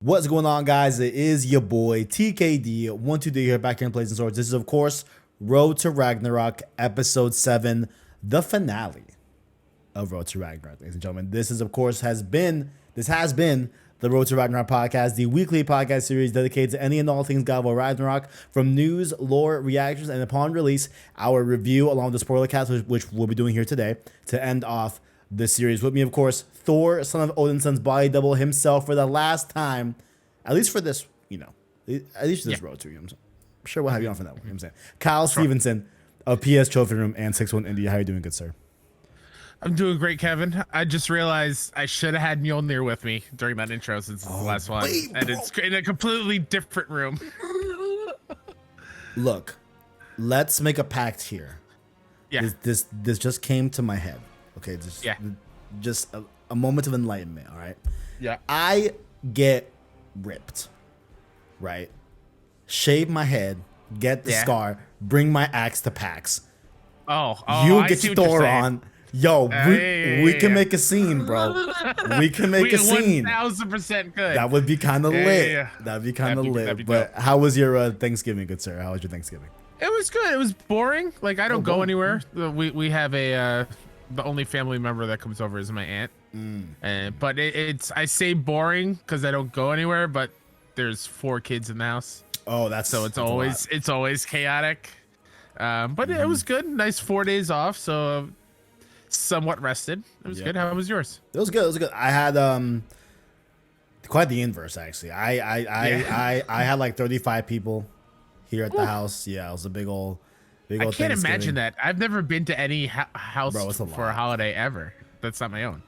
What's going on, guys? It is your boy TKD123 here, back here in Plays and Swords. This is, of course, Road to Ragnarok Episode 7, the finale of Road to Ragnarok, ladies and gentlemen. This is, of course, has been the Road to Ragnarok podcast, the weekly podcast series dedicated to any and all things God of War Ragnarok, from news, lore, reactions, and upon release, our review along with the spoilercast, which we'll be doing here today to end off this series. With me, of course, Thor, son of Odinson's body double himself for the last time, at least for this, at least for this road to. I'm sure we'll have you on for that one. I'm saying Kyle Stevenson of PS Trophy Room and 61 India. How are you doing, good sir? I'm doing great, Kevin. I just realized I should have had Mjolnir with me during that intro since it's the last one, and it's in a completely different room. Look, let's make a pact here. Yeah. This just came to my head. Okay, just a moment of enlightenment, all right? Yeah. I get ripped, right? Shave my head, get the scar, bring my axe to PAX. Oh, you get your Thor on. Yo, we can make a scene, bro. We can make a scene. 1000% good. That would be kind of lit. Yeah. That'd be kind of lit. But how was your Thanksgiving, good sir? How was your Thanksgiving? It was good. It was boring. Like, I don't go anywhere. We have the only family member that comes over is my aunt. But it's I say boring because I don't go anywhere, but there's 4 kids in the house. Oh, it's always chaotic. But it was good. Nice 4 days off, so somewhat rested. It was good. How was yours? It was good. I had quite the inverse, actually. I had like 35 people here at the house. Yeah, it was a big old I can't imagine that. I've never been to any house for a holiday ever. That's not my own.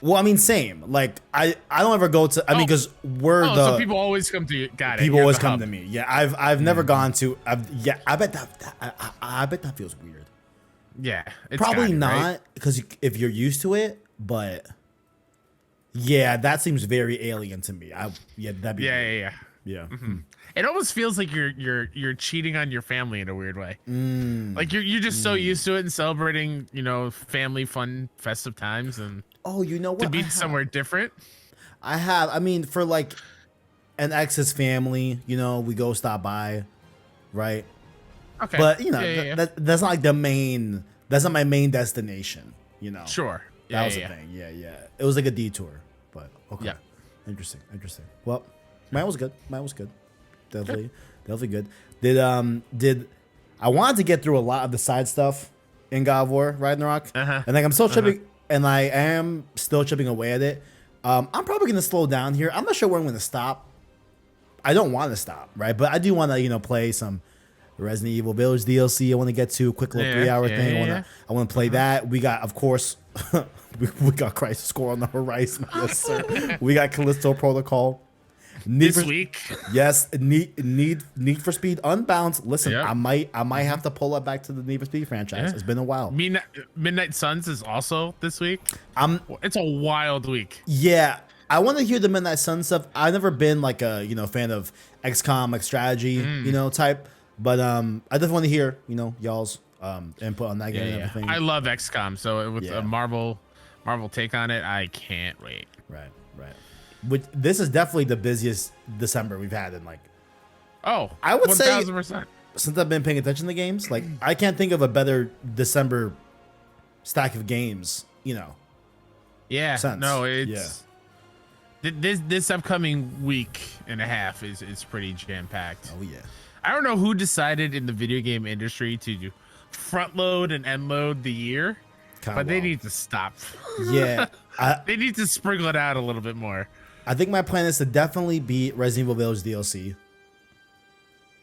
Well, I mean, same. Like, I don't ever go to. I mean, because so people always come to you. Got it. People always come to me. Yeah, I've never gone to. I bet that feels weird. Yeah, it's probably not, because if you're used to it, but yeah, that seems very alien to me. That'd be weird. Yeah. Mm-hmm. It almost feels like you're cheating on your family in a weird way. Like you're just so used to it and celebrating, family fun festive times, and to be somewhere different. I mean, for like an ex's family, we go stop by, right? Okay. But that's not like that's not my main destination, Sure. That was the thing. Yeah. It was like a detour, but okay. Yeah. Interesting. Well, mine was good. Definitely good. Did I wanted to get through a lot of the side stuff in God of War Ragnarok, and like I'm still chipping, and I am still chipping away at it. I'm probably gonna slow down here. I'm not sure where I'm gonna stop. I don't want to stop, right? But I do want to, play some Resident Evil Village DLC. I want to get to a quick little 3-hour thing. I want to play that. We got, of course, we got Crisis Core on the horizon. Yes, sir. We got Callisto Protocol. This week. Yes, Need for Speed Unbound. Listen, I might have to pull up back to the Need for Speed franchise. It's been a while. Midnight Suns is also this week. It's a wild week. Yeah, I want to hear the Midnight Suns stuff. I've never been like a fan of XCOM, like strategy, type. But I definitely want to hear y'all's input on that game and everything. I love XCOM, so with a Marvel take on it, I can't wait. Right. This is definitely the busiest December we've had in I would 1000%. say since I've been paying attention to games. Like, I can't think of a better December stack of games. Yeah. Sense. No, it's this upcoming week and a half is pretty jam packed. Oh yeah. I don't know who decided in the video game industry to front load and end load the year, but they need to stop. Yeah. They need to sprinkle it out a little bit more. I think my plan is to definitely beat Resident Evil Village DLC.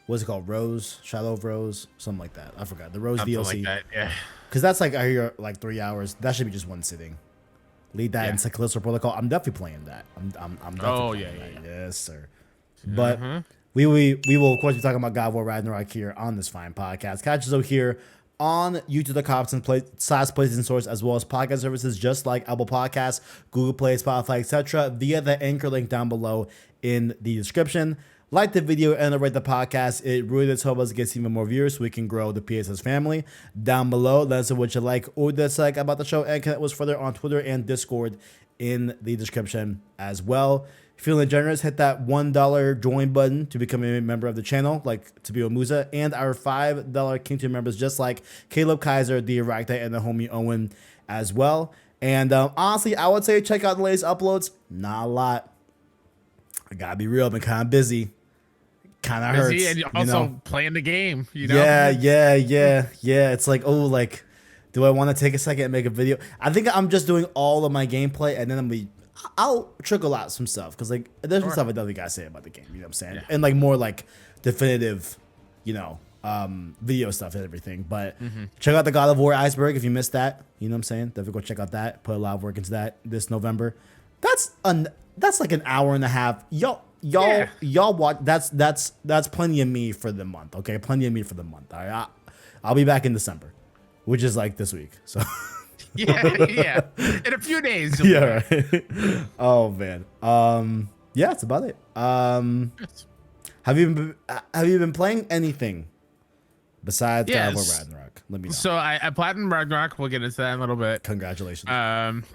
What's it called? Rose? Shadow of Rose? Something like that. I forgot. The Rose Something DLC. like that, yeah. Because that's like, I hear, like 3 hours. That should be just one sitting. Lead that into Callisto Protocol. I'm definitely playing that. I'm definitely playing that. Yes, sir. But we will, of course, be talking about God of War Ragnarok here on this fine podcast. Catch us out here on YouTube.com and Plays and Source, as well as podcast services just like Apple Podcasts, Google Play, Spotify, etc. via the anchor link down below in the description. Like the video and rate the podcast. It really does help us get even more viewers so we can grow the PSS family. Down below, let us know what you like or dislike about the show, and connect with us further on Twitter and Discord in the description as well. Feeling generous, hit that $1 join button to become a member of the channel, like Tabio Musa, and our $5 King Tier members, just like Caleb Kaiser, the Erecta, and the homie Owen as well. And honestly, I would say check out the latest uploads. Not a lot. I gotta be real, I've been kind of busy. Kind of hurts. And also playing the game, you know? Yeah. It's like, oh, like, do I want to take a second and make a video? I think I'm just doing all of my gameplay, and then I'll trickle out some stuff, because like there's some stuff I definitely gotta say about the game. You know what I'm saying? Yeah. And like more like definitive, you know, video stuff and everything. But check out the God of War Iceberg if you missed that. You know what I'm saying? Definitely go check out that. Put a lot of work into that this November. That's like an hour and a half. Y'all watch. That's plenty of me for the month. Okay, plenty of me for the month. All right, I'll be back in December, which is like this week. So. yeah. In a few days. Yeah. Right. Oh man. Yeah, that's about it. Have you been playing anything besides God of War Ragnarok? Let me know. So I platinumed Ragnarok. We'll get into that in a little bit. Congratulations.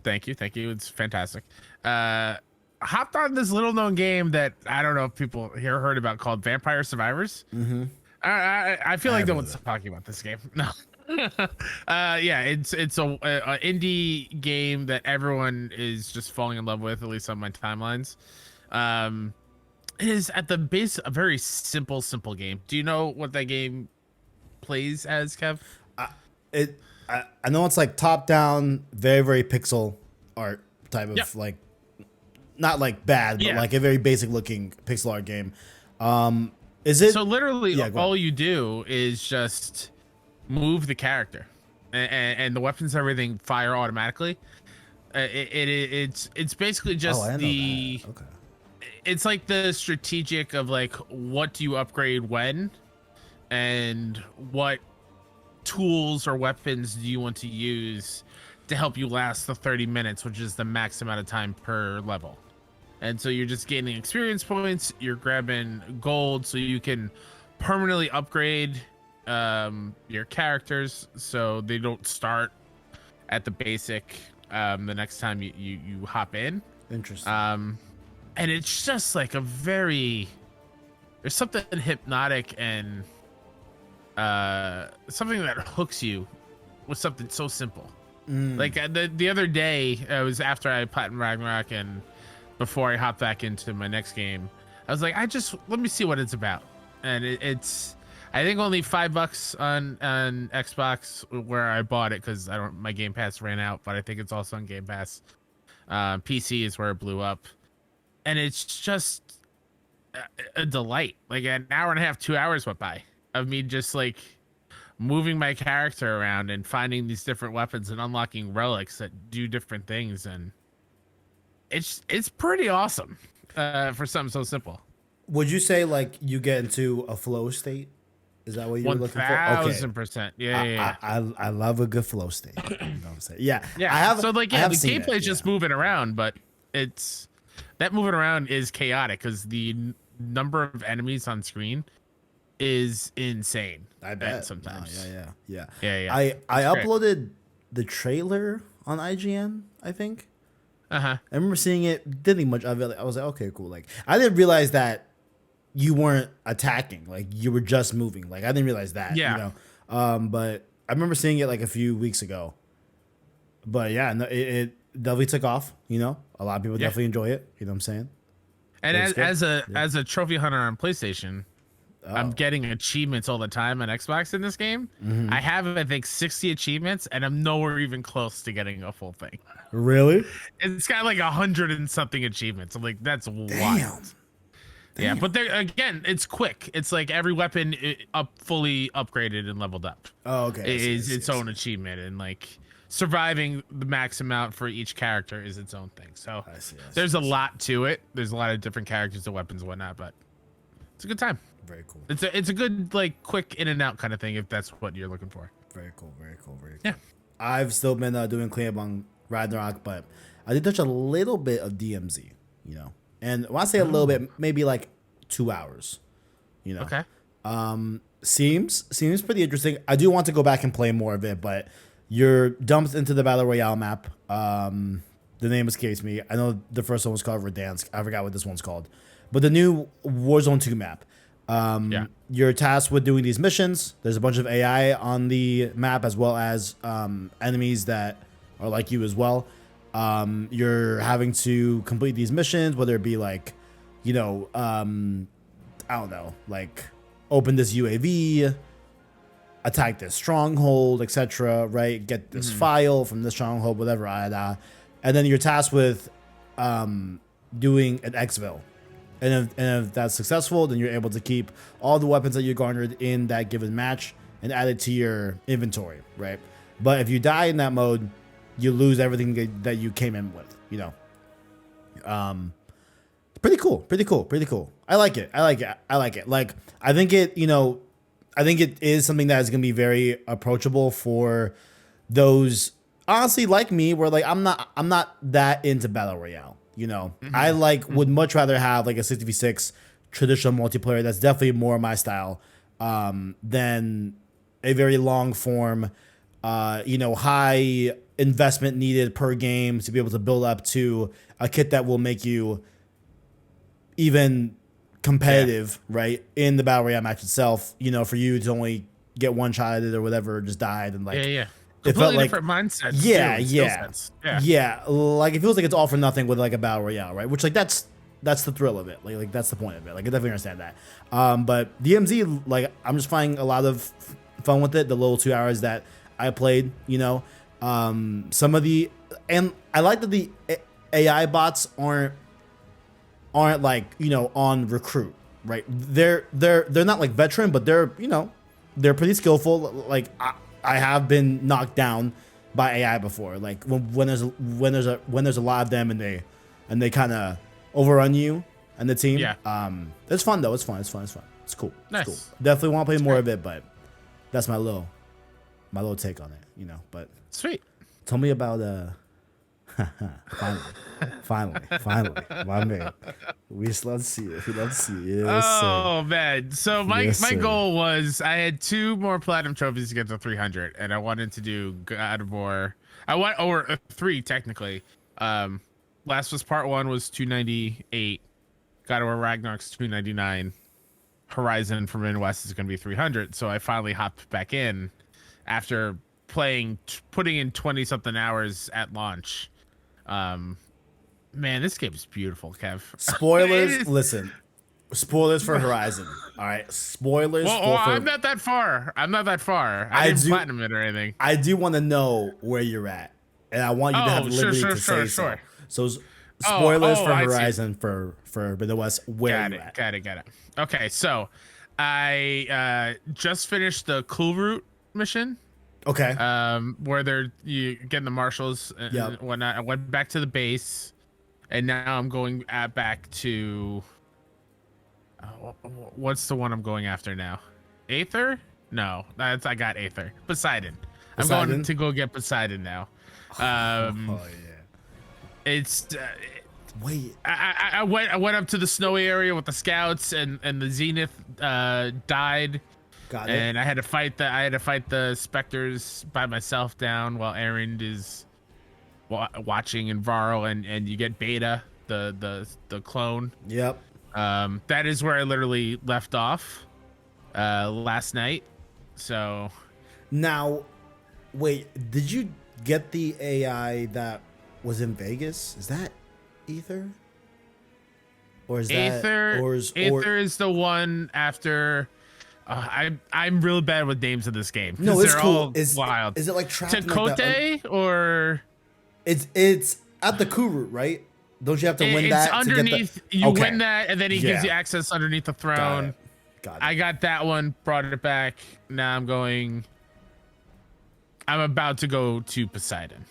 Thank you. It's fantastic. Hopped on this little known game that I don't know if people here heard about, called Vampire Survivors. I feel like no one's talking about this game. No. Yeah, it's a indie game that everyone is just falling in love with, at least on my timelines. It is at the base a very simple game. Do you know what that game plays as, Kev? I know it's like top down, very pixel art type of like, not like bad, but like a very basic looking pixel art game. Is it? So literally all you do is just move the character, and the weapons and everything fire automatically. It's basically just it's like the strategic of like, what do you upgrade when, and what tools or weapons do you want to use to help you last the 30 minutes, which is the max amount of time per level. And so you're just gaining experience points, you're grabbing gold so you can permanently upgrade your characters so they don't start at the basic the next time you hop in. Interesting. And it's just like there's something hypnotic and something that hooks you with something so simple. Like the other day, it was after I platinumed Ragnarok and before I hop back into my next game, I was like, let me see what it's about. And it's I think only $5 on Xbox where I bought it, because my Game Pass ran out, but I think it's also on Game Pass. PC is where it blew up, and it's just a delight. Like an hour and a half, 2 hours went by of me just like moving my character around and finding these different weapons and unlocking relics that do different things, and it's pretty awesome for something so simple. Would you say like you get into a flow state? Is that what you're looking for? 1000%. Yeah. I love a good flow state. You know what I'm saying? Yeah. So like, the gameplay is just moving around, but that moving around is chaotic because the number of enemies on screen is insane. I bet sometimes. Yeah. I uploaded the trailer on IGN, I think. I remember seeing it, didn't think much of it. I was like, okay, cool. Like, I didn't realize that you weren't attacking, like you were just moving. Like, I didn't realize that. Yeah. You know? But I remember seeing it like a few weeks ago. But yeah, no, it definitely took off. You know, a lot of people definitely enjoy it. You know what I'm saying? And as a trophy hunter on PlayStation, I'm getting achievements all the time on Xbox in this game. I have, I think, 60 achievements, and I'm nowhere even close to getting a full thing. Really? It's got like 100 and something achievements. I'm like, that's wild. Yeah, but again, it's quick. It's like every weapon fully upgraded and leveled up. Oh, okay. Is its own achievement, and like surviving the max amount for each character is its own thing. So there's a lot to it. There's a lot of different characters and weapons and whatnot, but it's a good time. Very cool. It's a good like quick in and out kind of thing if that's what you're looking for. Very cool. Yeah. I've still been doing cleanup on Ragnarok, but I did touch a little bit of DMZ, you know. And when I say a little bit, maybe like 2 hours, you know. Okay. Seems pretty interesting. I do want to go back and play more of it, but you're dumped into the Battle Royale map. the name escapes me. I know the first one was called Verdansk. I forgot what this one's called. But the new Warzone 2 map. You're tasked with doing these missions. There's a bunch of AI on the map as well as enemies that are like you as well. You're having to complete these missions, whether it be like, I don't know, like open this UAV, attack this stronghold, etc. Right? Get this file from this stronghold, whatever. And then you're tasked with doing an exfil. And if that's successful, then you're able to keep all the weapons that you garnered in that given match and add it to your inventory, right? But if you die in that mode, you lose everything that you came in with, Pretty cool. I like it. Like, I think it is something that is going to be very approachable for those, honestly, like me, where like I'm not that into battle royale. I would much rather have like a 6v6 traditional multiplayer. That's definitely more my style than a very long form, high investment needed per game to be able to build up to a kit that will make you even competitive, right, in the battle royale match itself. For you to only get one shot at it or whatever, just died and like It felt like different mindsets. Yeah. Like it feels like it's all for nothing with like a battle royale, right? Which like that's the thrill of it. Like that's the point of it. Like I definitely understand that. But DMZ, like I'm just finding a lot of fun with it. The little 2 hours that I played, some of the, and I like that the AI bots aren't like on recruit, right? They're not like veteran, but they're pretty skillful. Like I have been knocked down by AI before. Like when there's a lot of them and they kind of overrun you and the team. Yeah. It's fun though. It's fun. It's cool. Nice. It's cool. Definitely want to play more of it, but that's my little take on it. But sweet. Tell me about finally, my man. We love to see it. We love to see it. Yes, oh sir. man! So my goal was I had 2 more platinum trophies to get to 300, and I wanted to do God of War. Or 3 technically. Last was part 1 was 298. God of War Ragnarok's 299. Horizon from Midwest is going to be 300. So I finally hopped back in after putting in 20 something hours at launch. Man, this game is beautiful, Kev. Spoilers. Listen, spoilers for Horizon. All right, spoilers. Well, I'm not that far. I didn't platinum it or anything. I do want to know where you're at, and I want you to have the liberty to say so. So, spoilers for Horizon for Midwest. Where you're at. Got it. Okay, so I just finished the Cool Route mission. Okay. Where you getting the marshals and whatnot. I went back to the base, and now I'm going back to. What's the one I'm going after now? Aether? No, I got Aether. Poseidon. I'm going to go get Poseidon now. It's. Wait. I went up to the snowy area with the scouts, and the Zenith died. Got it. And I had to fight the specters by myself down while Aaron is watching in Varl, and you get Beta, the clone. Yep. That is where I literally left off last night. So now, wait, did you get the AI that was in Vegas? Is that Aether? Or is Aether? Aether is the one after. I'm real bad with names of this game. No, it's cool. Wild. Is it like trapped Takote in like or? It's at the coup route, right? Don't you have to win that? It's underneath. You win that, and then he gives you access underneath the throne. Got it. I got that one. Brought it back. Now I'm about to go to Poseidon.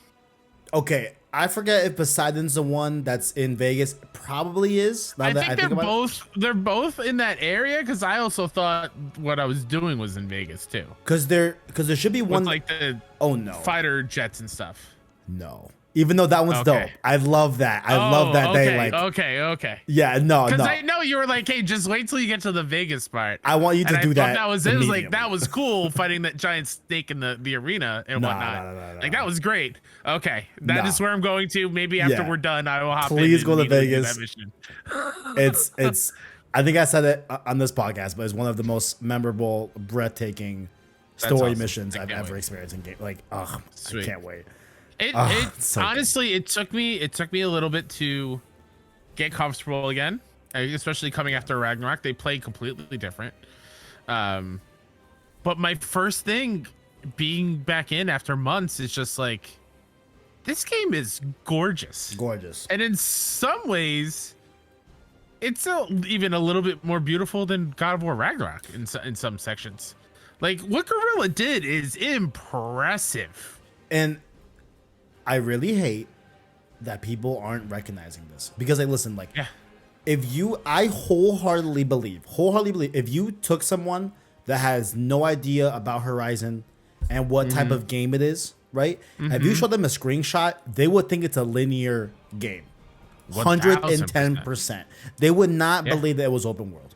Okay, I forget if Poseidon's the one that's in Vegas. Probably is. I think they're both. They're both in that area because I also thought what I was doing was in Vegas too. Because there should be one with like the no fighter jets and stuff. No, Even though that one's Okay. dope. I love that. I love that okay, they like. Okay. Yeah, no. Because I know you were like, hey, just wait till you get to the Vegas part. I want you to and do I thought that. That was it. It was like immediately. that was cool fighting that giant snake in the arena and whatnot. No. Like that was great. Okay, that is where I'm going to. Maybe after Yeah. we're done, I will hop in. Please go to and do Vegas. that mission. It's. I think I said it on this podcast, but it's one of the most memorable, breathtaking story awesome. missions I I've can't ever wait. experienced in game. Like, I Sweet. can't wait. It so good. honestly, it took me a little bit to get comfortable again, especially coming after Ragnarok. They play completely different. But my first thing being back in after months is just like, this game is gorgeous. Gorgeous. And in some ways, it's even a little bit more beautiful than God of War Ragnarok in some sections. Like what Guerrilla did is impressive. And I really hate that people aren't recognizing this because, like, listen, like, I wholeheartedly believe, if you took someone that has no idea about Horizon and what type of game it is, right? If you show them a screenshot, they would think it's a linear game. 110%. They would not believe that it was open world.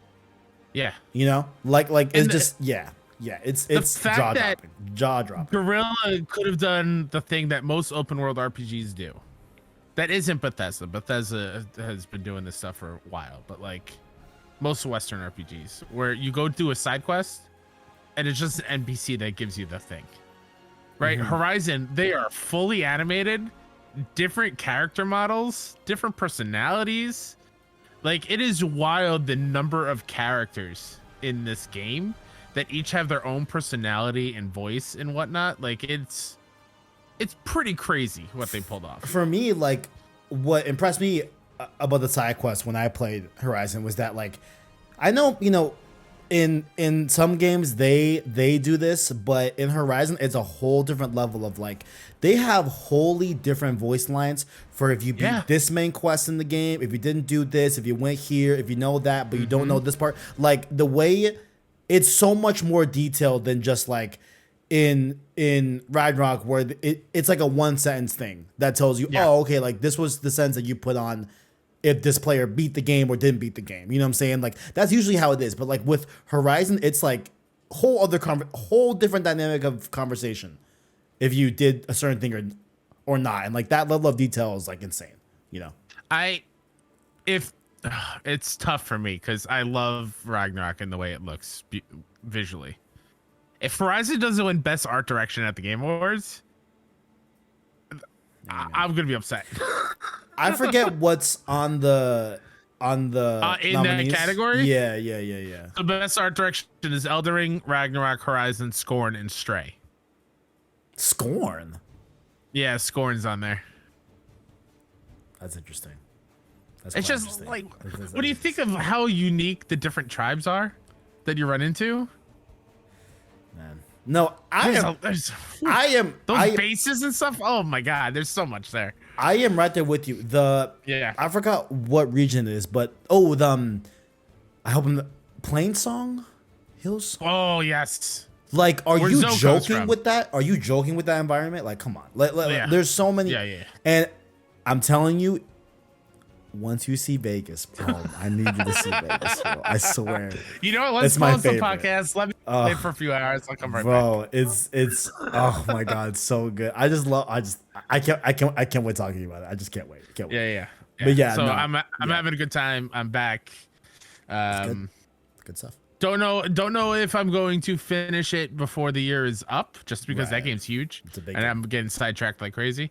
Yeah. You know? Like it's just it's jaw dropping. Guerrilla could have done the thing that most open world RPGs do. That isn't Bethesda. Bethesda has been doing this stuff for a while, but like most Western RPGs, where you go do a side quest and it's just an NPC that gives you the thing. Right? Horizon, they are fully animated, different character models, different personalities. Like it is wild the number of characters in this game that each have their own personality and voice and whatnot. Like it's pretty crazy what they pulled off. For me, like what impressed me about the side quest when I played Horizon was that, like, I know, you know, in some games they do this, but in Horizon it's a whole different level of, like, they have wholly different voice lines for if you beat this main quest in the game, if you didn't do this, if you went here, if you know that but you don't know this part. Like the way it's so much more detailed than just like in Ragnarok, where it's like a one sentence thing that tells you, oh, okay, like this was the sentence that you put on if this player beat the game or didn't beat the game. You know what I'm saying? Like that's usually how it is. But like with Horizon, it's like whole different dynamic of conversation if you did a certain thing or not. And like that level of detail is like insane, you know? It's tough for me because I love Ragnarok and the way it looks visually. If Horizon doesn't win Best Art Direction at the Game Awards, I'm gonna be upset. I forget what's on the in nominees. that category. Yeah. The Best Art Direction is Elden Ring, Ragnarok, Horizon, Scorn, and Stray. Scorn. Yeah, Scorn's on there. That's interesting. It's just like, what do you think of how unique the different tribes are that you run into? Man, no, I am. Those bases and stuff. Oh my god, there's so much there. I am right there with you. I forgot what region it is, but I hope Plain Song Hills. Oh yes. Like, are Where you Zoe joking with that? Are you joking with that environment? Like, come on. There's so many. Yeah. And I'm telling you, once you see Vegas, bro, I need you to see Vegas, bro. I swear. You know what? Let's pause the podcast. Let me play for a few hours. I'll come right back. Bro, it's oh my god, it's so good. I can't wait talking about it. I just can't wait. Yeah. But yeah, so I'm having a good time. I'm back. Good stuff. Don't know if I'm going to finish it before the year is up, just because that game's huge. It's a big and game. I'm getting sidetracked like crazy.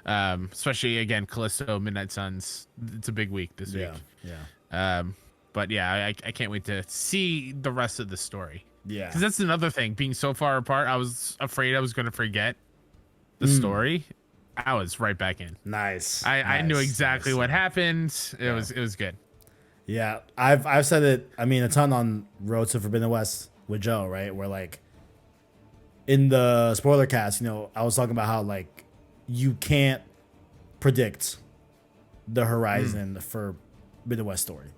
Especially again, Callisto, Midnight Suns. It's a big week this week. Yeah. But yeah, I can't wait to see the rest of the story. Yeah. Because that's another thing. Being so far apart, I was afraid I was going to forget the story. I was right back in. Nice. I knew exactly what happened. It was good. Yeah, I've said it. I mean, a ton on Road to Forbidden West with Joe, right? Where like in the spoiler cast, you know, I was talking about how like you can't predict the Horizon for Forbidden West story.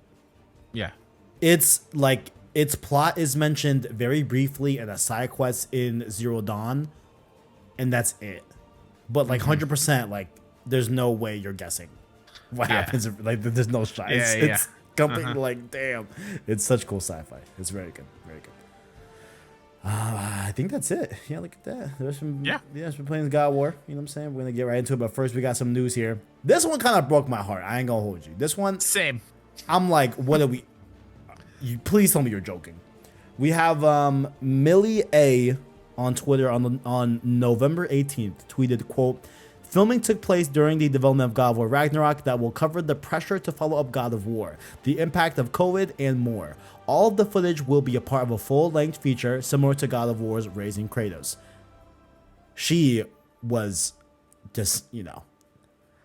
Yeah, it's like its plot is mentioned very briefly in a side quest in Zero Dawn, and that's it. But like 100%, like there's no way you're guessing what Yeah. happens. Like there's no shot. Yeah, It's completely like damn. It's such cool sci-fi. It's very good. Very good. I think that's it. Yeah, look at that. There's some. Yeah, it's been playing God of War. You know what I'm saying? We're gonna get right into it. But first, we got some news here. This one kind of broke my heart. I ain't gonna hold you. This one. Same. I'm like, what are we? You please tell me you're joking. We have Millie A on Twitter on November 18th tweeted, quote, filming took place during the development of God of War Ragnarok that will cover the pressure to follow up God of War, the impact of COVID, and more. All of the footage will be a part of a full-length feature similar to God of War's Raising Kratos. She was just,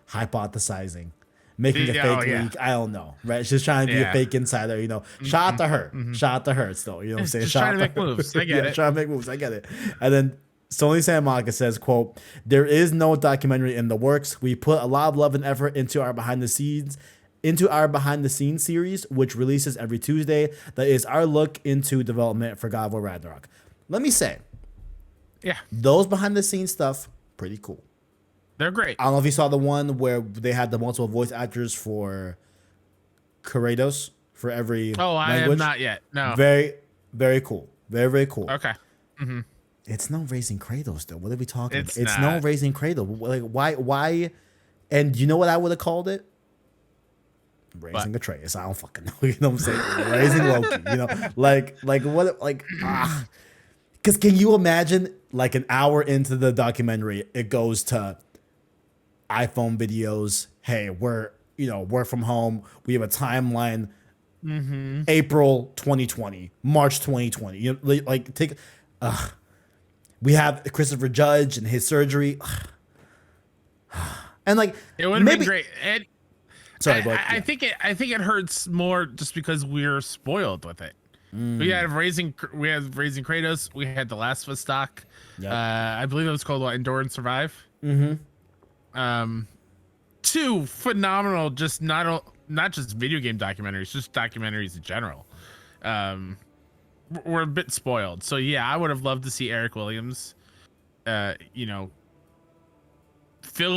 hypothesizing, making a fake leak. I don't know, right? She's trying to be a fake insider, Shout out to her. Shout out to her still, you know what I'm saying? Just trying to make moves. I get it. Trying to make moves. I get it. And then Sony Santa Monica says, quote, there is no documentary in the works. We put a lot of love and effort into our behind the scenes series, which releases every Tuesday. That is our look into development for God of War Ragnarok. Let me say, those behind the scenes stuff, pretty cool. They're great. I don't know if you saw the one where they had the multiple voice actors for Kratos for every language. I have not yet. No. Very, very cool. Very, very cool. Okay. Mm-hmm. It's no Raising Kratos, though. What are we talking about? It's not. no Raising Kratos. Like, why? And you know what I would have called it? Raising Atreus. I don't fucking know. You know what I'm saying? Raising Loki. Like what? Because can you imagine, like, an hour into the documentary, it goes to iPhone videos. Hey, we're work from home. We have a timeline. Mm-hmm. April 2020, March 2020. We have Christopher Judge and his surgery, and like it would have been great. And sorry, I think it hurts more just because we're spoiled with it. We had Raising Kratos. We had the Last of Us doc. Yep. I believe it was called Endure and Survive. Mm-hmm. Two phenomenal, just not just video game documentaries, just documentaries in general. We're a bit spoiled, so yeah, I would have loved to see Eric Williams, fill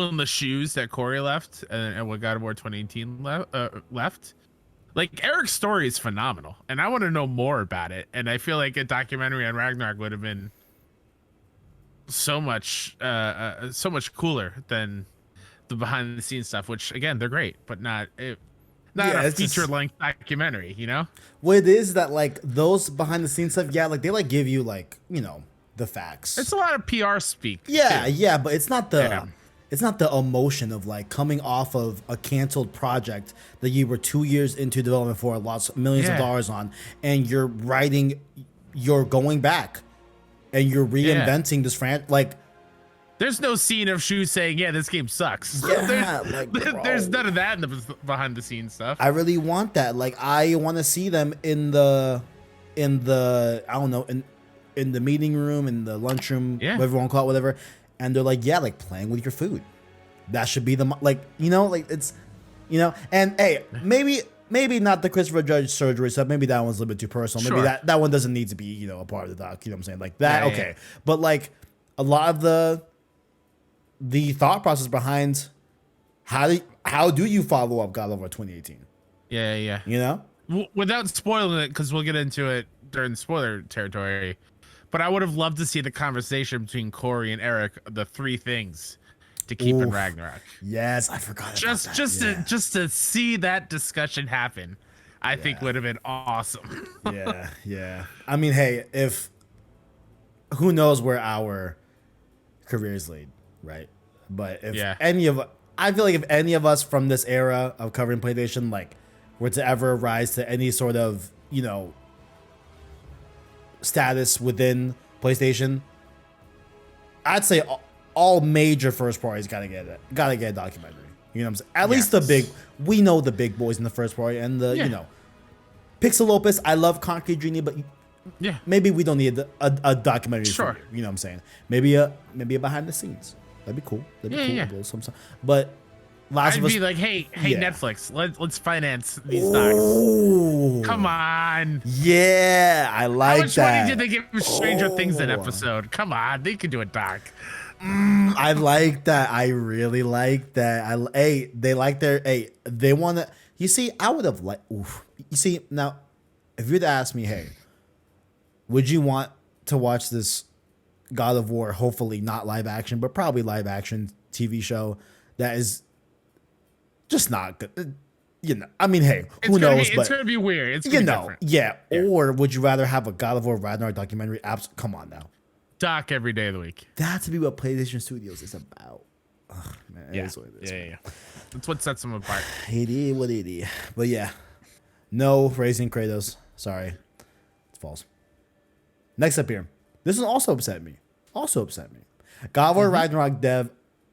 in the shoes that Corey left and what God of War 2018 left. Like, Eric's story is phenomenal, and I want to know more about it. And I feel like a documentary on Ragnarok would have been so much cooler than the behind the scenes stuff, which again, they're great, but not a feature length documentary, What it is that, like, those behind the scenes stuff, like they like give you the facts. It's a lot of PR speak. Yeah, but it's not the it's not the emotion of like coming off of a canceled project that you were 2 years into development for, millions of dollars on, and you're going back and you're reinventing this franchise. Like, there's no scene of Shu saying, "Yeah, this game sucks." Yeah, there's none of that in the behind the scenes stuff. I really want that. Like, I want to see them in the I don't know, in the meeting room, in the lunchroom, whatever you want to call it, whatever. And they're like, like playing with your food. That should be it's, and hey, maybe not the Christopher Judge surgery stuff. Maybe that one's a little bit too personal. Maybe that one doesn't need to be, a part of the doc. You know what I'm saying? Like that. Yeah, okay. Yeah. But like a lot of the thought process behind how do you follow up God of War 2018? Yeah. Without spoiling it, because we'll get into it during the spoiler territory. But I would have loved to see the conversation between Corey and Eric, the 3 things to keep in Ragnarok. Yes, I forgot about that. Just to see that discussion happen, I think would have been awesome. Yeah. I mean, hey, who knows where our careers lead, right? But if I feel like if any of us from this era of covering PlayStation, like, were to ever rise to any sort of, status within PlayStation, I'd say all major first parties gotta get a documentary. You know what I'm saying? At least we know the big boys in the first party and Pixel Opus. I love Concrete Genie, but maybe we don't need a documentary. Sure. You know what I'm saying? Maybe a behind the scenes. That'd be cool. But I'd be like, hey, Netflix, let's finance these docs. Come on. Yeah, I like that. How much money did they give Stranger Things an episode? Come on, they could do a doc. I like that. I really like that. Hey, they like their. Hey, they want to. You see, I would have like. Oof. You see, now, if you'd asked me, hey, would you want to watch this God of War? Hopefully not live action, but probably live action TV show that is just not good. I mean, hey, who knows? It's gonna be weird. It's gonna you be know, different. yeah. Or would you rather have a God of War Ragnarok documentary? Come on now. Doc every day of the week. That to be what PlayStation Studios is about. Ugh, man, it is what it is. Yeah. That's what sets them apart. It is what it is. But yeah, no raising Kratos. Sorry, it's false. Next up here, this one also upset me. God of War Ragnarok dev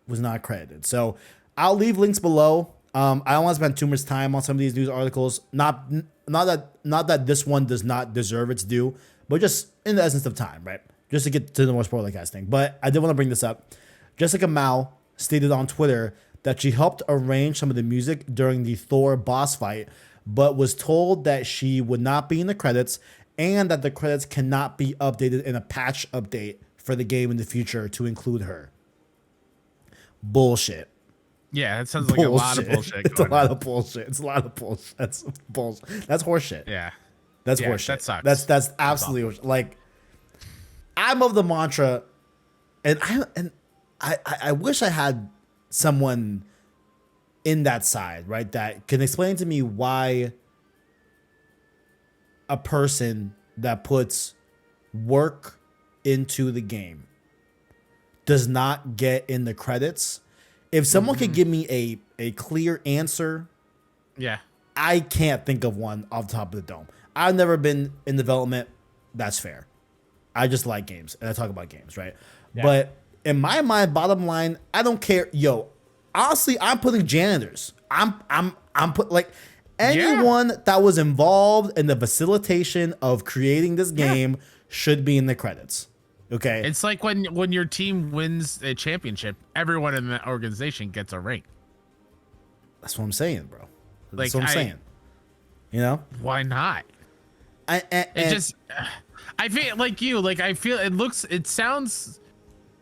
was not credited. So I'll leave links below. I don't want to spend too much time on some of these news articles. Not that this one does not deserve its due, but just in the essence of time, right? Just to get to the more spoilercast thing. But I did want to bring this up. Jessica Mao stated on Twitter that she helped arrange some of the music during the Thor boss fight, but was told that she would not be in the credits and that the credits cannot be updated in a patch update for the game in the future to include her. Bullshit. Yeah, that sounds like a lot of bullshit. It's a lot of bullshit. That's bullshit. That's horseshit. Yeah. That's Yeah, horseshit. that sucks. That's absolutely horseshit. Like, I'm of the mantra, and I wish I had someone in that side, right, that can explain to me why a person that puts work into the game does not get in the credits. If someone could give me a clear answer, Yeah. I can't think of one off the top of the dome. I've never been in development. That's fair. I just like games and I talk about games, right? Yeah. But in my mind, bottom line, I don't care. Yo, honestly, I'm putting janitors. I'm put like anyone that was involved in the facilitation of creating this game should be in the credits. Okay. It's like when your team wins a championship, everyone in the organization gets a ring. That's what I'm saying, bro. That's Like, what I'm saying. You know? Why not? I feel like you. Like, I feel it sounds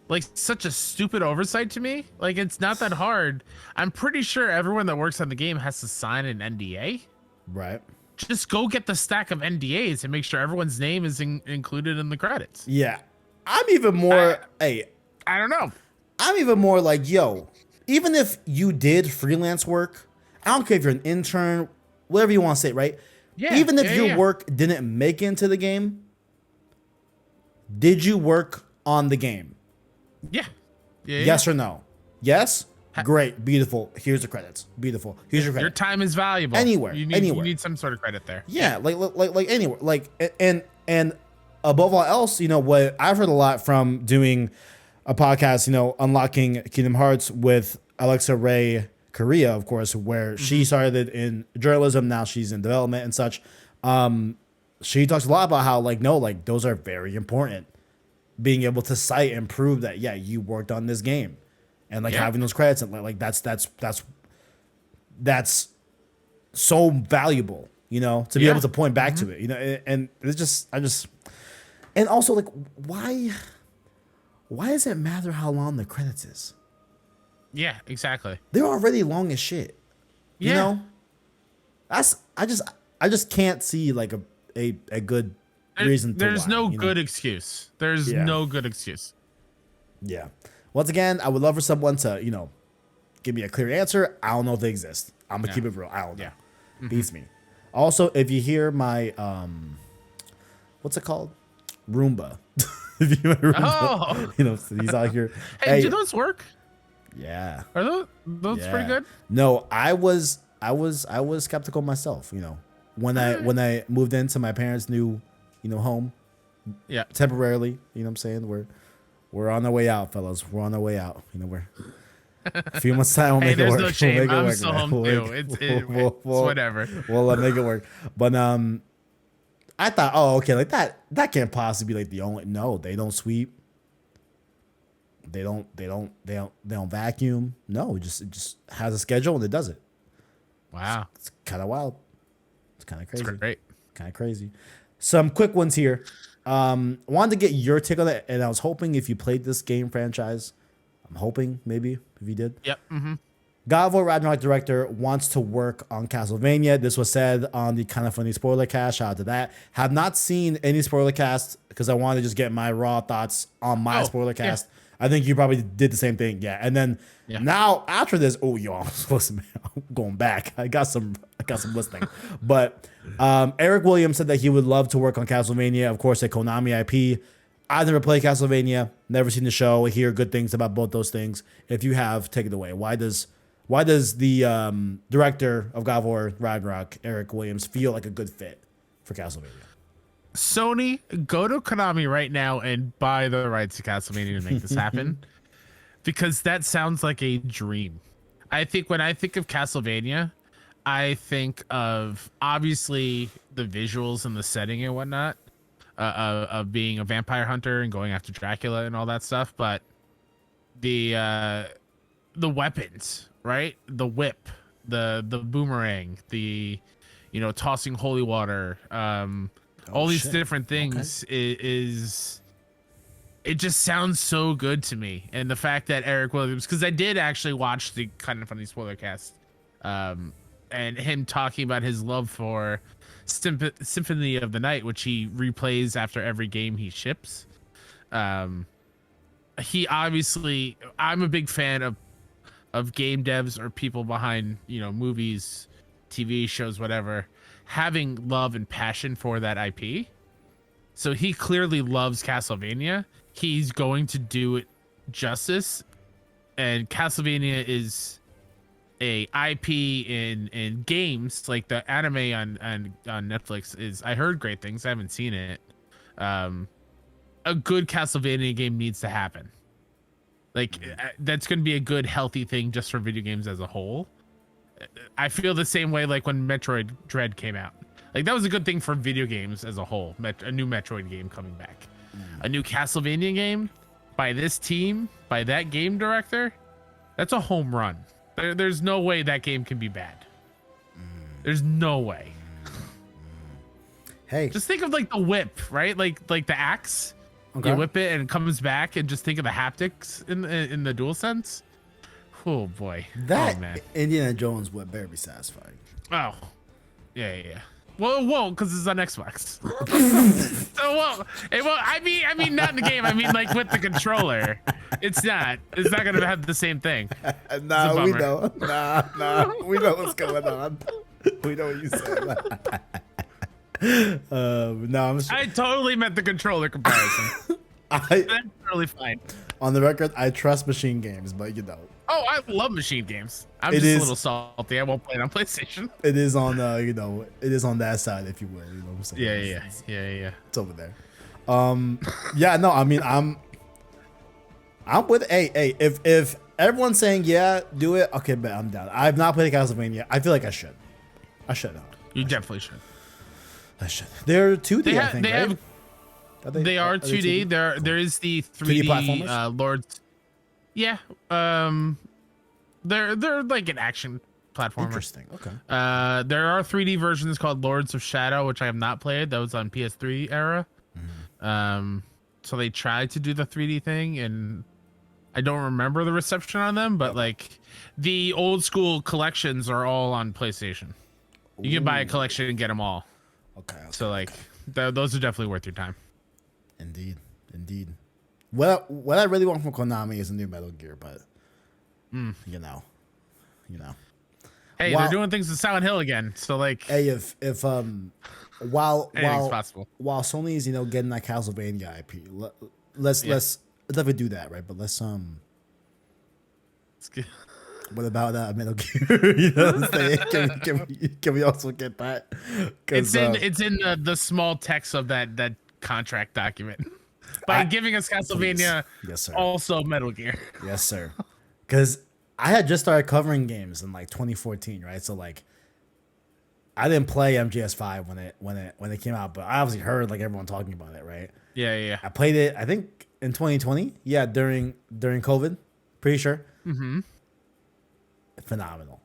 like such a stupid oversight to me. Like, it's not that hard. I'm pretty sure everyone that works on the game has to sign an NDA. Right. Just go get the stack of NDAs and make sure everyone's name is included in the credits. Yeah. I'm even more, I don't know. I'm even more like, yo, even if you did freelance work, I don't care if you're an intern, whatever you want to say, right? Yeah. Even if your work didn't make it into the game, did you work on the game? Yeah. Yes or no? Yes? Great. Beautiful. Here's the credits. Beautiful. Here's your credit. Your time is valuable. Anywhere. You need some sort of credit there. Yeah, like anywhere. Like and above all else, you know, what I've heard a lot from doing a podcast, you know, Unlocking Kingdom Hearts with Alexa Ray Korea, of course, where she started in journalism, now she's in development and such. She talks a lot about how like those are very important. Being able to cite and prove that you worked on this game, and having those credits and like that's so valuable, you know, to be able to point back to it, you know, and it's just and also like why does it matter how long the credits is? Yeah, exactly. They're already long as shit. You know? I just can't see like a good reason to There's why, no you know? good excuse. There's no good excuse. Yeah. Once again, I would love for someone to, you know, give me a clear answer. I don't know if they exist. I'm gonna keep it real. I don't know. Beats me. Also, if you hear my what's it called? Roomba. If you hear Roomba, you know, so he's out here. Hey, do those work? Yeah. Are those pretty good? No, I was skeptical myself, you know. When I moved into my parents' new, you know, home. Yeah. Temporarily, you know what I'm saying? We're on our way out, fellas. We're on our way out. You know, we're a few months time we'll make it work. There's no shame. We'll I'm still home too. It's whatever. We'll make it work. But I thought, oh, okay, like that can't possibly be like the only. No, they don't sweep. They don't vacuum. No, it just has a schedule and it does it. Wow. It's kind of wild. It's kind of crazy. It's great. Kind of crazy. Some quick ones here. Wanted to get your take on it, and I was hoping if you played this game franchise, I'm hoping maybe if he did. Yep. Mm-hmm. God of War Ragnarok director wants to work on Castlevania. This was said on the Kind of Funny spoiler cast. Shout out to that. Have not seen any spoiler cast because I wanted to just get my raw thoughts on my spoiler cast. Yeah. I think you probably did the same thing. Yeah. And then now after this, I'm supposed to I'm going back. I got some listening. But Eric Williams said that he would love to work on Castlevania. Of course, a Konami IP. I've never played Castlevania, never seen the show. I hear good things about both those things. If you have, take it away. Why does the director of God of War Ragnarok, Eric Williams, feel like a good fit for Castlevania? Sony, go to Konami right now and buy the rights to Castlevania to make this happen. Because that sounds like a dream. I think when I think of Castlevania, I think of obviously the visuals and the setting and whatnot, of being a vampire hunter and going after Dracula and all that stuff. But the weapons, right? The whip, the boomerang, the tossing holy water, all these different things is it just sounds so good to me. And the fact that Eric Williams, because I did actually watch the Kind of Funny spoiler cast, and him talking about his love for Symphony of the Night, which he replays after every game he ships. He obviously, I'm a big fan of game devs or people behind, movies, TV shows, whatever, having love and passion for that IP. So he clearly loves Castlevania. He's going to do it justice. And Castlevania is a IP in games, like the anime on Netflix is, I heard great things. I haven't seen it. A good Castlevania game needs to happen. Like that's going to be a good, healthy thing just for video games as a whole. I feel the same way like when Metroid Dread came out. Like that was a good thing for video games as a whole. A new Metroid game coming back. A new Castlevania game by this team, by that game director, that's a home run. There's no way that game can be bad. There's no way. Hey, just think of like the whip, right? Like the axe. Okay. You whip it and it comes back, and just think of the haptics in the DualSense. Oh boy, that man. Indiana Jones whip better be satisfying. Oh, yeah. Well, it won't because it's on Xbox. So it won't. I mean, not in the game. I mean, like with the controller. It's not gonna have the same thing. Nah, we know. Nah. We know what's going on. We know what you said. No, I totally meant the controller comparison. That's totally fine. On the record, I trust machine games, but Oh, I love machine games. I'm just a little salty. I won't play it on PlayStation. It is on, it is on that side, if you will. You know what I'm saying? Yeah. It's over there. Yeah. No, I mean, I'm with. Hey. If everyone's saying do it, okay, but I'm down. I've not played Castlevania. I feel like I should. You definitely should. I should. They're 2D. I think, they are 2D. There is the 3D platformers? Lords. Yeah. They're like an action platformer. Interesting. Okay. There are 3D versions called Lords of Shadow, which I have not played. That was on PS3 era. So they tried to do the 3D thing, and I don't remember the reception on them, but like the old school collections are all on PlayStation. You can buy a collection and get them all. Okay. So like those are definitely worth your time. Indeed. What I really want from Konami is a new Metal Gear, but you know. Hey, they're doing things with Silent Hill again. So like, hey, if while possible. While Sony is getting that Castlevania IP, let's definitely do that, right? But let's what about Metal Gear? You know what I'm saying? Can we also get that? It's in the small text of that contract document. By giving us Castlevania, yes, sir. Also Metal Gear. Yes, sir. Because I had just started covering games in like 2014, right? So like, I didn't play MGS5 when it came out, but I obviously heard like everyone talking about it, right? Yeah. I played it, I think in 2020. Yeah, during COVID, pretty sure. Phenomenal.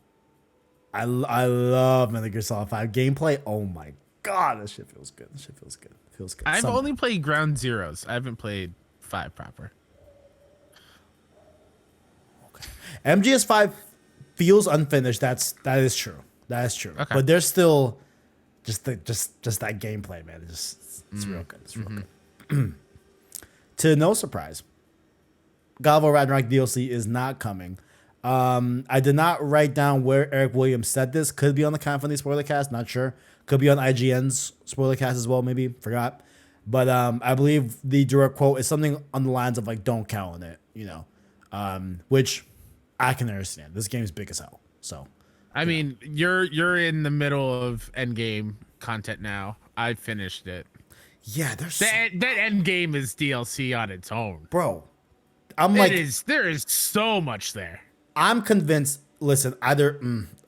I love Metal Gear Solid 5 gameplay. Oh my god, that shit feels good. Feels good. I've only played Ground Zeroes. I haven't played 5 proper. MGS5 feels unfinished. That is true. That is true. Okay. But there's still just that gameplay, man. It's real good. It's real good. To no surprise, God of War Ragnarok DLC is not coming. I did not write down where Eric Williams said this. Could be on the Kind of Funny Spoilercast. Not sure. Could be on IGN's Spoilercast as well. Maybe forgot. But I believe the direct quote is something on the lines of like, "Don't count on it," which I can understand. This game is big as hell. So, I mean, you're in the middle of endgame content now. I finished it. Yeah, there's that endgame is DLC on its own, bro. There is so much there. I'm convinced. Listen, either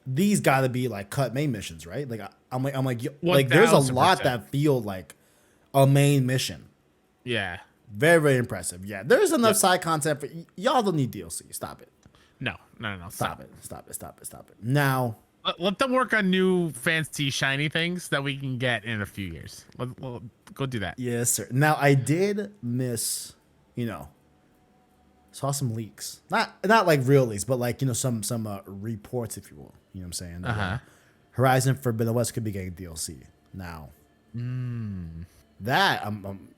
these got to be like cut main missions, right? Like I'm like there's a lot that feel like a main mission. Yeah, very very impressive. Yeah, there's enough side content for y'all. Don't need DLC. Stop it. No. Stop it. Now, let them work on new fancy shiny things that we can get in a few years. We'll go do that. Yes, sir. Now I did miss, saw some leaks. Not like real leaks, but like, some reports, if you will. You know what I'm saying? Horizon Forbidden West could be getting DLC. Now, that I'm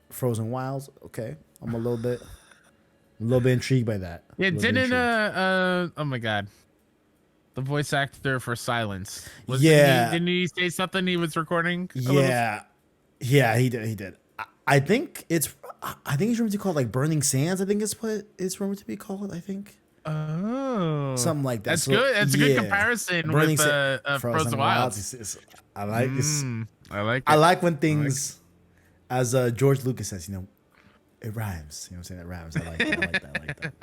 Frozen Wilds. Okay, I'm a little bit intrigued by that. Yeah, didn't oh my god, the voice actor for Silence didn't he say something he was recording? Yeah, he did. I think it's rumored to be called like Burning Sands. I think it's what it's rumored to be called. I think. Oh, something like that. That's good. That's a good comparison with Frozen Wilds. I like this. I like it. I like when things, as George Lucas says, it rhymes. You know what I'm saying? It rhymes. I like that.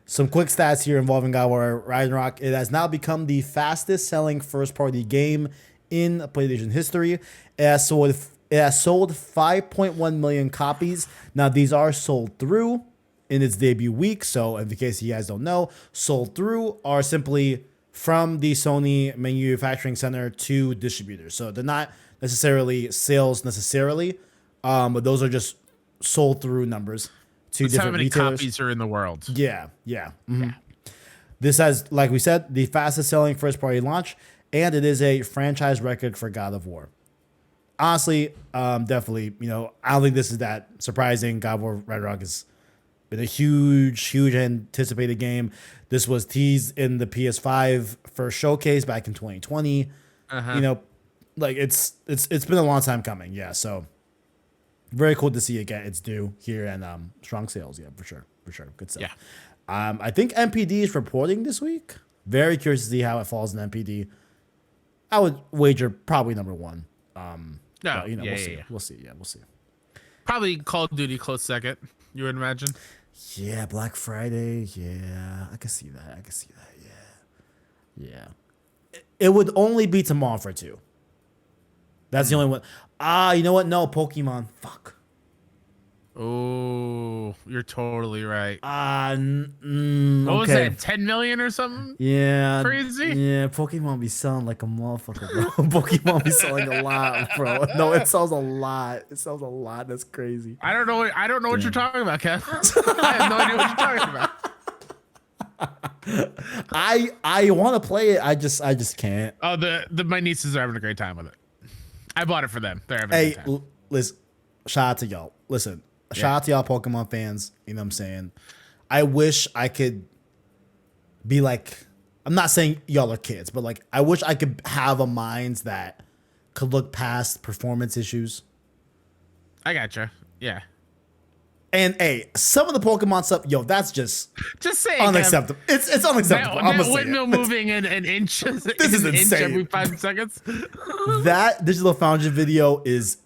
Some quick stats here involving God of War Ragnarok. It has now become the fastest selling first party game in PlayStation history. It has sold 5.1 million copies. Now these are sold through in its debut week. So in the case you guys don't know, sold through are simply from the Sony manufacturing center to distributors. So they're not necessarily sales necessarily, but those are just sold through numbers to That's different how many retailers. copies are in the world. Yeah. This has, like we said, the fastest selling first party launch, and it is a franchise record for God of War. Honestly, definitely, I don't think this is that surprising. God of War Ragnarok has been a huge anticipated game. This was teased in the PS5 first showcase back in 2020. Like it's been a long time coming. Yeah, so very cool to see it get its due here, and strong sales. Yeah, for sure, good stuff. Yeah. I think MPD is reporting this week. Very curious to see how it falls in MPD. I would wager probably number one. We'll see. Probably Call of Duty close second. You would imagine. Yeah, Black Friday. Yeah, I can see that. Yeah. It would only be tomorrow for 2. That's the only one. You know what? No, Pokemon. Fuck. Oh, you're totally right. What was that? 10 million or something? Yeah. Crazy? Yeah, Pokemon be selling like a motherfucker, bro. Pokemon be selling a lot, bro. No, it sells a lot. That's crazy. I don't know what you're talking about, Kev. I have no idea what you're talking about. I want to play it. I just can't. Oh, my nieces are having a great time with it. I bought it for them. They're having a good time. Listen, shout out to y'all. Listen, shout out to y'all Pokemon fans. You know what I'm saying? I wish I could be like, I'm not saying y'all are kids, but like, I wish I could have a mind that could look past performance issues. I gotcha. Yeah. And some of the Pokemon stuff, that's just saying, unacceptable. It's unacceptable. That windmill moving an inch. This is insane. Every 5 seconds. That Digital Foundry video is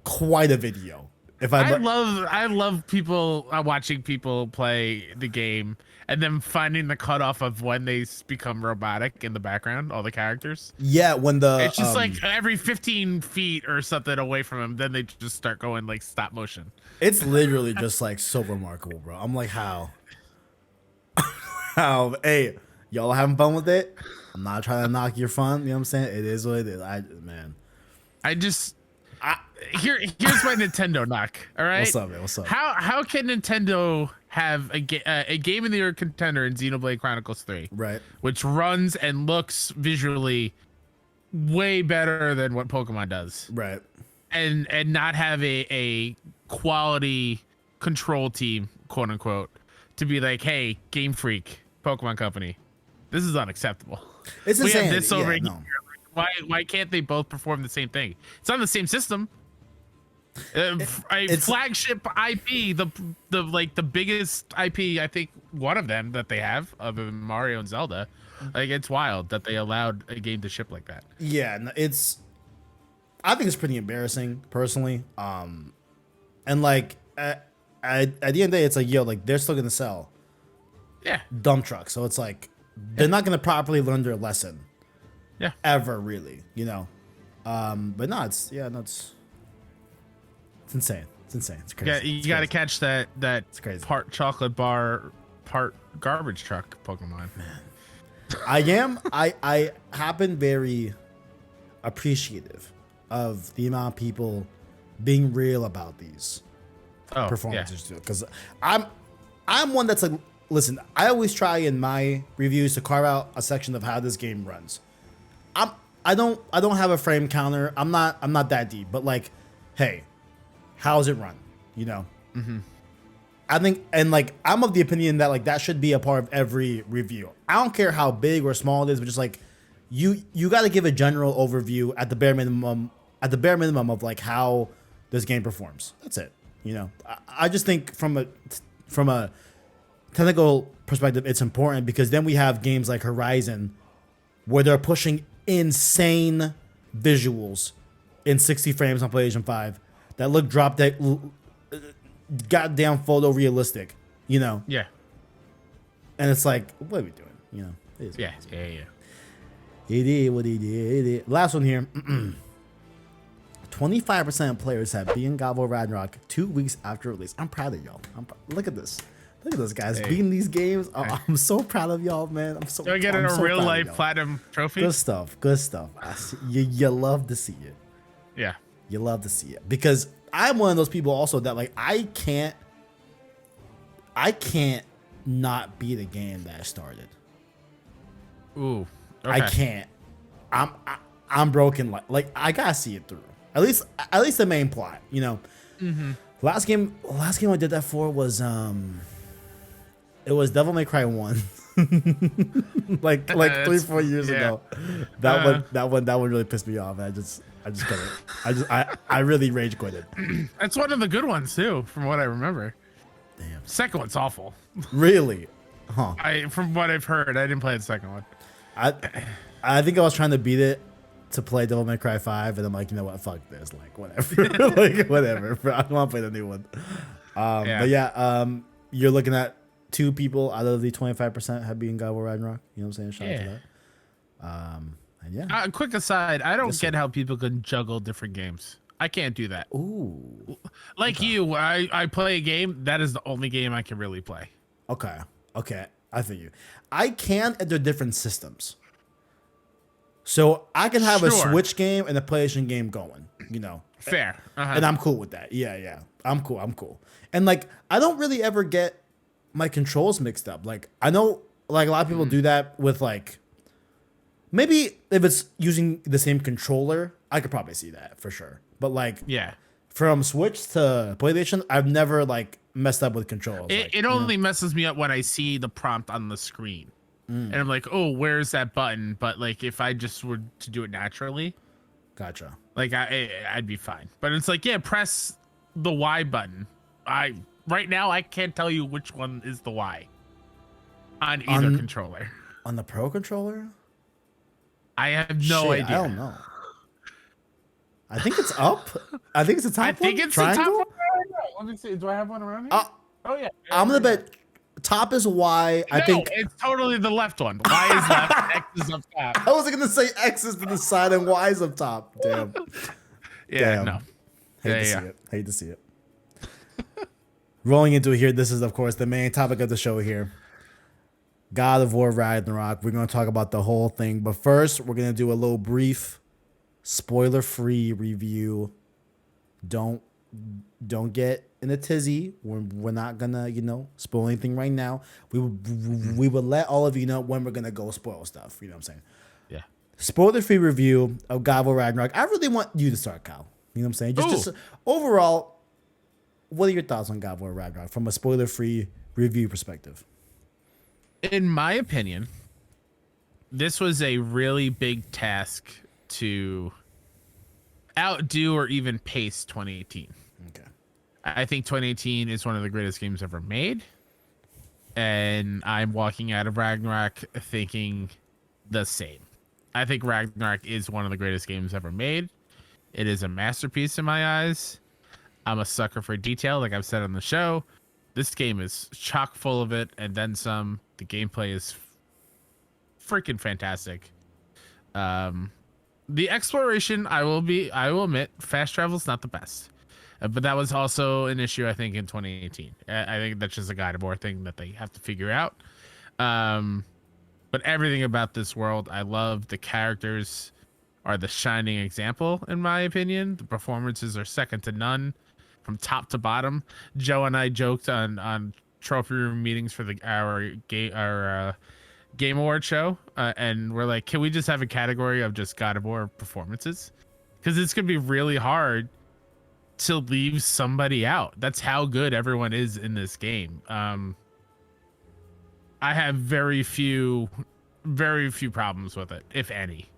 quite a video. I love people watching people play the game and then finding the cutoff of when they become robotic in the background, all the characters. Yeah, when it's just like every 15 feet or something away from them, then they just start going like stop motion. It's literally just like so remarkable, bro. I'm like, how? Hey, y'all having fun with it? I'm not trying to knock your fun. You know what I'm saying? It is what it is. Here's my Nintendo knock. All right. What's up, man? What's up? How can Nintendo have a game of the year contender in Xenoblade Chronicles 3, Right. which runs and looks visually way better than what Pokemon does, Right. and not have a quality control team, quote unquote, to be like, hey, Game Freak, Pokemon Company, this is unacceptable. It's We insane. have this over here. No. Why can't they both perform the same thing? It's on the same system. A flagship IP, the biggest IP, I think one of them that they have, other than Mario and Zelda. Like, it's wild that they allowed a game to ship like that. Yeah, I think it's pretty embarrassing personally. And like at the end of the day, it's like, yo, like they're still gonna sell dump trucks, so it's like they're not gonna properly learn their lesson. Yeah. Ever really, but no, it's insane. It's insane. It's crazy. Yeah, you got to catch that It's crazy. part chocolate bar, part garbage truck Pokemon. Man. I have been very appreciative of the amount of people being real about these performances too. Because I'm one that's like, listen, I always try in my reviews to carve out a section of how this game runs. I don't have a frame counter. I'm not that deep, but like, hey, how's it run? Mm-hmm. I think, and like, I'm of the opinion that like that should be a part of every review. I don't care how big or small it is, but just like you got to give a general overview at the bare minimum of like how this game performs. That's it. I just think from a technical perspective, it's important because then we have games like Horizon where they're pushing insane visuals in 60 frames on PlayStation 5 that look drop dead, goddamn photorealistic, Yeah. And it's like, what are we doing? It is Yeah. It is what it is. Last one here. 25% of players have beaten God of War Ragnarok 2 weeks after release. I'm proud of y'all. Look at this. Look at this, guys. Hey. Beating these games. Oh, I'm so proud of y'all, man. I'm so Do I get I'm a so real proud of life y'all. platinum trophy? Good stuff. Good stuff. You love to see it. Yeah. You love to see it. Because I'm one of those people also that like I can't not beat a game that I started. Ooh. Okay. I can't. I'm broken. Like I gotta see it through. At least the main plot. Mm-hmm. Last game I did that for was it was Devil May Cry 1. like 3-4 years ago. That one really pissed me off. I just couldn't. I really rage quitted. That's one of the good ones too, from what I remember. Damn. Second one's awful. Really? Huh. From what I've heard, I didn't play the second one. I think I was trying to beat it to play Devil May Cry 5, and I'm like, you know what? Fuck this. Like, whatever. Like, whatever. I don't want to play the new one. But yeah, you're looking at 2 people out of the 25% have beaten God of War Ragnarok. You know what I'm saying? Shout out to that. And yeah. Quick aside, I don't get how people can juggle different games. I can't do that. Ooh. Like you, I play a game. That is the only game I can really play. Okay. I feel you. I can at their different systems. So I can have a Switch game and a PlayStation game going, Fair. Uh-huh. And I'm cool with that. Yeah. I'm cool. And like, I don't really ever get my controls mixed up. Like, I know like a lot of people do that with like, maybe if it's using the same controller, I could probably see that for sure. But like, yeah, from Switch to PlayStation, I've never like messed up with controls. It only messes me up when I see the prompt on the screen. And I'm like, oh, where's that button? But like, if I just were to do it naturally, gotcha. Like I'd be fine. But it's like, yeah, press the Y button. Right now I can't tell you which one is the Y on either controller. On the Pro controller, I have no idea. I don't know. I think it's up. I think it's the top one. I think it's Triangle? the top one. Let me see. Do I have one around here? Oh yeah. I'm gonna bet top is Y. I think it's totally the left one. Y is left. X is up top. I was gonna say X is to the side and Y is up top. Damn. Yeah. Damn. No. Hate to see it. Rolling into it here. This is of course the main topic of the show here. God of War Ragnarok. We're gonna talk about the whole thing, but first we're gonna do a little brief, spoiler-free review. Don't don't get in a tizzy. We're not gonna, spoil anything right now. We will let all of you know when we're gonna go spoil stuff. You know what I'm saying? Yeah. Spoiler-free review of God of War Ragnarok. I really want you to start, Kyle. You know what I'm saying? Just overall, what are your thoughts on God of War Ragnarok from a spoiler-free review perspective? In my opinion, this was a really big task to outdo or even pace 2018. Okay. I think 2018 is one of the greatest games ever made. And I'm walking out of Ragnarok thinking the same. I think Ragnarok is one of the greatest games ever made. It is a masterpiece in my eyes. I'm a sucker for detail, like I've said on the show. This game is chock full of it, and then some. The gameplay is freaking fantastic. The exploration, I will admit, fast travel is not the best. But that was also an issue, I think, in 2018. I think that's just a God of War thing that they have to figure out. But everything about this world, I love. The characters are the shining example, in my opinion. The performances are second to none from top to bottom. Joe and I joked on trophy room meetings for our Game Award show, and we're like, can we just have a category of just God of War performances? Because it's going to be really hard to leave somebody out. That's how good everyone is in this game. I have very few problems with it, if any.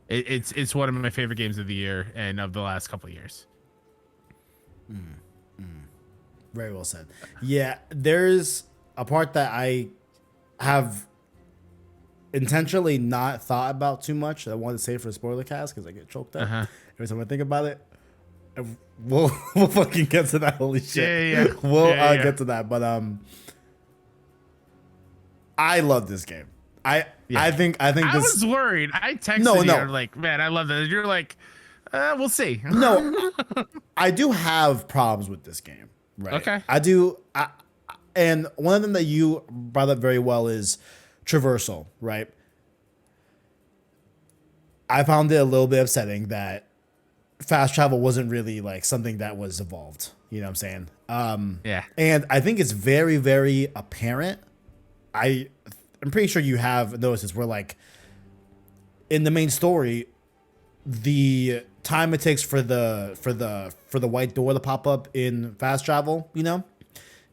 It's one of my favorite games of the year and of the last couple of years. Very well said. Yeah, there's a part that I have intentionally not thought about too much that I wanted to say for the spoiler cast because I get choked up every time I think about it. We'll fucking get to that. Holy shit. Yeah. We'll get to that. But I love this game. I think I this. was worried. I texted you like, man, I love this. You're like, we'll see. No, I do have problems with this game. Right. Okay. I do. And one of them that you brought up very well is traversal, right? I found it a little bit upsetting that fast travel wasn't really like something that was evolved. You know what I'm saying? Yeah. And I think it's very, very apparent. I'm pretty sure you have noticed this where like in the main story, the time it takes for the white door to pop up in fast travel,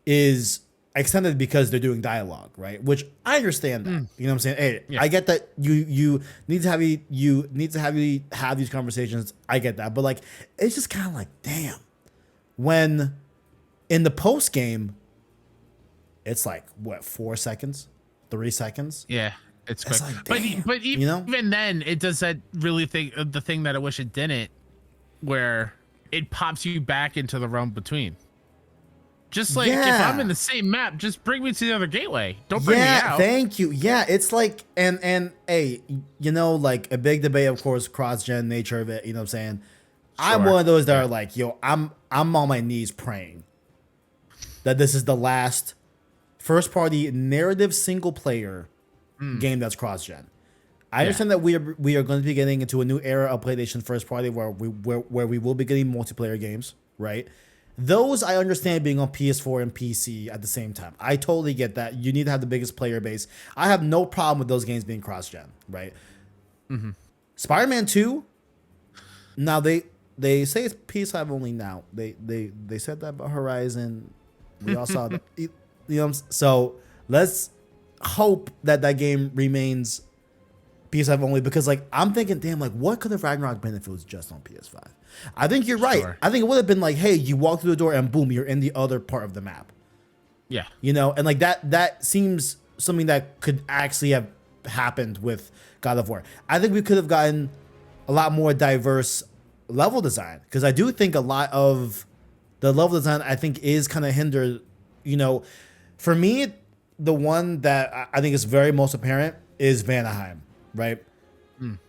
is extended because they're doing dialogue, right? Which I understand that. You know what I'm saying? Hey, yeah. I get that you need to have these conversations. I get that. But like it's just kind of like, damn. When in the post game, it's like what, 4 seconds? 3 seconds? Yeah. It's quick. Like, but even then, it does that really the thing that I wish it didn't, where it pops you back into the realm between. Just like if I'm in the same map, just bring me to the other gateway. Don't bring me out. Thank you. Yeah, it's like and hey, like a big debate, of course, cross-gen nature of it. You know what I'm saying? Sure. I'm one of those that are like, yo, I'm on my knees praying that this is the last first-party narrative single-player game that's cross-gen. I understand that we are going to be getting into a new era of PlayStation first party where we will be getting multiplayer games, right? Those I understand being on PS4 and PC at the same time. I totally get that. You need to have the biggest player base. I have no problem with those games being cross-gen, right? Mm-hmm. Spider-Man 2. Now they say it's PS5 only now. They said that about Horizon. We all saw that. So let's hope that game remains PS5 only because like I'm thinking, damn, like what could have Ragnarok been if it was just on PS5? I think you're right. Sure. I think it would have been like, hey, you walk through the door and boom, you're in the other part of the map. Yeah. And like that seems something that could actually have happened with God of War. I think we could have gotten a lot more diverse level design because I do think a lot of the level design I think is kind of hindered. For me, the one that I think is very most apparent is Vanaheim, right?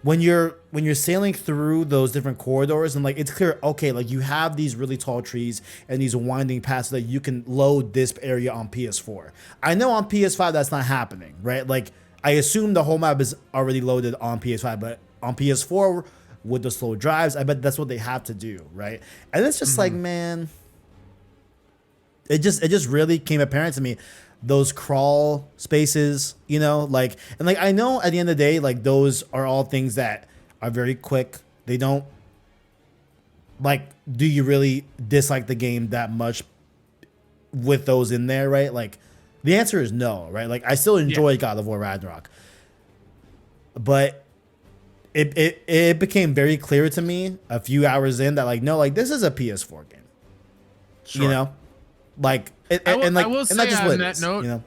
When you're sailing through those different corridors and like it's clear, okay, like you have these really tall trees and these winding paths that you can load this area on PS4. I know on PS5 that's not happening, right? Like I assume the whole map is already loaded on PS5, but on PS4 with the slow drives, I bet that's what they have to do, right? And it's just like, man, it just really came apparent to me, those crawl spaces, like, and like I know at the end of the day, like those are all things that are very quick. They don't like. Do you really dislike the game that much with those in there, right? Like, the answer is no, right? Like, I still enjoy God of War Ragnarok, but it became very clear to me a few hours in that, like, no, like, this is a PS4 game. Sure. Like, I will and say that's just on what it that is, note,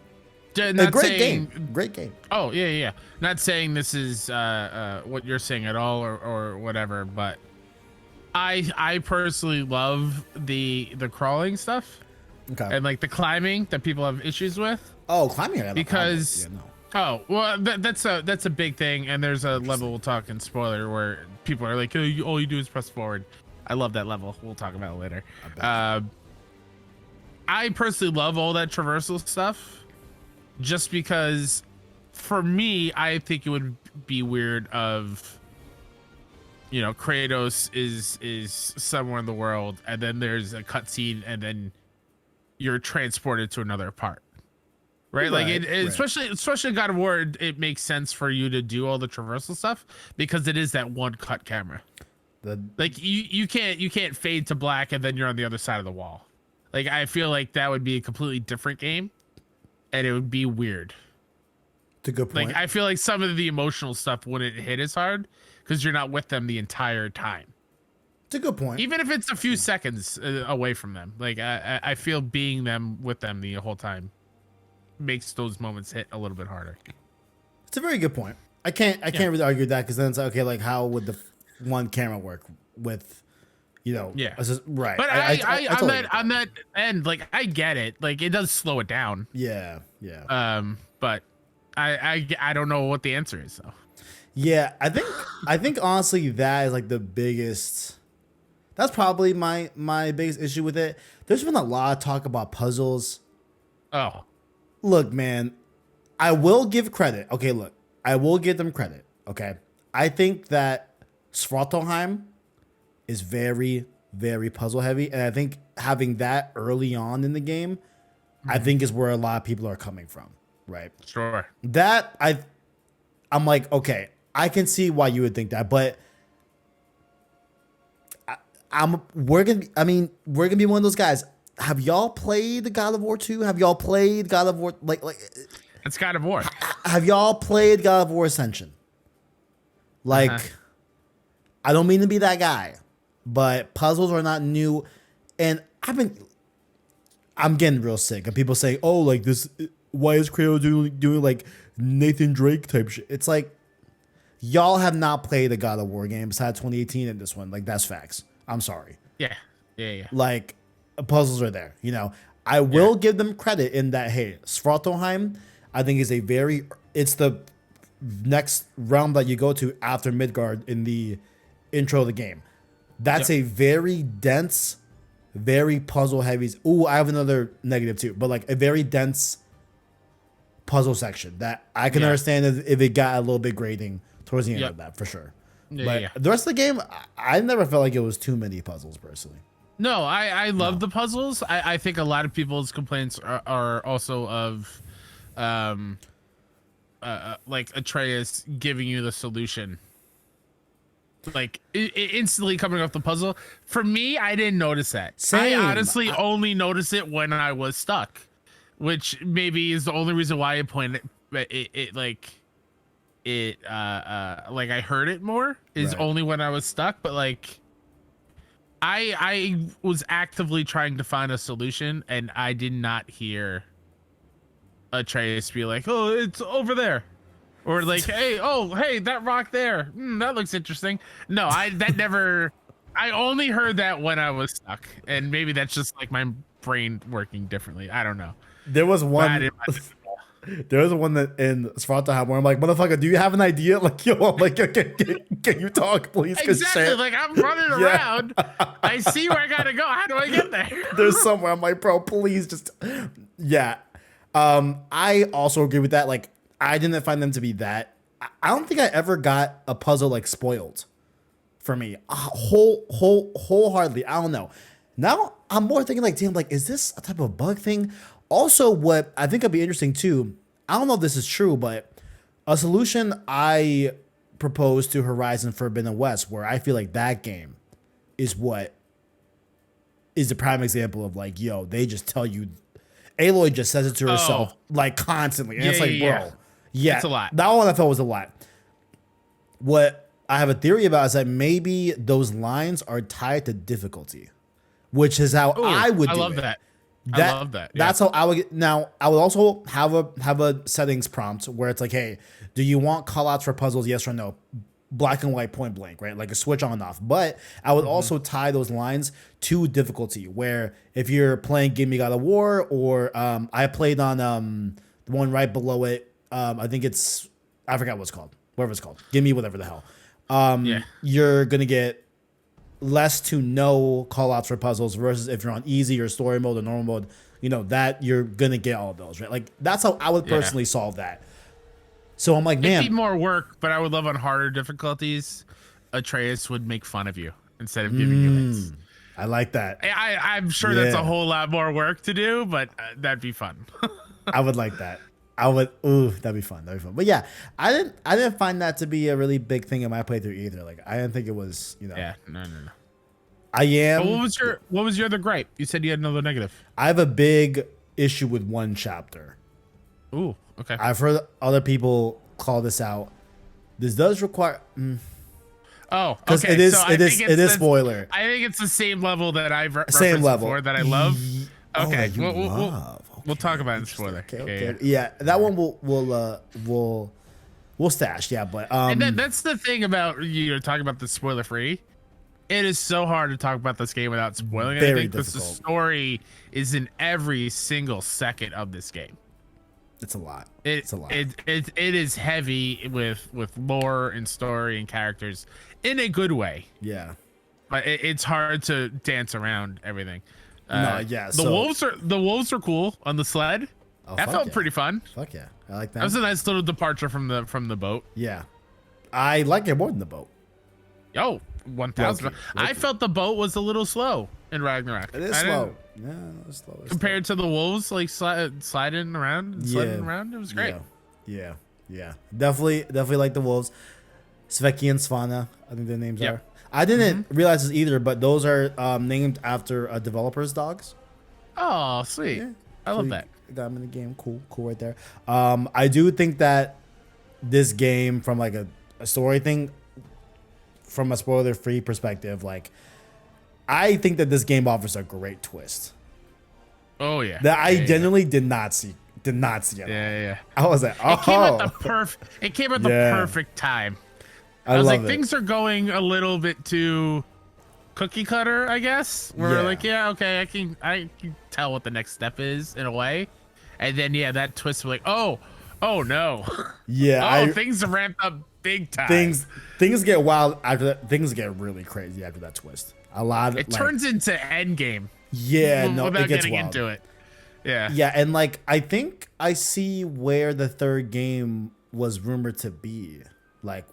a great game. Great game. Oh yeah. Not saying this is what you're saying at all or whatever, but I personally love the crawling stuff. Okay. And like the climbing that people have issues with. Oh, climbing, because yeah, no. Oh well, that's a big thing, and there's a level we'll talk in spoiler where people are like, oh, all you do is press forward. I love that level. We'll talk about it later. I personally love all that traversal stuff, just because, for me, I think it would be weird of, Kratos is somewhere in the world, and then there's a cutscene, and then you're transported to another part. Right, like especially in God of War, it makes sense for you to do all the traversal stuff because it is that one cut camera. Like you can't fade to black and then you're on the other side of the wall. Like, I feel like that would be a completely different game, and it would be weird. It's a good point. Like, I feel like some of the emotional stuff wouldn't hit as hard because you're not with them the entire time. It's a good point. Even if it's a few seconds away from them, like I feel being with them the whole time makes those moments hit a little bit harder. It's a very good point. I can't really argue that, because then it's like, okay, like, how would the one camera work with, right? But I on that end, like, I get it. Like, it does slow it down. Yeah. But I don't know what the answer is, though. Yeah, I think honestly that is like the biggest. That's probably my biggest issue with it. There's been a lot of talk about puzzles. Oh. Look, man, I will give credit. Okay, look, I will give them credit. Okay, I think that Svartalfheim is very, very puzzle heavy, and I think having that early on in the game, I think is where a lot of people are coming from. Right? Sure. That I'm like, okay, I can see why you would think that, but we're gonna be one of those guys. Have y'all played God of War 2? Have y'all played God of War like it's God of War. Have y'all played God of War Ascension? Like, I don't mean to be that guy, but puzzles are not new, and I'm getting real sick of people saying, "Oh, like this, why is Kratos doing like Nathan Drake type shit?" It's like, y'all have not played a God of War game besides 2018 and this one. Like, that's facts. I'm sorry. Yeah. Like, puzzles are there. I will give them credit in that, hey, Svartalfheim, I think it's the next realm that you go to after Midgard in the intro of the game. That's a very dense, very puzzle heavy. Ooh, I have another negative too, but like a very dense puzzle section that I can understand if it got a little bit grating towards the end of that, for sure. But the rest of the game, I never felt like it was too many puzzles personally. No, I love the puzzles. I think a lot of people's complaints are also of like Atreus giving you the solution, like instantly coming off the puzzle. For me, I didn't notice that. Same. I honestly only noticed it when I was stuck, which maybe is the only reason why I pointed it like I heard it more is only when I was stuck. But like, I was actively trying to find a solution, and I did not hear Atreus be like, "Oh, it's over there," or like, "Hey, that rock there, that looks interesting." No, that never. I only heard that when I was stuck, and maybe that's just like my brain working differently. I don't know. There was one. There was one that in Svartalfheim where I'm like, "Motherfucker, do you have an idea?" Like, yo, I'm like, can you talk, please? Exactly. Like, I'm running around. I see where I gotta go. How do I get there? There's somewhere. I'm like, bro, please just. Yeah. I also agree with that. Like, I didn't find them to be that. I don't think I ever got a puzzle like spoiled for me. Wholeheartedly. I don't know. Now I'm more thinking like, damn, like, is this a type of bug thing? Also, what I think would be interesting too, I don't know if this is true, but a solution I proposed to Horizon Forbidden West, where I feel like that game is what is the prime example of like, yo, they just tell you, Aloy just says it to herself like constantly. And it's like, bro, it's a lot. That one I thought was a lot. What I have a theory about is that maybe those lines are tied to difficulty, which is how I would do it. I love that. That's how I would get. Now, I would also have a settings prompt where it's like, hey, do you want callouts for puzzles? Yes or no? Black and white, point blank, right? Like a switch on and off. But I would also tie those lines to difficulty, where if you're playing Give Me God of War, or I played on the one right below it. I think I forgot what it's called. Whatever it's called. Give me whatever the hell. You're gonna get less to no callouts for puzzles versus if you're on easy or story mode or normal mode, that you're gonna get all of those, right? Like that's how I would personally solve that. So I'm like, man, it'd be more work, but I would love on harder difficulties, Atreus would make fun of you instead of giving you hits. I like that. I'm sure that's a whole lot more work to do, but that'd be fun. I would like that. That'd be fun. But yeah, I didn't find that to be a really big thing in my playthrough either. Like I didn't think it was, Yeah, no. I am. But what was your other gripe? You said you had another negative. I have a big issue with one chapter. Ooh, okay. I've heard other people call this out. This does require. Oh, because okay. it is spoiler. I think it's the same level that I've same level before that I love. Okay, that you love. We'll talk about it in spoiler. Okay. Yeah, that one we'll stash. Yeah, but and that's the thing about you're talking about the spoiler free. It is so hard to talk about this game without spoiling anything because the story is in every single second of this game. It's a lot. It's a lot. It is heavy with lore and story and characters in a good way. Yeah, but it's hard to dance around everything. The wolves are cool on the sled. That felt pretty fun. Fuck yeah, I like that. That was a nice little departure from the boat. Yeah, I like it more than the boat. Yo, 1,000. I felt the boat was a little slow in Ragnarok. It is slow. Yeah, it's slow. Compared to the wolves, like sliding around. It was great. Yeah. Definitely like the wolves. Sveki and Svana, I think their names are. I didn't realize this either, but those are named after developers' dogs. Oh, sweet. Yeah. I love that. Got them in the game. Cool right there. I do think that this game, from like a story thing, from a spoiler-free perspective, like I think that this game offers a great twist. Oh yeah. That I genuinely did not see it. Yeah. I was like, oh. It came at the perfect time. I was like, things are going a little bit too cookie cutter, I guess. We're like, okay, I can tell what the next step is in a way. And then that twist, we're like, oh no. Yeah. Things have ramped up big time. Things get wild after that. Things get really crazy after that twist. It turns into Endgame. Yeah, without it gets getting wild. into it. Yeah. Yeah, and like I think I see where the third game was rumored to be. Like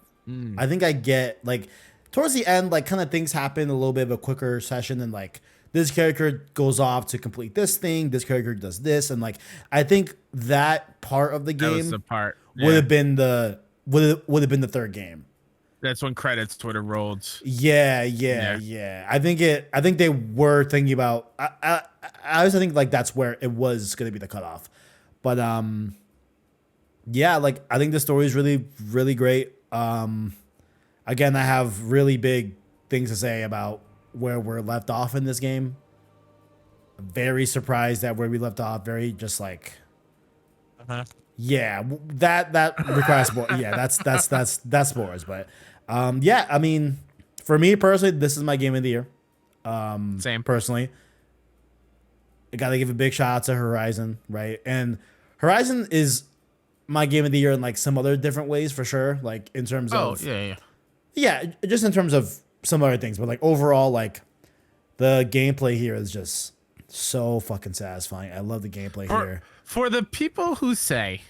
I think I get like towards the end, like kind of things happen a little bit of a quicker session, and like this character goes off to complete this thing, this character does this, and like I think that part of the game was the part would have been the third game. That's when credits would have rolled. Yeah. I think they were thinking about. I also think like that's where it was going to be the cutoff, but like I think the story is really, really great. Again, I have really big things to say about where we're left off in this game. Very surprised at where we left off. Very just like. Yeah, that requires more. Yeah, that's spoilers. But I mean, for me personally, this is my game of the year. Same. Personally, I gotta give a big shout out to Horizon, right? And Horizon is my game of the year in like some other different ways for sure. Like in terms of just in terms of some other things, but like overall, like the gameplay here is just so fucking satisfying. I love the gameplay here. For the people who say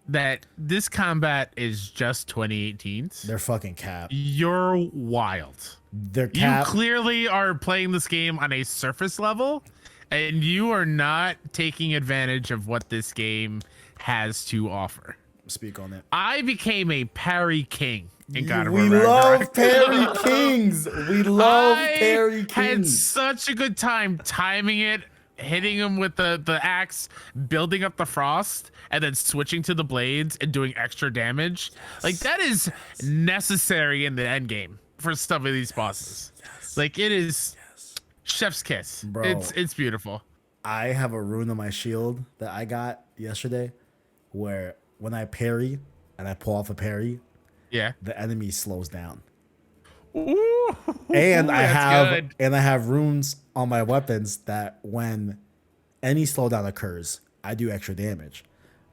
that this combat is just 2018's. They're fucking cap. You're wild. They're cap. You clearly are playing this game on a surface level, and you are not taking advantage of what this game has to offer. Speak on it. I became a parry king in God of War We Ragnarok. love parry kings. We love parry kings. I had such a good time timing it, hitting him with the axe, building up the frost, and then switching to the blades and doing extra damage. Like, that is necessary in the end game for some of these bosses. Like, it is chef's kiss. Bro, it's beautiful. I have a rune on my shield that I got yesterday where when I parry and I pull off a parry, Yeah. the enemy slows down. Ooh, And I that's good. have runes on my weapons that when any slowdown occurs, I do extra damage.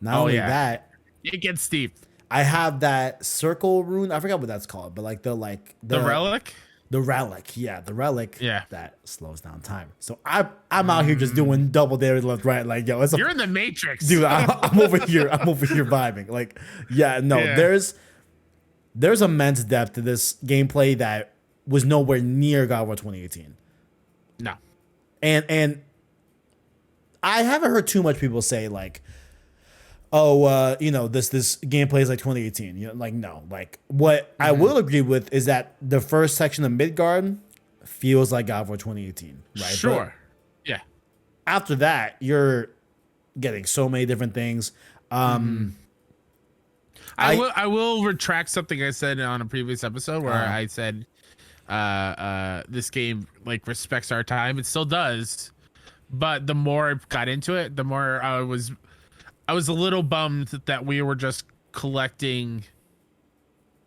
Not only that, It gets steep. I have that circle rune. I forgot what that's called, but like the Relic? The relic, yeah, the relic. Yeah. That slows down time. So I'm out here just doing double damage left, right. Like, yo, it's You're in the Matrix, dude. I'm over here. I'm over here vibing. Like, yeah, no, Yeah. there's immense depth to this gameplay that was nowhere near God of War 2018. No. And I haven't heard too much people say like, oh, this gameplay is like 2018. You know, like, no. Like, what I will agree with is that the first section of Midgard feels like God of War 2018, right? Sure. But Yeah. after that, you're getting so many different things. I will retract something I said on a previous episode where I said this game like respects our time. It still does, but the more I got into it, the more I was a little bummed that we were just collecting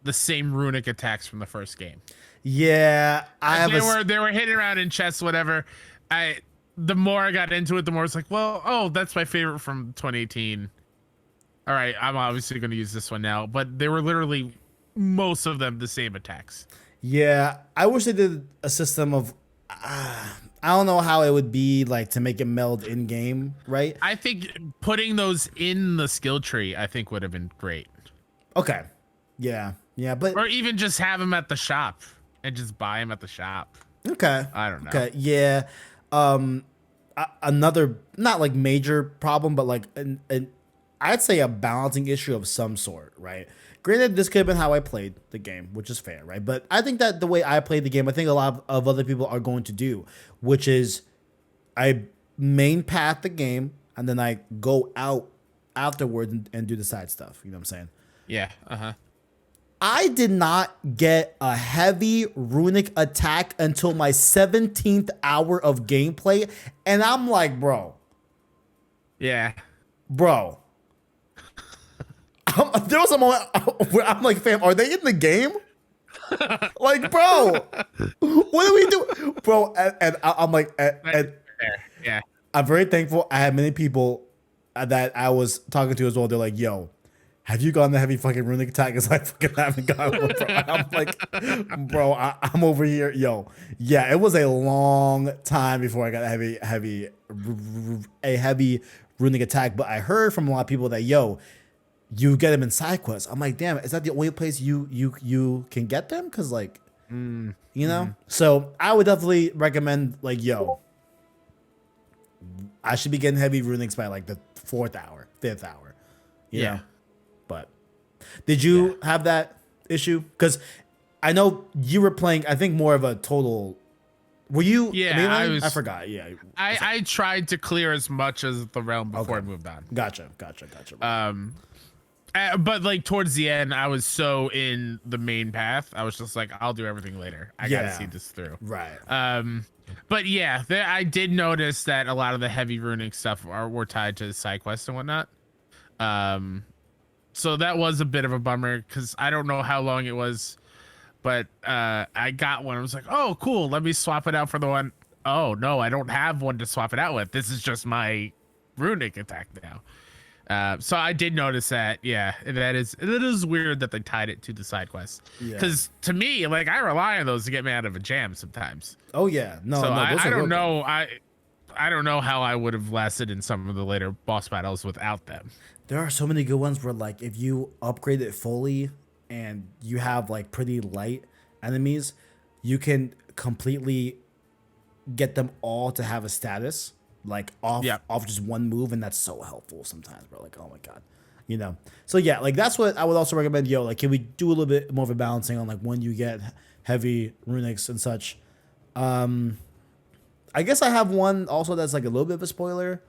the same runic attacks from the first game. Yeah, They were hitting around in chests, whatever. The more I got into it, the more it's like, well, that's my favorite from 2018. All right, I'm obviously going to use this one now, but they were literally most of them the same attacks. Yeah, I wish they did a system of. I don't know how it would be like to make it meld in game, right? I think putting those in the skill tree, I think would have been great. Okay, yeah, but Or even just have them at the shop and just buy them at the shop. okay, I don't know. Okay, yeah. Another not like major problem, but like an I'd say a balancing issue of some sort, right? Granted, this could have been how I played the game, which is fair, right? But I think that the way I played the game, I think a lot of other people are going to do, which is I main path the game and then I go out afterwards and do the side stuff. You know what I'm saying? Yeah. I did not get a heavy runic attack until my 17th hour of gameplay. And I'm like, bro. Yeah. There was a moment where I'm like, fam, are they in the game? Like, bro, what do we do? Bro, and I'm like, Yeah. I'm very thankful. I had many people that I was talking to as well. They're like, yo, have you gotten the heavy fucking runic attack? It's like, fucking haven't gotten one, bro. I'm like, bro, I'm over here. Yo, yeah, it was a long time before I got a heavy runic attack. But I heard from a lot of people that, yo, you get them in side quests. I'm like, damn, is that the only place you can get them? Cause like, you know. So I would definitely recommend like, yo, I should be getting heavy runics by like the 4th hour, 5th hour. You know? But did you have that issue? Because I know you were playing, I think more of a total. Were you? Yeah, I forgot. Yeah. I tried to clear as much as the realm before I moved on. Gotcha. But like towards the end, I was so in the main path. I was just like, I'll do everything later. I gotta see this through. Right. But yeah, I did notice that a lot of the heavy runic stuff were tied to the side quests and whatnot. So that was a bit of a bummer because I don't know how long it was, but I got one. I was like, oh, cool. Let me swap it out for the one. Oh no, I don't have one to swap it out with. This is just my runic attack now. So I did notice that. Yeah, it is weird that they tied it to the side quests. Because to me, like I rely on those to get me out of a jam sometimes. Oh yeah, no. So those I are don't real know. good. I don't know how I would have lasted in some of the later boss battles without them. There are so many good ones where like if you upgrade it fully and you have like pretty light enemies, you can completely get them all to have a status like off just one move, and that's so helpful sometimes, bro. Like, oh my god. You know. So yeah, like that's what I would also recommend, like can we do a little bit more of a balancing on like when you get heavy runics and such. I guess I have one also that's like a little bit of a spoiler.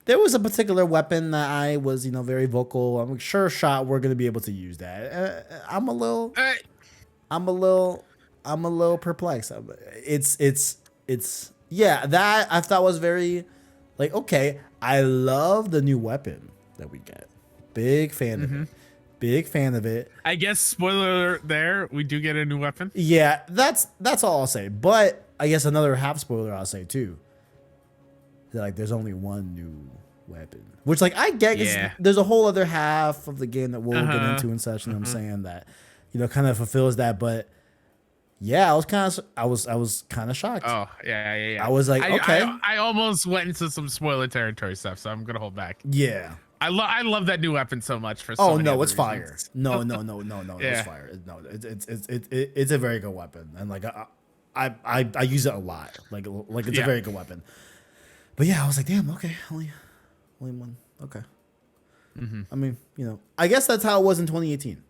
There was a particular weapon that I was, very vocal. I'm sure shot we're gonna be able to use that. I'm a little perplexed. It's yeah, that I thought was very like, okay. I love the new weapon that we get. Big fan of it. Big fan of it. I guess spoiler there, we do get a new weapon. Yeah, that's all I'll say. But I guess another half spoiler I'll say too. Like there's only one new weapon. Which like I get, there's a whole other half of the game that we'll get into and such, and I'm saying that, kind of fulfills that, but yeah, I was kind of shocked. Oh, yeah. I was like, okay. I almost went into some spoiler territory stuff, so I'm gonna hold back. Yeah. I love that new weapon so much for so many no, other it's fire. reasons. No, it's fire. No, it's a very good weapon, and like I use it a lot. Like it's a very good weapon. But yeah, I was like, damn, okay, only one. Okay. I mean, I guess that's how it was in 2018.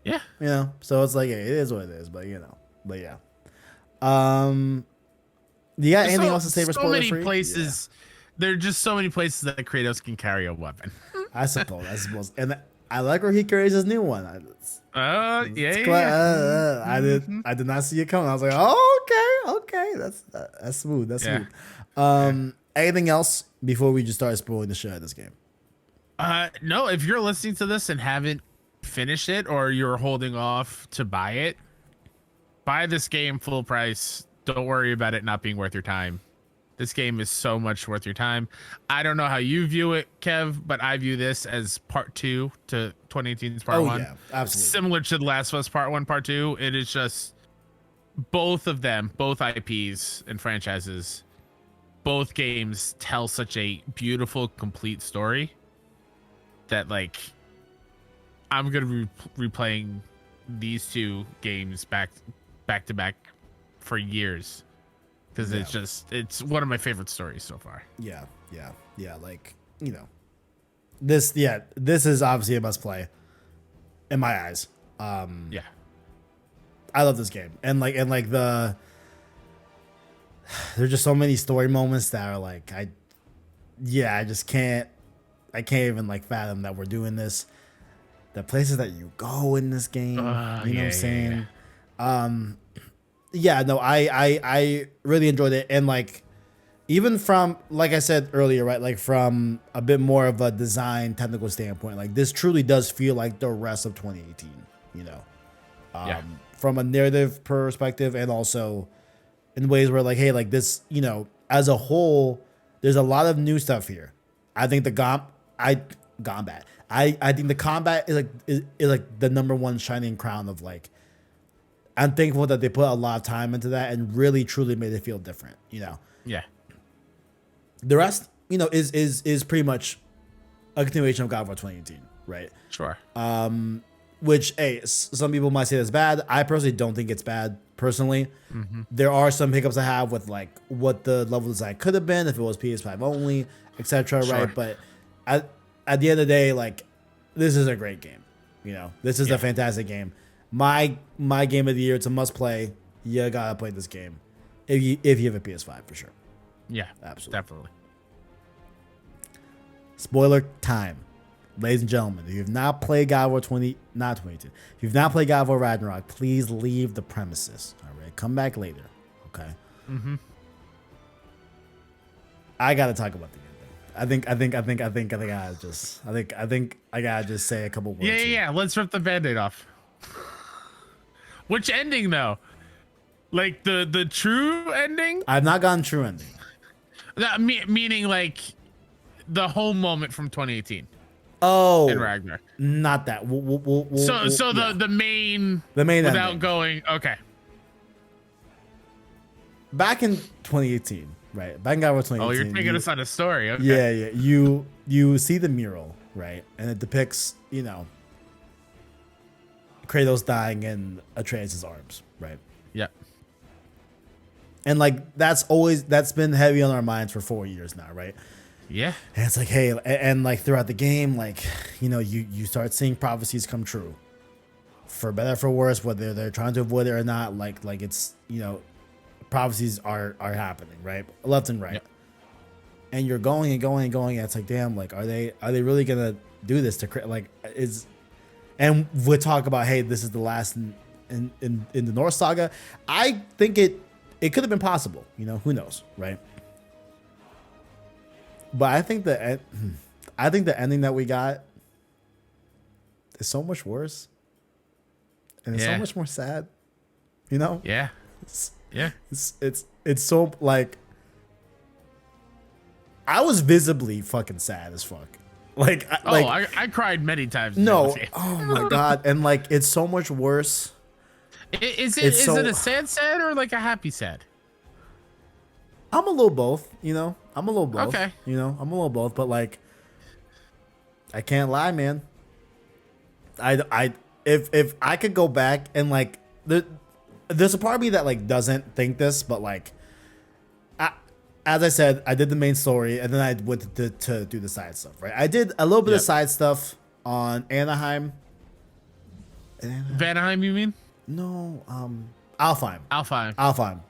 Yeah. So it's like, it is what it is, but but yeah. You got anything else to say for spoiler free? So many places. There are just so many places that Kratos can carry a weapon. I suppose. And I like where he carries his new one. I did not see it coming. I was like, oh, okay. That's smooth. That's smooth. Anything else before we just start spoiling the shit out of this game? No, if you're listening to this and haven't finished it, or you're holding off to buy it, buy this game full price. Don't worry about it not being worth your time. This game is so much worth your time. I don't know how you view it, Kev, but I view this as part 2 to 2018's part 1. Yeah, absolutely. Similar to The Last of Us part 1, part 2. It is just both of them, both IPs and franchises, both games tell such a beautiful, complete story that like I'm gonna be replaying these two games back to back for years. Because it's one of my favorite stories so far. Yeah. Like, this is obviously a must play in my eyes. Yeah. I love this game. And there's just so many story moments that are like, I can't even like fathom that we're doing this. The places that you go in this game, you know what I'm saying? Yeah. I really enjoyed it. And like, even from, like I said earlier, right, like from a bit more of a design technical standpoint, like this truly does feel like the rest of 2018, from a narrative perspective, and also in ways where like, hey, like this, as a whole, there's a lot of new stuff here. I think the combat. I think the combat is like the number one shining crown of like, I'm thankful that they put a lot of time into that and really truly made it feel different, Yeah. The rest, is pretty much a continuation of God of War 2018, right? Sure. Which, hey, some people might say that's bad. I personally don't think it's bad, personally. Mm-hmm. There are some hiccups I have with like what the level design could have been if it was PS5 only, etc. Sure. Right? But at the end of the day, like, this is a great game. This is a fantastic game. My game of the year. It's a must play. You gotta play this game if you have a PS5 for sure. Yeah, absolutely, definitely. Spoiler time, ladies and gentlemen. If you have not played God of War 2022, if you've not played God of War Ragnarok, please leave the premises. All right, come back later. Okay. Mm-hmm. I gotta talk about the ending. I think I gotta just say a couple words. Yeah. Let's rip the Band-Aid off. Which ending though? Like the true ending? I've not gotten true ending. Meaning like the whole moment from 2018. Oh, in Ragnarok. Not that. The main without ending. Going okay. back in 2018, right? Back in God of War 2018. Oh, you're taking us on a story. Okay. Yeah. You see the mural, right? And it depicts, Kratos dying in Atreus' arms, right? Yeah. And like that's been heavy on our minds for 4 years now, right? Yeah. And it's like, hey, and like throughout the game, like, you start seeing prophecies come true. For better or for worse, whether they're trying to avoid it or not, like it's, prophecies are happening, right? Left and right. Yep. And you're going and going and going, and it's like, damn, like are they really gonna do this to like is and we talk about, hey, this is the last in the Norse saga. I think it could have been possible, who knows, right? But I think the ending that we got is so much worse, and it's so much more sad, Yeah. It's so like I was visibly fucking sad as fuck. Like I cried many times. No, oh my god, and like it's so much worse. Is it a sad or like a happy sad? I'm a little both, I'm a little both. Okay. I'm a little both, but like I can't lie, man. If I could go back and like there's a part of me that like doesn't think this, but like as I said, I did the main story and then I went to do the side stuff, right? I did a little bit of side stuff on Anaheim. Vanaheim, you mean? No, Alfheim. Alfheim.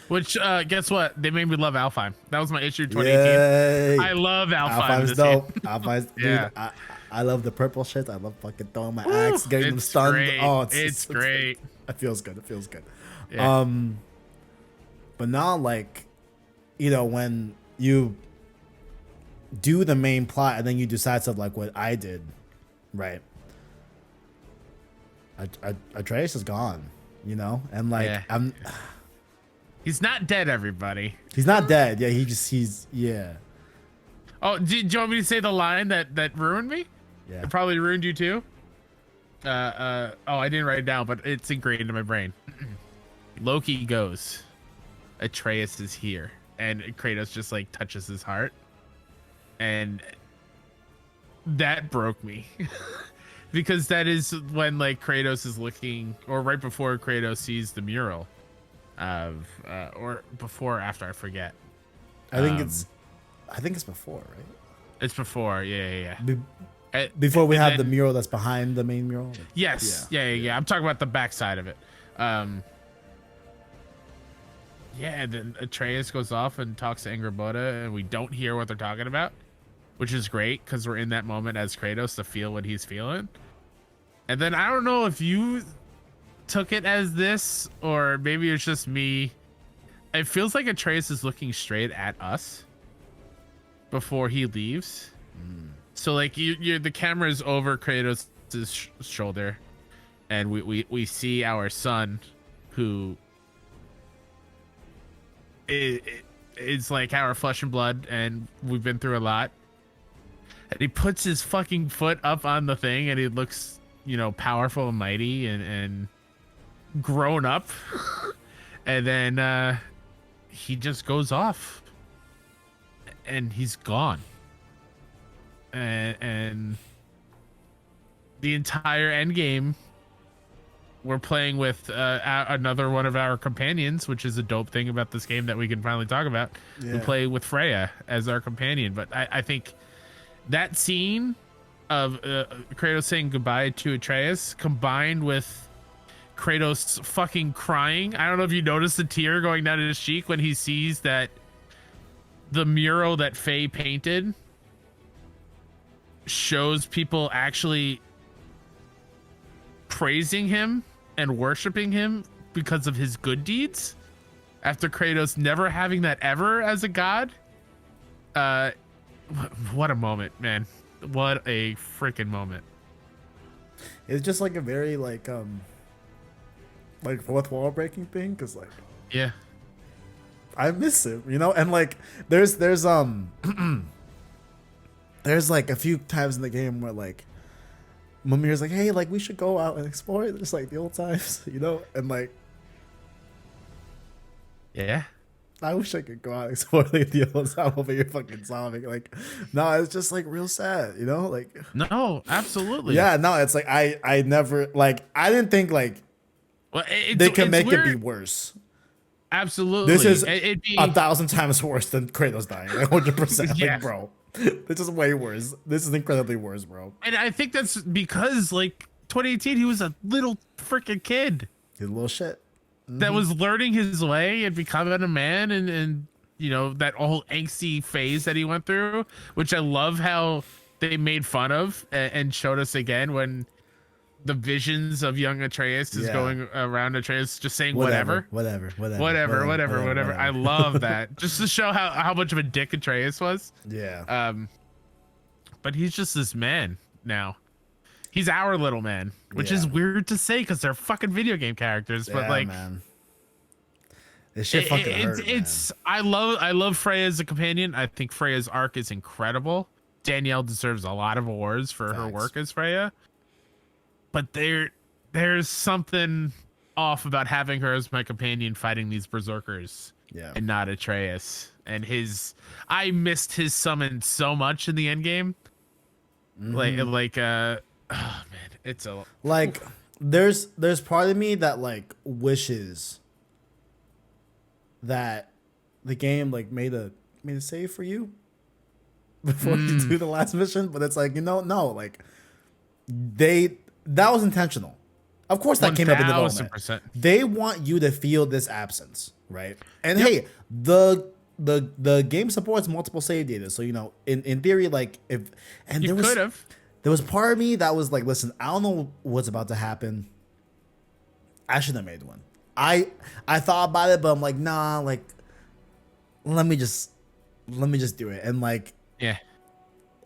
Which guess what? They made me love Alfheim. That was my issue 2018. Yay. I love Alfheim. Alfheim's dope. Alfheim's, dude, I love the purple shit. I love fucking throwing my axe, getting them stunned. Great. Oh, it's great. It feels good. Yeah. But now like, when you do the main plot and then you do side stuff like what I did, right? Atreus is gone, and like he's not dead, everybody. He's not dead. Yeah, he's Oh, do you want me to say the line that ruined me? Yeah. It probably ruined you too. I didn't write it down, but it's ingrained in my brain. Loki goes, Atreus is here, and Kratos just like touches his heart, and that broke me. Because that is when like Kratos is looking, or right before Kratos sees the mural of or before or after, I forget. I think it's before, right? It's before. Yeah. Before we have the mural that's behind the main mural. Yes. Yeah. I'm talking about the backside of it. And then Atreus goes off and talks to Angrboda, and we don't hear what they're talking about, which is great because we're in that moment as Kratos to feel what he's feeling. And then I don't know if you took it as this, or maybe it's just me. It feels like Atreus is looking straight at us before he leaves. So like the camera is over Kratos' shoulder, and we see our son, who is like our flesh and blood, and we've been through a lot. And he puts his fucking foot up on the thing, and he looks, powerful and mighty and grown up. And then he just goes off, and he's gone. And the entire end game, we're playing with another one of our companions, which is a dope thing about this game that we can finally talk about. Yeah. We play with Freya as our companion, but I think that scene of Kratos saying goodbye to Atreus, combined with Kratos fucking crying. I don't know if you noticed the tear going down his cheek when he sees that the mural that Faye painted shows people actually praising him and worshiping him because of his good deeds, after Kratos never having that ever as a god. What a moment, man. What a freaking moment. It's just like a very like fourth wall breaking thing, because like I miss him, and like there's there's like a few times in the game where like Mimir's like, hey, like we should go out and explore just like the old times, and like Yeah. I wish I could go out and explore like the whole time over your fucking zombie. Like, no, it's just like real sad, you know? Like, No, absolutely. yeah, no, it's like I never like I didn't think like Well, they could it's make weird. it be worse. Absolutely. This is It'd be 1,000 times worse than Kratos dying. Like 100%. yeah. Like, bro, this is way worse. This is incredibly worse, bro. And I think that's because like 2018, he was a little freaking kid He's a little shit. that was learning his way and becoming a man, and you know that whole angsty phase that he went through, which I love how they made fun of and showed us again when the visions of young Atreus is Yeah. going around Atreus just saying whatever. Whatever. I love that, just to show how much of a dick Atreus was. Yeah. But he's just this man now. He's our little man, which is weird to say because they're fucking video game characters. But like, man. This shit fucking hurt, it's I love Freya as a companion. I think Freya's arc is incredible. Danielle deserves a lot of awards for her work as Freya. But there's something off about having her as my companion fighting these berserkers. Yeah. And not Atreus. And I missed his summon so much in the end game. Oh man, it's a like there's part of me that like wishes that the game like made a save for you before you do the last mission, but it's like, no, like that was intentional. Of course that came up in development. 1000%. They want you to feel this absence, right? And hey, the game supports multiple save data, so you know, in theory, like You could have. There was part of me that was like, listen, I don't know what's about to happen. I shouldn't have made one. I thought about it, but I'm like, nah, like let me just do it. And like, Yeah.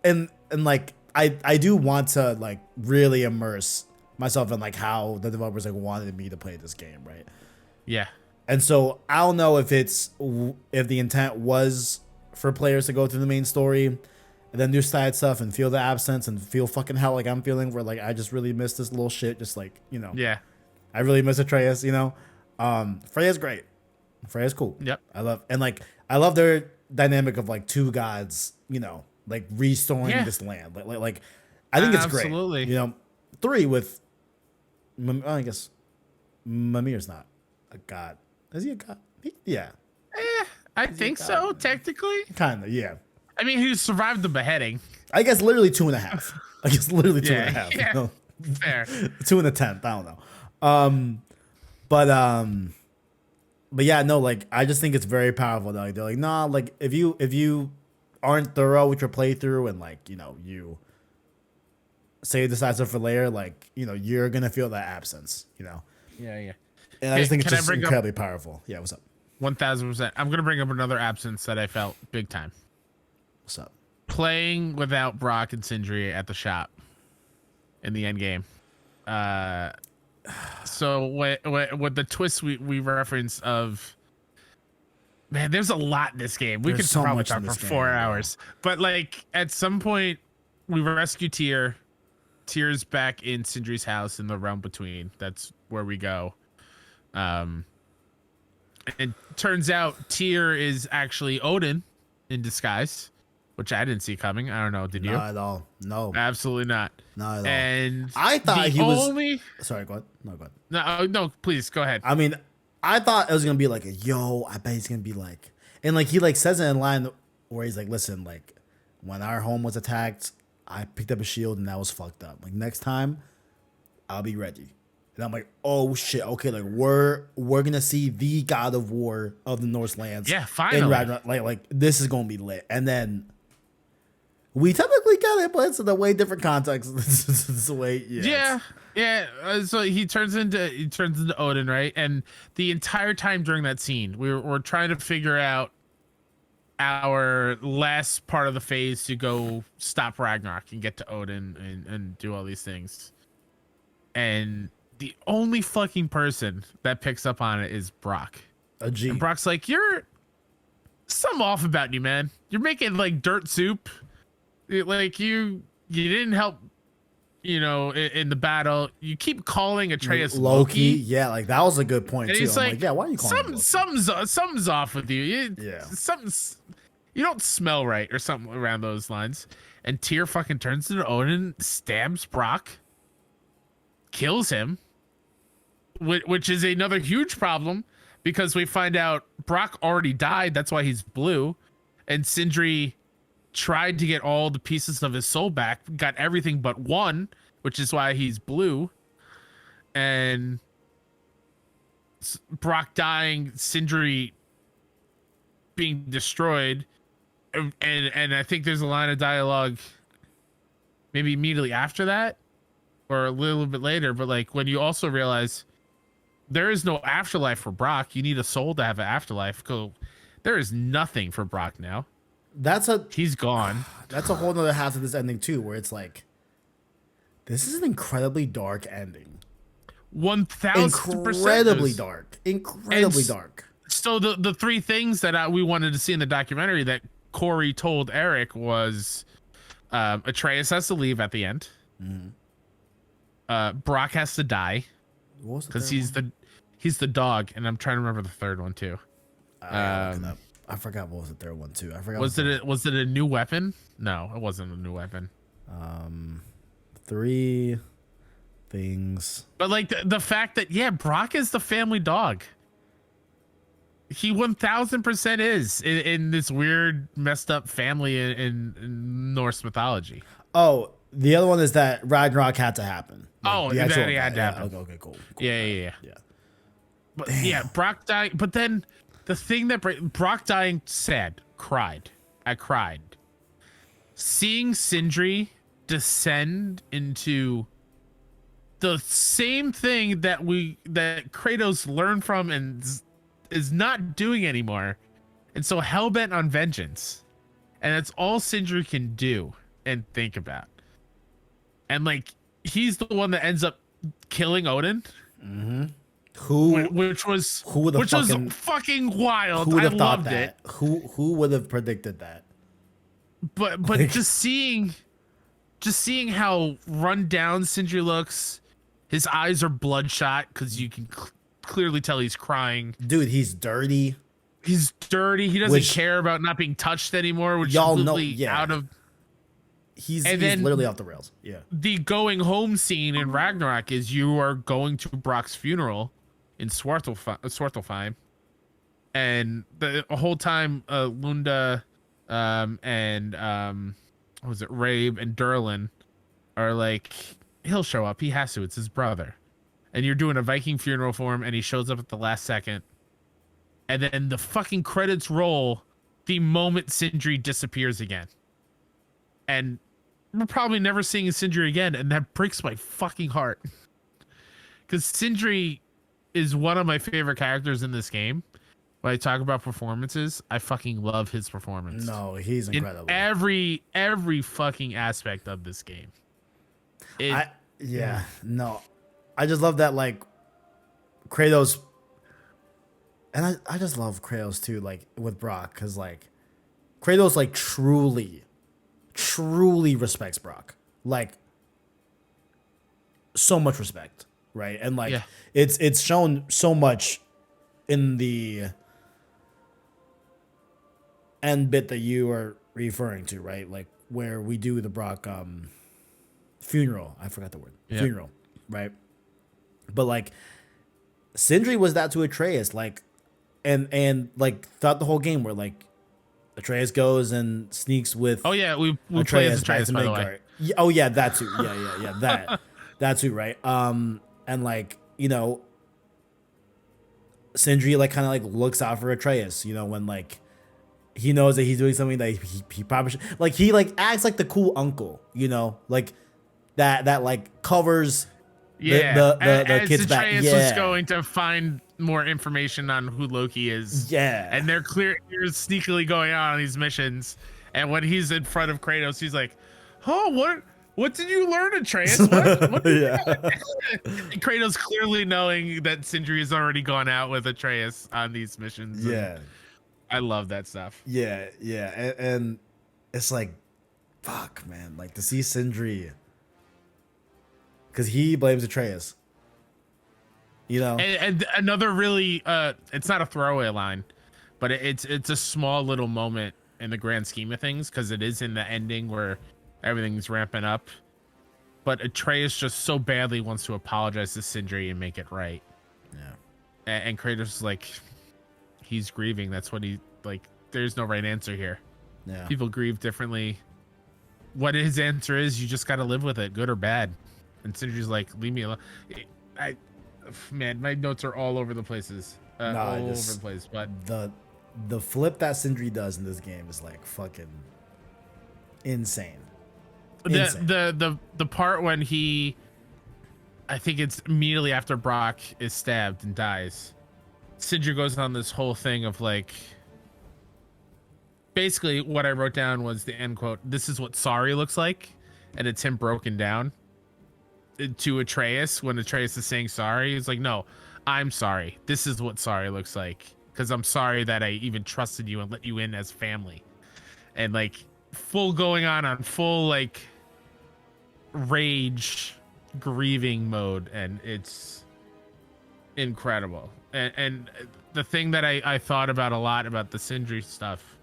And like I do want to like really immerse myself in like how the developers like wanted me to play this game, right? Yeah. And so I don't know if the intent was for players to go through the main story and then do side stuff and feel the absence and feel fucking hell like I'm feeling, where like I just really miss this little shit, just like, you know. Yeah. I really miss Atreus, you know. Freya's great. Freya's cool. Yep. I love their dynamic of like two gods, you know, like restoring this land. Like I think it's Absolutely. great. You know, 3 with I guess Mimir's not a god. Is he a god? Yeah. I think so, technically. Kind of, yeah. I mean, he survived the beheading. I guess literally 2.5. I guess literally 2.5. Yeah. You know? Fair. 2 in the 10th. I don't know. But yeah, no, like I just think it's very powerful. Like they're like, nah, like if you aren't thorough with your playthrough and like, you know, you save the side stuff for later, like, you know, you're gonna feel that absence, you know. Yeah. And I just think it's Can I just bring up- incredibly powerful. Yeah, what's up? 1000%. I'm gonna bring up another absence that I felt big time. What's up? Playing without Brock and Sindri at the shop in the end game. So what the twist we reference of, man, there's a lot in this game. We There's could so probably much in talk for this game, 4 bro. hours. But like at some point we rescue Tyr. Tyr's back in Sindri's house in the realm between. That's where we go. It turns out Tyr is actually Odin in disguise, which I didn't see coming. I don't know. Did you? Not at all. No. Absolutely not. Not at all. And I thought the he was only... Sorry, go ahead. No, go ahead. No, please go ahead. I mean, I thought it was gonna be like I bet he's gonna be like, and like he like says it in line where he's like, listen, like when our home was attacked, I picked up a shield and that was fucked up. Like next time, I'll be ready. And I'm like, oh shit, okay, like we're gonna see the God of War of the Norse lands. Yeah, finally. In Ragnarok, like this is gonna be lit. And then we technically got it, but it's in a way different context. It's the way, Yeah. So he turns into Odin, right? And the entire time during that scene, we're trying to figure out our last part of the phase to go stop Ragnarok and get to Odin and do all these things. And the only fucking person that picks up on it is Brock. A G. And Brock's like, you're something off about you, man. You're making like dirt soup. Like you didn't help in the battle, you keep calling Atreus Loki. Loki. Yeah, like that was a good point And too. he's I'm like, yeah, why are you calling him Loki? something's off with you. Yeah. Something's you don't smell right or something around those lines. And Tyr fucking turns into Odin, stabs Brock, kills him, which is another huge problem because we find out Brock already died. That's why he's blue, and Sindri tried to get all the pieces of his soul back, got everything but one, which is why he's blue. And Brock dying, Sindri being destroyed, and I think there's a line of dialogue maybe immediately after that or a little bit later, but like when you also realize there is no afterlife for Brock, you need a soul to have an afterlife. There is nothing for Brock now. He's gone. That's a whole nother half of this ending too, where it's like, this is an incredibly dark ending. 1000%. Incredibly dark. So the three things that we wanted to see in the documentary that Corey told Eric was Atreus has to leave at the end. Brock has to die because he's the dog, and I'm trying to remember the third one too. I forgot what was the third one too. I forgot. Was it a new weapon? No, it wasn't a new weapon. Three things. But like the fact that Brock is the family dog. He 1000% is in this weird messed up family in Norse mythology. Oh, the other one is that Ragnarok had to happen. Like that he had to happen. Okay, cool. Yeah. But damn. Brock dying. But then the thing that Brock dying, sad, cried. I cried. Seeing Sindri descend into the same thing that Kratos learned from and is not doing anymore, and so hellbent on vengeance, and that's all Sindri can do and think about. And like he's the one that ends up killing Odin. Which was fucking wild. Who would have thought loved that? it. Who would have predicted that? But just seeing how run down Sindri looks, his eyes are bloodshot because you can clearly tell he's crying. Dude, he's dirty. He doesn't care about not being touched anymore, which y'all know. Yeah. He's literally off the rails. Yeah. The going home scene in Ragnarok is you are going to Brock's funeral in Svartalfheim, and the whole time Lunda and what was it, Rabe and Durlin are like, he'll show up, he has to, it's his brother. And you're doing a Viking funeral for him, and he shows up at the last second. And then the fucking credits roll the moment Sindri disappears again. And we're probably never seeing Sindri again, and that breaks my fucking heart. Because Sindri is one of my favorite characters in this game. When I talk about performances, I fucking love his performance. No, he's incredible. In every fucking aspect of this game. I just love that, like, Kratos, and I just love Kratos too, like, with Brock, because, like, Kratos, like, truly respects Brock. Like, so much respect, right? And, like, it's shown so much in the end bit that you are referring to, right? Like, where we do the Brock funeral. I forgot the word. Yep. Funeral, right? But like Sindri was that to Atreus, like, and like throughout the whole game where like Atreus goes and sneaks with we play as Atreus, by the way. Yeah, that too. Yeah. that too, right? And like, you know, Sindri like kind of like looks out for Atreus, you know, when like he knows that he's doing something that he probably should, like, he like acts like the cool uncle, you know, like that like covers the kids back. Atreus is going to find more information on who Loki is. Yeah. And they're sneakily going on these missions. And when he's in front of Kratos, he's like, "Oh, what did you learn, Atreus?" What Kratos clearly knowing that Sindri has already gone out with Atreus on these missions. Yeah. I love that stuff. Yeah. And it's like, fuck, man. Like, to see Sindri because he blames Atreus. You know, And another really, it's not a throwaway line, but it's a small little moment in the grand scheme of things, because it is in the ending where everything's ramping up. But Atreus just so badly wants to apologize to Sindri and make it right. yeah, And Kratos is like, he's grieving. That's what he like. There's no right answer here. yeah. People grieve differently. What his answer is, you just got to live with it, good or bad. And Sindri's like, leave me alone. Man, my notes are all over the places. All over the place. But the flip that Sindri does in this game is like fucking insane. The part when he, I think it's immediately after Brock is stabbed and dies, Sindri goes on this whole thing of like, basically what I wrote down was the end quote, "This is what sorry looks like," and it's him broken down to Atreus when Atreus is saying sorry. He's like, "No, I'm sorry. This is what sorry looks like, because I'm sorry that I even trusted you and let you in as family." And like full going on full like rage grieving mode, and it's incredible. And the thing that I thought about a lot about the Sindri stuff,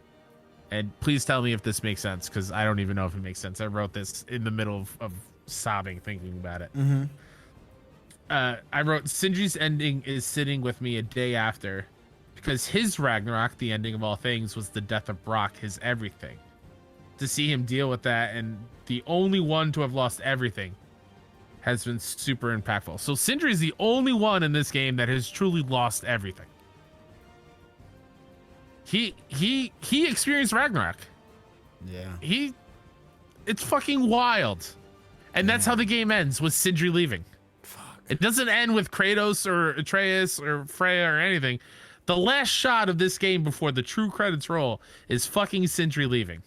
and please tell me if this makes sense, because I don't even know if it makes sense. I wrote this in the middle of sobbing thinking about it. I wrote, Sindri's ending is sitting with me a day after, because his Ragnarok, the ending of all things, was the death of Brock, his everything. To see him deal with that, and the only one to have lost everything, has been super impactful. So Sindri is the only one in this game that has truly lost everything. He experienced Ragnarok. Yeah. It's fucking wild. And that's how the game ends, with Sindri leaving. Fuck. It doesn't end with Kratos or Atreus or Freya or anything. The last shot of this game before the true credits roll is fucking Sindri leaving.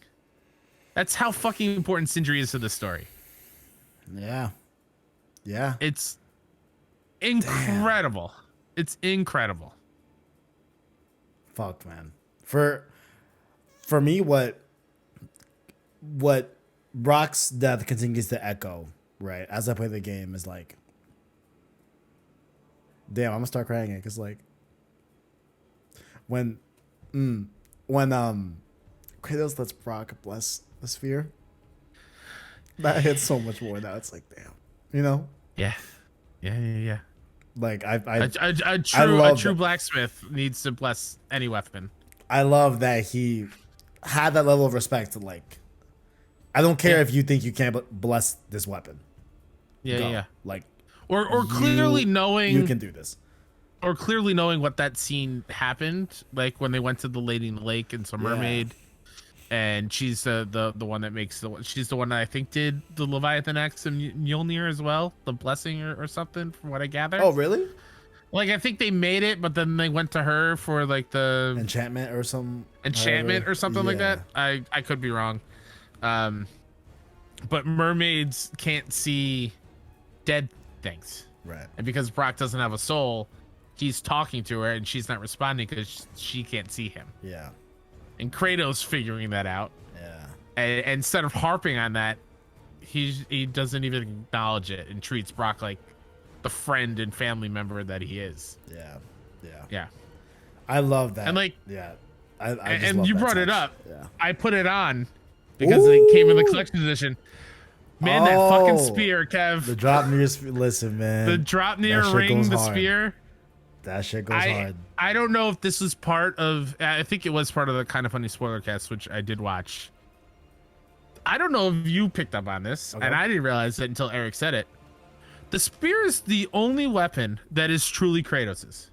That's how fucking important Sindri is to the story. Yeah. Yeah. It's incredible. Damn. It's incredible. Fuck, man. For me, what Brock's death continues to echo, right, as I play the game, is like, damn, I'm gonna start crying it, because like when Kratos lets Brock bless the sphere, that hits so much more. Now it's like, damn, you know? Yeah. Like a true blacksmith needs to bless any weapon. I love that he had that level of respect to, like, I don't care if you think you can't bless this weapon. Yeah. Like, or clearly knowing you can do this. Or clearly knowing what that scene happened, like when they went to the lady in the lake and some mermaid, and she's the one that makes she's the one that I think did the Leviathan Axe and Mjolnir as well, the blessing or something, from what I gather. Oh, really? Like, I think they made it, but then they went to her for like the enchantment or something like that. I could be wrong. But mermaids can't see dead things, right? And because Brock doesn't have a soul, he's talking to her and she's not responding because she can't see him. Yeah. And Kratos figuring that out. Yeah. And instead of harping on that, he doesn't even acknowledge it and treats Brock like the friend and family member that he is. Yeah. I love that. And like, and you brought it up. Yeah. I put it on because it came in the collection edition. Man, that fucking spear, Kev. The drop near listen, man. The drop near ring, the spear. That shit goes hard. I don't know if this was part of, I think it was part of the Kind of Funny Spoilercast, which I did watch. I don't know if you picked up on this, and I didn't realize it until Eric said it. The spear is the only weapon that is truly Kratos's,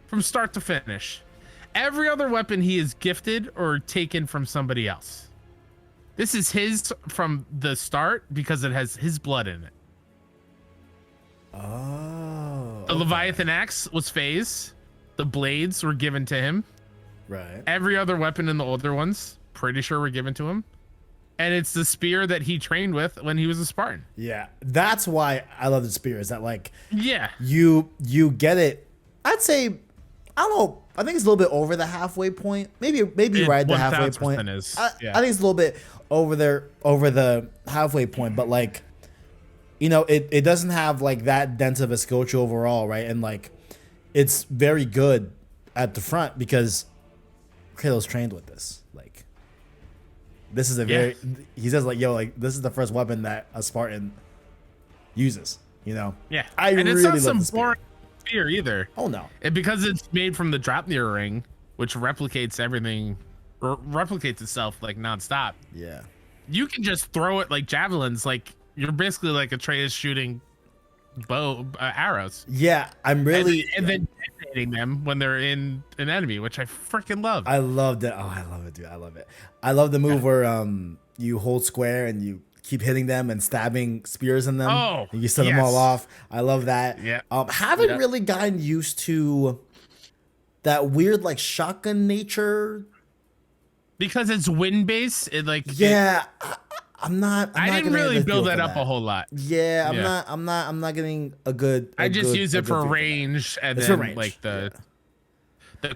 from start to finish. Every other weapon he is gifted or taken from somebody else. This is his from the start because it has his blood in it. Oh. The Leviathan Axe was Faye's. The blades were given to him. Right. Every other weapon in the older ones, pretty sure, were given to him. And it's the spear that he trained with when he was a Spartan. Yeah. That's why I love the spear, is that, like, you get it. I'd say, I don't know, I think it's a little bit over the halfway point. Maybe right at the halfway point. I think it's a little bit over the halfway point, but like it doesn't have like that dense of a skill tree overall, right? And like it's very good at the front because Kratos trained with this. Like this is a Yeah. very he says like, yo, like this is the first weapon that a Spartan uses, Yeah. I And it's really not love some the spear. boring spear either. Oh no. Because it's made from the Dropnir ring, which replicates everything, or replicates itself like nonstop. Yeah. You can just throw it like javelins. Like you're basically like Atreus shooting arrows. Yeah, I'm really And then detonating them when they're in an enemy, which I freaking love. I love that. Oh, I love it, dude. I love it. I love the move where you hold square and you keep hitting them and stabbing spears in them. Oh, and you set them all yes. off. I love that. Yeah. Haven't really gotten used to that weird like shotgun nature. Because it's wind based. Yeah, I'm not. I didn't gonna really get the build feel that for up a whole lot. Yeah, Yeah. I'm not getting a good. I just use a it good for feel that. range and It's for then range, like the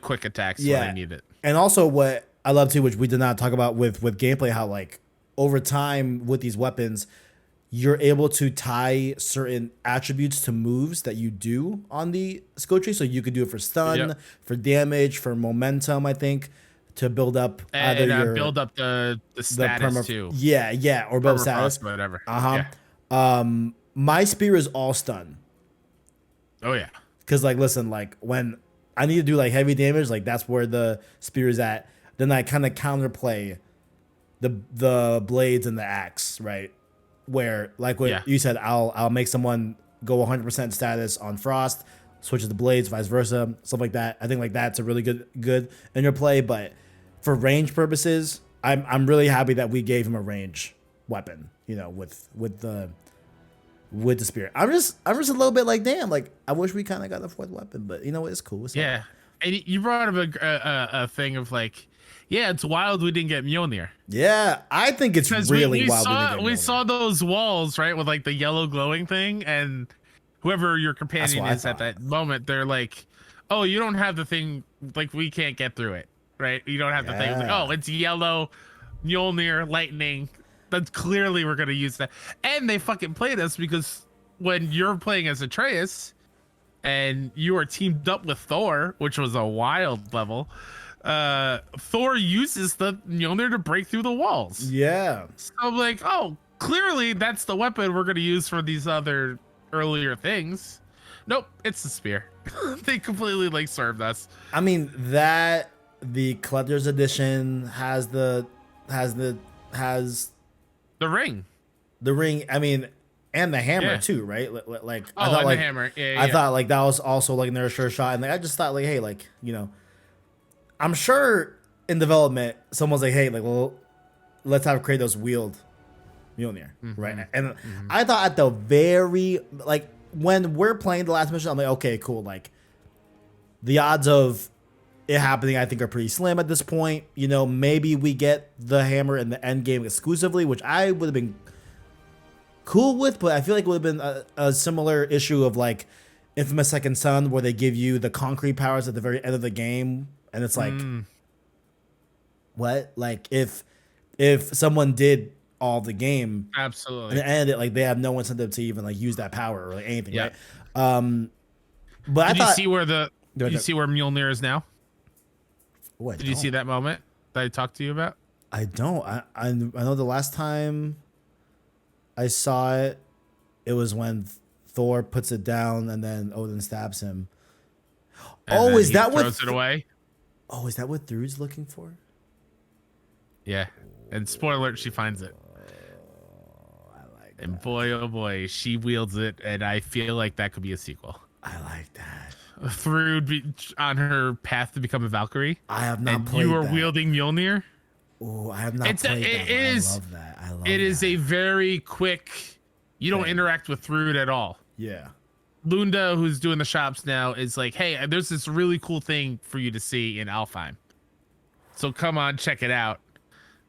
quick attacks Yeah. when I need it. And also what I love too, which we did not talk about with gameplay, how like over time with these weapons, you're able to tie certain attributes to moves that you do on the skill tree. So you could do it for stun, Yep. for damage, for momentum, I think, to build up either And your build up the status too. Yeah, or build Permafrost, status. whatever. Uh-huh. Yeah. My spear is all stun. Oh yeah. Cause like listen, like when I need to do like heavy damage, like that's where the spear is at. Then I kind of counterplay the blades and the axe, right? Where like what Yeah. you said, I'll make someone go 100% status on frost, switch to the blades, vice versa, stuff like that. I think like that's a really good interplay. But for range purposes, I'm really happy that we gave him a range weapon, with the spear. I'm just a little bit like, damn, like I wish we kind of got a fourth weapon, but it's cool. It's all Yeah. And you brought up a thing of like, yeah, it's wild we didn't get Mjolnir. Yeah, I think it's Because really we wild. saw didn't we get saw those walls, right, with like the yellow glowing thing, and whoever your companion what I is at thought. that moment, they're like, oh, you don't have the thing, like we can't get through it, right? You don't have the thing. It's like, Yeah. oh, it's yellow, Mjolnir, lightning. That's clearly we're gonna use that. And they fucking played us because when you're playing as Atreus and you are teamed up with Thor, which was a wild level, Thor uses the Mjolnir to break through the walls. Yeah. So I'm like, oh, clearly that's the weapon we're gonna use for these other earlier things. Nope, it's the spear. They completely like served us. I mean that the collector's edition has the The ring. ring. I mean, and the hammer Yeah. too, right? Like I Oh, thought and like the hammer. Yeah, I yeah. thought like that was also like their sure shot, and like I just thought like, hey, like I'm sure in development someone's like, hey, like well, let's have Kratos wield Mjolnir, right? And I thought at the very like when we're playing the last mission, I'm like, okay, cool. Like the odds of it happening, I think, are pretty slim at this point. Maybe we get the hammer in the end game exclusively, which I would have been cool with, but I feel like it would have been a similar issue of like Infamous Second Son, where they give you the concrete powers at the very end of the game, and it's like, what? Like if someone did all the game Absolutely. and ended it, like they have no incentive to even like use that power or like anything, Yeah. right? But Did I thought, you see where Go ahead. Mjolnir is now? What, Did you see that moment that I talked to you about? I don't. I know the last time I saw it, it was when Thor puts it down and then Odin stabs him. And Oh, then is he that what? throws it away? Oh, is that what Thru's looking for? Yeah. And spoiler alert, she finds it. I like And boy, oh boy, she wields it, and I feel like that could be a sequel. I like that. Thrud be on her path to become a Valkyrie. I have not And played you are that. wielding Mjolnir. Oh, I have not It's played that. it but is. I love that. I love It is that. a very quick. You don't Thing. interact with Thrud at all. Yeah. Lunda, who's doing the shops now, is like, hey, there's this really cool thing for you to see in Alfheim. So come on, check it out.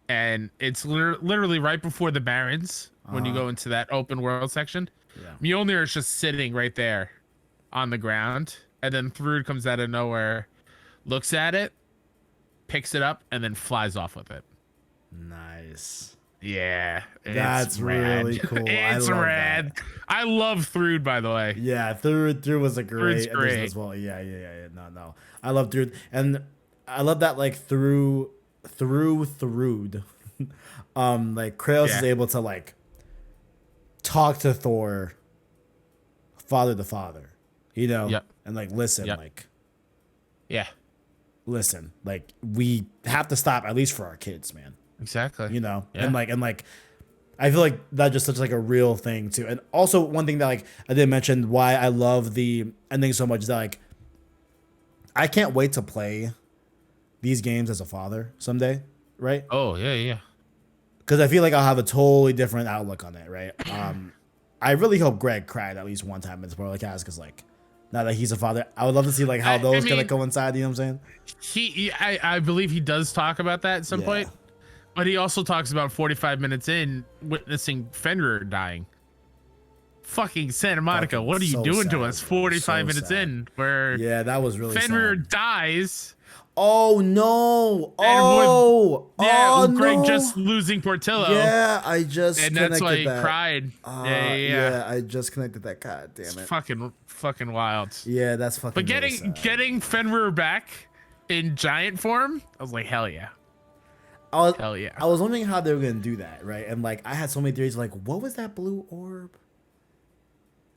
And it's literally right before the Barrens when you go into that open world section. Yeah. Mjolnir is just sitting right there on the ground. And then Thrud comes out of nowhere, looks at it, picks it up, and then flies off with it. Nice. Yeah, That's it's rad. really cool. It's I love rad. that. I love Thrud, by the way. Yeah, through was a Thrud's great addition great. as well. Yeah. No. I love through, and I love that like through like Kratos is Yeah. able to like talk to Thor, father to father, you know, Yep. and like listen, Yep. like Yeah. listen, like we have to stop at least for our kids, man. Exactly. You know, Yeah. and like I feel like that just such like a real thing too. And also one thing that like I did mention why I love the ending so much is that like I can't wait to play these games as a father someday, right? Oh yeah. Because I feel like I'll have a totally different outlook on it, right? I really hope Greg cried at least one time in Spoilercast because like now that he's a father, I would love to see like how I those gonna mean, coincide. You know what I'm saying? I believe he does talk about that at some Yeah. point, but he also talks about 45 minutes in witnessing Fenrir dying. Fucking Santa Monica, Fucking what are you so doing to sad, us? bro. 45 So minutes sad. in, where Yeah, that was really Fenrir sad. dies. Oh no! And Oh Greg no! just losing Portillo. Yeah, I just And connected that's why he that. cried. Yeah, I just connected that. God damn It's it. fucking wild. Yeah, that's fucking. But really sad. getting Fenrir back in giant form, I was like, hell yeah. Hell yeah. I was wondering how they were gonna do that, right? And like, I had so many theories. Like, what was that blue orb?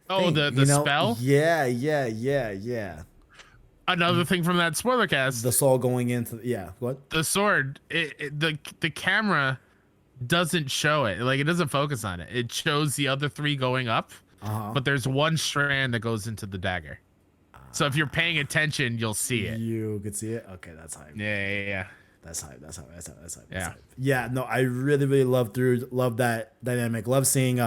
Oh, thing, the you know? spell? Yeah. Another thing from that spoilercast. The soul going into what? The sword, the camera doesn't show it. Like, it doesn't focus on it. It shows the other three going up, but there's one strand that goes into the dagger. So if you're paying attention, you'll see it. You could see it. Okay, that's hype. Yeah. That's hype. Yeah. Yeah. No, I really love that dynamic. Love seeing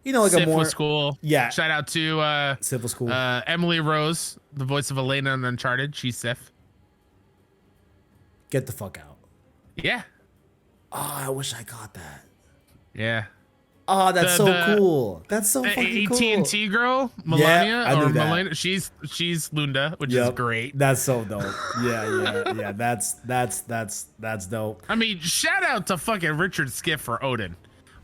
like Sif a more was cool. Yeah. Shout out to Sif was cool. Emily Rose, the voice of Elena in Uncharted. She's Sif. Get the fuck out. Yeah. Oh, I wish I got that. Yeah. Oh, that's cool. That's so fucking cool. AT&T girl, Melania, I knew or that. Melania. She's Lunda, which is great. That's so dope. Yeah. That's dope. I mean, shout out to fucking Richard Skiff for Odin.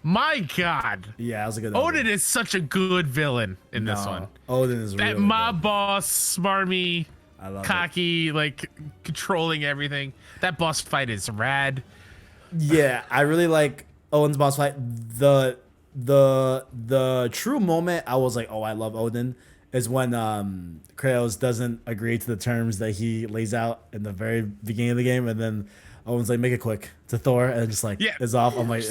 My God. Yeah, that was a good Odin is such a good villain in this one. Odin is That really mob good. boss, smarmy, I love cocky, like controlling everything. That boss fight is rad. Yeah, I really like Odin's boss fight. The true moment I was like, oh, I love Odin, is when Kratos doesn't agree to the terms that he lays out in the very beginning of the game, and then Odin's like, make it quick to Thor, and just like is off. I'm like,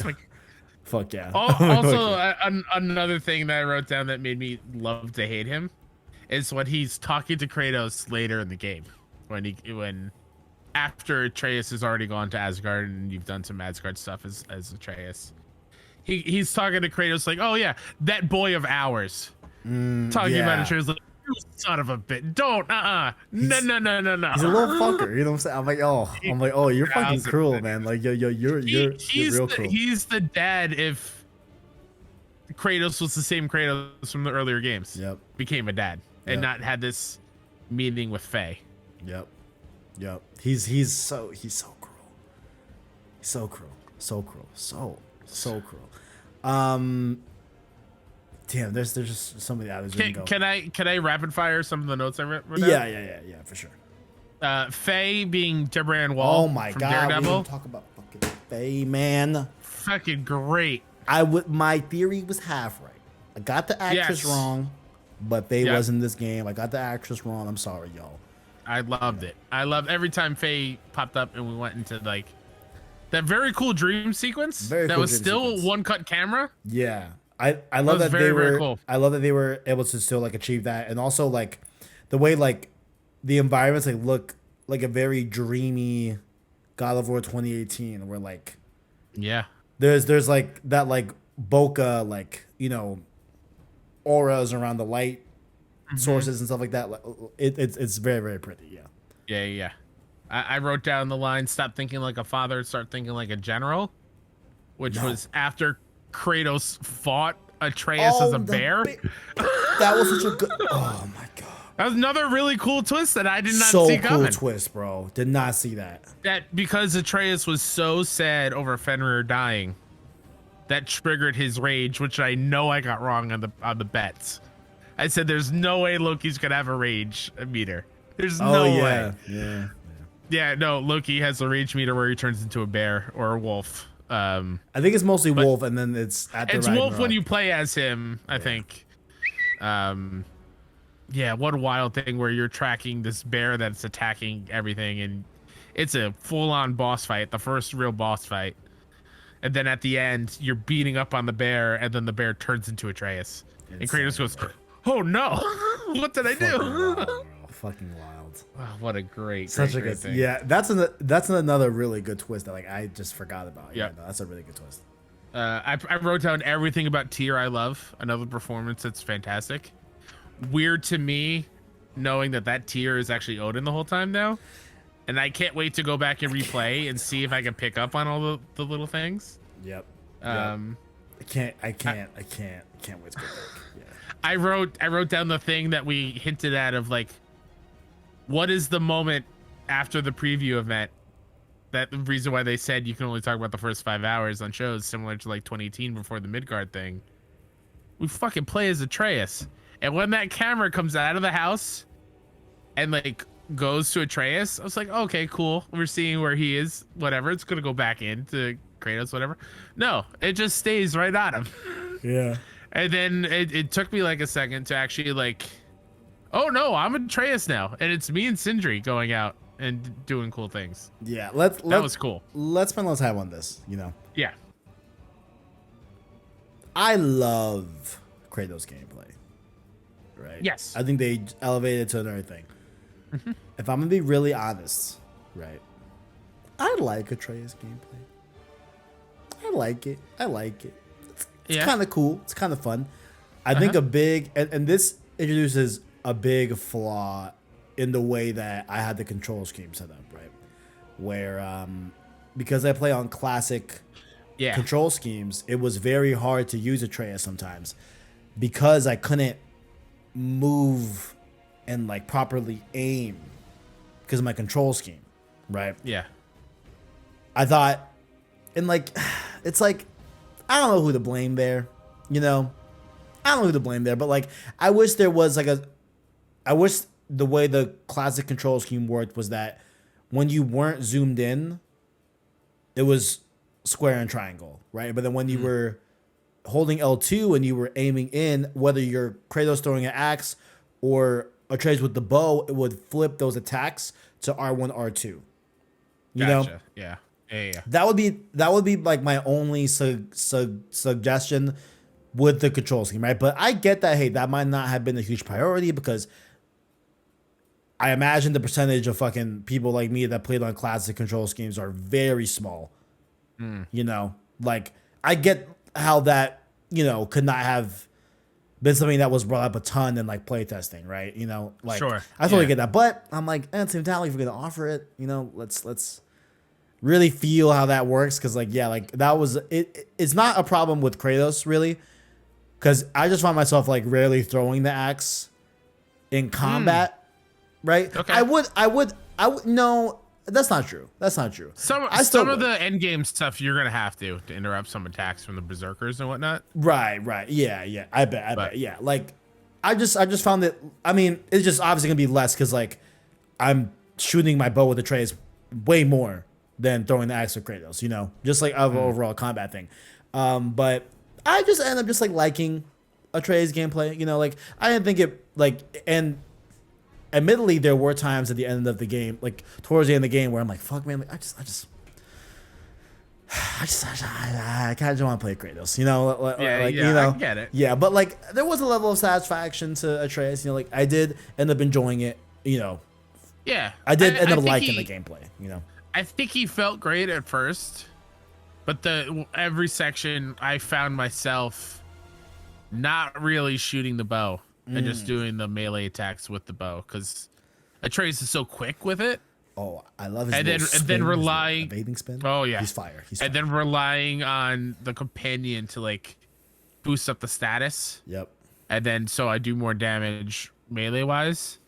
fuck yeah. Also, another thing that I wrote down that made me love to hate him is when he's talking to Kratos later in the game, when after Atreus has already gone to Asgard and you've done some Asgard stuff as Atreus. He's talking to Kratos like, oh yeah, that boy of ours. Talking about Atreus like, you son of a bitch. Don't, no. He's a little fucker, you know what I'm saying? I'm like, oh, you're fucking cruel, man. Like, you're real cruel. He's the dad if Kratos was the same Kratos from the earlier games. Yep. Became a dad and not had this meeting with Faye. Yep. He's so cruel. So cruel. So cruel. Damn, there's just so many others. Can I rapid fire some of the notes I wrote down? Yeah, for sure. Faye being Deborah Ann Wall. Oh my from god, Daredevil. we didn't talk about fucking Faye, man. Fucking great. My theory was half right. I got the actress wrong, but Faye was in this game. I got the actress wrong. I'm sorry, y'all. I loved it. I loved every time Faye popped up and we went into like that very cool dream sequence. Was still one cut camera. Yeah. I love that they were very cool. I love that they were able to still like achieve that, and also like the way like the environments like look like a very dreamy God of War 2018, where like there's like that like bokeh like auras around the light sources and stuff like that. Like, it's very very pretty. Yeah. I wrote down the line: "Stop thinking like a father, start thinking like a general," which was after Kratos fought Atreus as a bear. That was such a good. Oh my god. That was another really cool twist that I did not So see cool coming. twist, bro. Did not see that. That because Atreus was so sad over Fenrir dying, that triggered his rage, which I know I got wrong on the bets. I said there's no way Loki's gonna have a rage meter. There's no way. Yeah, no, Loki has a rage meter where he turns into a bear or a wolf. I think it's mostly wolf, and then it's at the Ragnarok. Wolf when you play as him, I think. Yeah, what a wild thing where you're tracking this bear that's attacking everything, and it's a full-on boss fight, the first real boss fight. And then at the end, you're beating up on the bear, and then the bear turns into Atreus. And Kratos goes, "Oh no, what did I do?" Fucking wild. Oh, what a great good thing. Yeah, that's another really good twist that like I just forgot about. Yeah, no, that's a really good twist. I wrote down everything about Tyr I love. Another performance that's fantastic. Weird to me, knowing that Tyr is actually Odin the whole time now, and I can't wait to go back and replay and see if I can pick up on all the little things. Yep. I can't wait to go back. Yeah. I wrote down the thing that we hinted at of like, what is the moment after the preview event? That the reason why they said you can only talk about the first 5 hours on shows, similar to like 2018 before the Midgard thing. We fucking play as Atreus. And when that camera comes out of the house and like goes to Atreus, I was like, okay, cool. We're seeing where he is, whatever. It's going to go back into Kratos, whatever. No, it just stays right on him. Yeah. And then it took me like a second to actually like, oh no, I'm Atreus now. And it's me and Sindri going out and doing cool things. Yeah. That was cool. Let's spend less time on this, you know? Yeah. I love Kratos gameplay. Right. Yes. I think they elevated it to another thing. If I'm gonna be really honest, right? I like Atreus gameplay. I like it. It's kind of cool. It's kind of fun. I think a big and this introduces a big flaw in the way that I had the control scheme set up, right? Where because I play on classic control schemes, it was very hard to use Atreus sometimes because I couldn't move and like properly aim because of my control scheme, right? Yeah. I thought, and like, it's like, I don't know who to blame there, you know? I don't know who to blame there, but like, I wish there was like I wish the way the classic control scheme worked was that when you weren't zoomed in, it was square and triangle, right? But then when you were holding L2 and you were aiming in, whether you're Kratos throwing an axe or Atreus with the bow, it would flip those attacks to R1, R2. You know? Yeah. That would be like my only suggestion with the control scheme, right? But I get that, hey, that might not have been a huge priority because I imagine the percentage of fucking people like me that played on classic control schemes are very small. You know, like I get how that, you know, could not have been something that was brought up a ton in like playtesting, right? You know, like sure. I totally get that, but I'm like, at the same time, if we're gonna offer it, you know, let's really feel how that works, because like like that was it. It's not a problem with Kratos really, because I just find myself like rarely throwing the axe in combat, right? Okay. I would no. That's not true. Some of the end game stuff you're gonna have to interrupt some attacks from the berserkers and whatnot. Right. Yeah. I bet. Yeah. Like, I just found that. I mean, it's just obviously gonna be less because like I'm shooting my bow with the trays way more than throwing the axe with Kratos. You know, just like overall combat thing. But I just end up just like liking Atreus gameplay. You know, like I didn't think it like and. Admittedly, there were times at the end of the game, like towards the end of the game, where I'm like, "Fuck, man! Like, I kind of just want to play Kratos, you know? You know, I get it. Yeah, but like, there was a level of satisfaction to Atreus, you know. Like, I did end up enjoying it, you know. Yeah, I did end up liking the gameplay, you know. I think he felt great at first, but every section I found myself not really shooting the bow. And just doing the melee attacks with the bow, because Atreus is so quick with it. Oh, I love his and then relying evading spin. Oh yeah, he's fire. And then relying on the companion to like boost up the status. Yep. And then so I do more damage melee wise.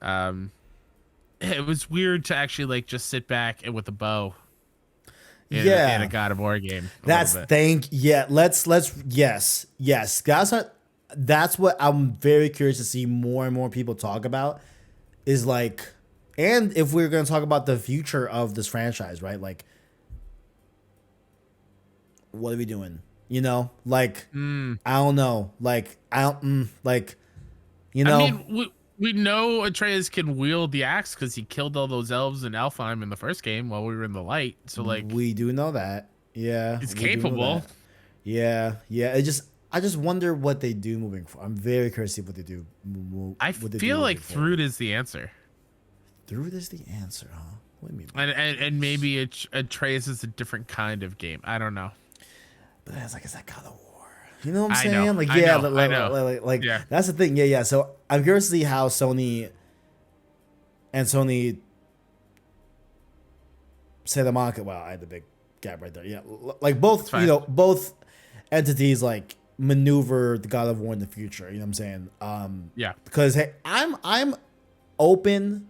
It was weird to actually like just sit back and with a bow in a Yeah. God of War game a little That's bit. yeah, let's yes. That's what I'm very curious to see more and more people talk about is like, and if we're going to talk about the future of this franchise, right? Like, what are we doing? You know, like, I don't know. Like, I don't, like, you I know, mean, we know Atreus can wield the axe because he killed all those elves in Alfheim in the first game while we were in the light. So like, we do know that. Yeah, he's we do know capable. that. Yeah, yeah. I just wonder what they do moving forward. I'm very curious to see what they do. I What they do feel like moving forward. Thrud is the answer, Through this the answer, huh? What do you mean? and maybe Atreus is a different kind of game. I don't know. But that's like, is that God of War? You know what I'm I saying? know. Like, I yeah, know. I know. like Yeah. that's the thing. Yeah, yeah. So I'm curious to see how Sony and Sony Santa Monica. Wow, I had the big gap right there. Yeah, like both, fine. you know, both entities like maneuver the God of War in the future. You know what I'm saying? Yeah. Because hey, I'm open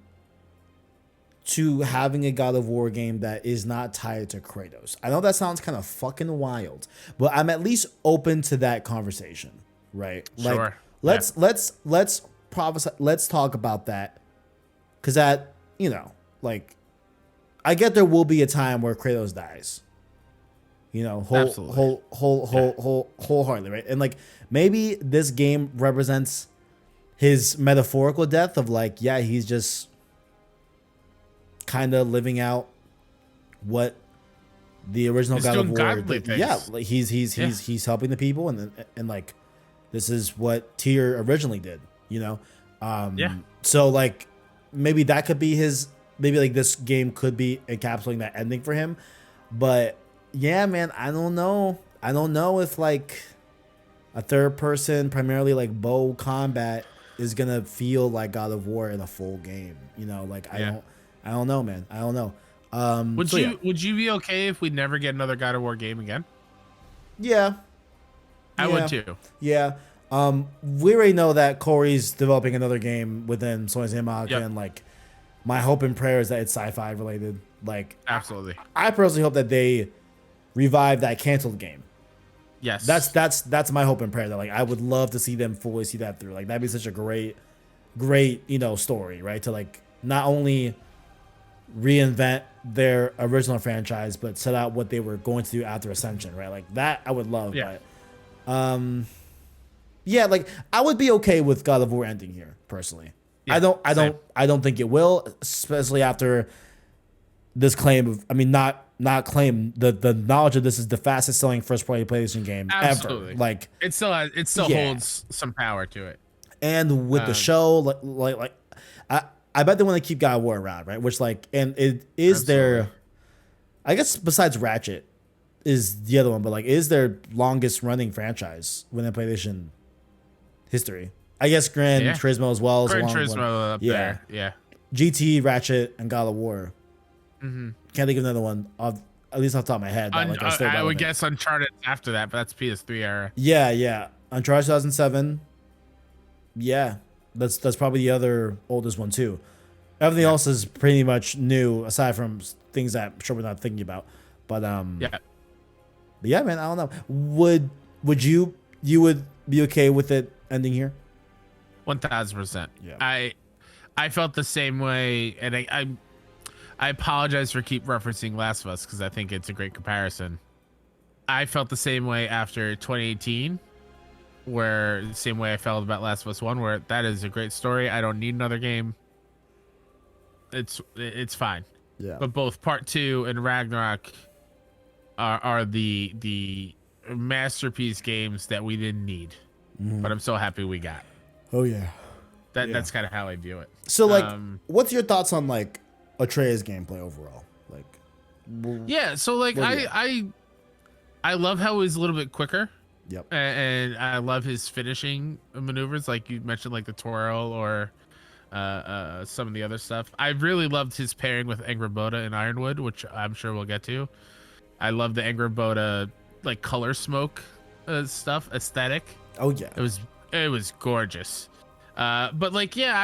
to having a God of War game that is not tied to Kratos. I know that sounds kind of fucking wild, but I'm at least open to that conversation, right? Like, Sure. let's prophesy, let's talk about that, because that, you know, like, I get there will be a time where Kratos dies, you know, Absolutely. wholeheartedly, right? And like, maybe this game represents his metaphorical death of like, yeah, he's just kind of living out what the original He's God of doing War godly did. Yeah, things. like Yeah. he's helping the people, and like, this is what Tyr originally did, you know. Yeah. So like, maybe that could be his. Maybe like this game could be encapsulating that ending for him. But yeah, man, I don't know. I don't know if like a third person, primarily like bow combat, is gonna feel like God of War in a full game. You know, like Yeah. I don't know, man. I don't know. Would So yeah, you be okay if we never get another God of War game again? yeah, I would yeah, too. yeah. We already know that Corey's developing another game within Sony Santa Monica, Yep. and like, my hope and prayer is that it's sci-fi related. Like, Absolutely. I personally hope that they revive that canceled game. Yes. That's my hope and prayer. That like, I would love to see them fully see that through. Like, that'd be such a great, you know, story, right? To like not only reinvent their original franchise, but set out what they were going to do after Ascension, right? Like, that I would love. Yeah. But yeah, like, I would be okay with God of War ending here personally. Yeah, I don't think it will, especially after this claim of, I mean, not claim, the knowledge of this is the fastest selling first party PlayStation game Absolutely. ever. Like, It still Yeah. holds some power to it. and with the show, like I bet they want to keep God of War around, right? Which like, and it is their, Absolutely. I guess besides Ratchet is the other one, but like, is their longest running franchise within PlayStation history. I guess Gran Yeah. Turismo as well is a Gran long one. Turismo up Yeah. there. Yeah. GT, Ratchet, and God of War. Mm-hmm. Can't think of another one off, at least off the top of my head. That, like, are still I would relevant. guess Uncharted after that, but that's PS3 era. Yeah, yeah. Uncharted 2007. Yeah, that's probably the other oldest one too. Everything else is pretty much new, aside from things that I'm sure we're not thinking about. But Yeah. but yeah, man, I don't know. Would you would be okay with it ending here? 1000%. Yeah. I felt the same way, and I apologize for keep referencing Last of Us because I think it's a great comparison. I felt the same way after 2018, where the same way I felt about Last of Us 1, where that is a great story. I don't need another game. It's fine. Yeah. But both Part 2 and Ragnarok are the masterpiece games that we didn't need. But I'm so happy we got. Oh yeah. That's kind of how I view it. So like, what's your thoughts on like Atreus gameplay overall? Like, Yeah, so like What do you I love how he's a little bit quicker, yep. and I love his finishing maneuvers, like you mentioned, like the twirl or some of the other stuff. I really loved his pairing with Angrboda and Ironwood, which I'm sure we'll get to. I love the Angrboda like color smoke stuff aesthetic. Oh yeah. It was gorgeous. But like, yeah,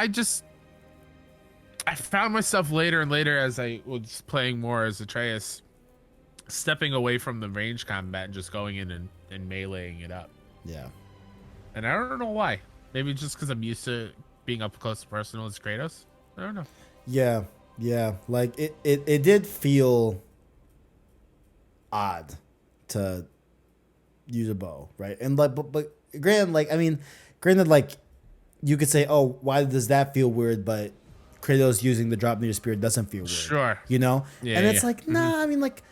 I found myself later and later as I was playing more as Atreus, stepping away from the range combat and just going in and meleeing it up. Yeah. And I don't know why. Maybe just because I'm used to being up close and personal as Kratos. I don't know. Yeah. Yeah. Like it did feel odd to use a bow, right? And like, but granted, like, I mean, granted, like, you could say, oh, why does that feel weird? But Kratos using the drop near spear doesn't feel weird. Sure. You know? Yeah, and it's like, nah, I mean, like,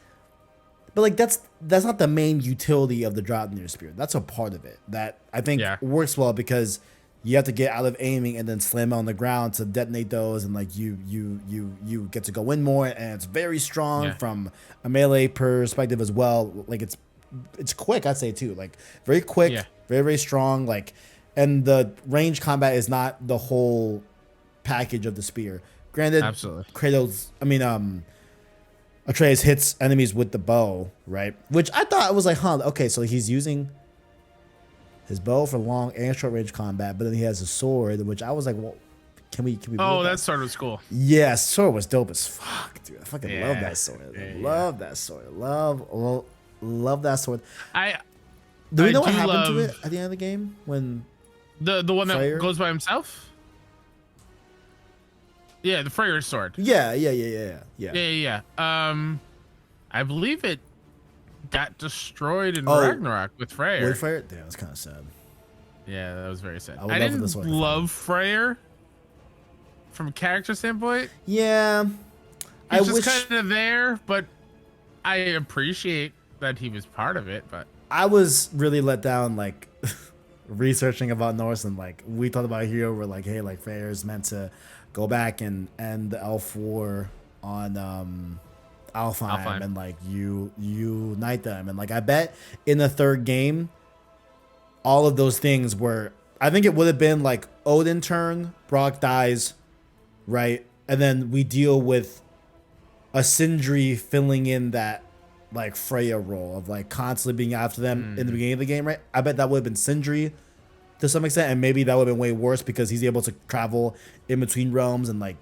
but like that's not the main utility of the drop near spear. That's a part of it that I think works well because you have to get out of aiming and then slam it on the ground to detonate those, and like you get to go in more, and it's very strong from a melee perspective as well. Like it's quick, I'd say too. Like very quick, very very strong. Like, and the range combat is not the whole package of the spear. Granted, absolutely. Atreus hits enemies with the bow, right? Which I thought was like, okay, so he's using his bow for long and short range combat, but then he has a sword, which I was like, well, can we? Oh, that sword was cool. Yeah, sword was dope as fuck, dude. I fucking love that sword. Love that sword. Love that sword. Do we know what happened to it at the end of the game when the one that goes by himself? Yeah, the Freyr sword. Yeah. I believe it got destroyed in Ragnarok with Freyr. With Freyr? Damn, that's kind of sad. Yeah, that was very sad. I didn't love Freyr from a character standpoint. Yeah. I was kind of there, but I appreciate that he was part of it. But I was really let down, like, researching about Norse, and like we talked about here, we're like, hey, like Freyr is meant to go back and end the elf war on Alfheim and like you unite them, and like I bet in the third game all of those things were, I think it would have been like Odin turn, Brock dies, right, and then we deal with a Sindri filling in that like Freya role of like constantly being after them in the beginning of the game, right? I bet that would have been Sindri to some extent, and maybe that would have been way worse because he's able to travel in between realms and like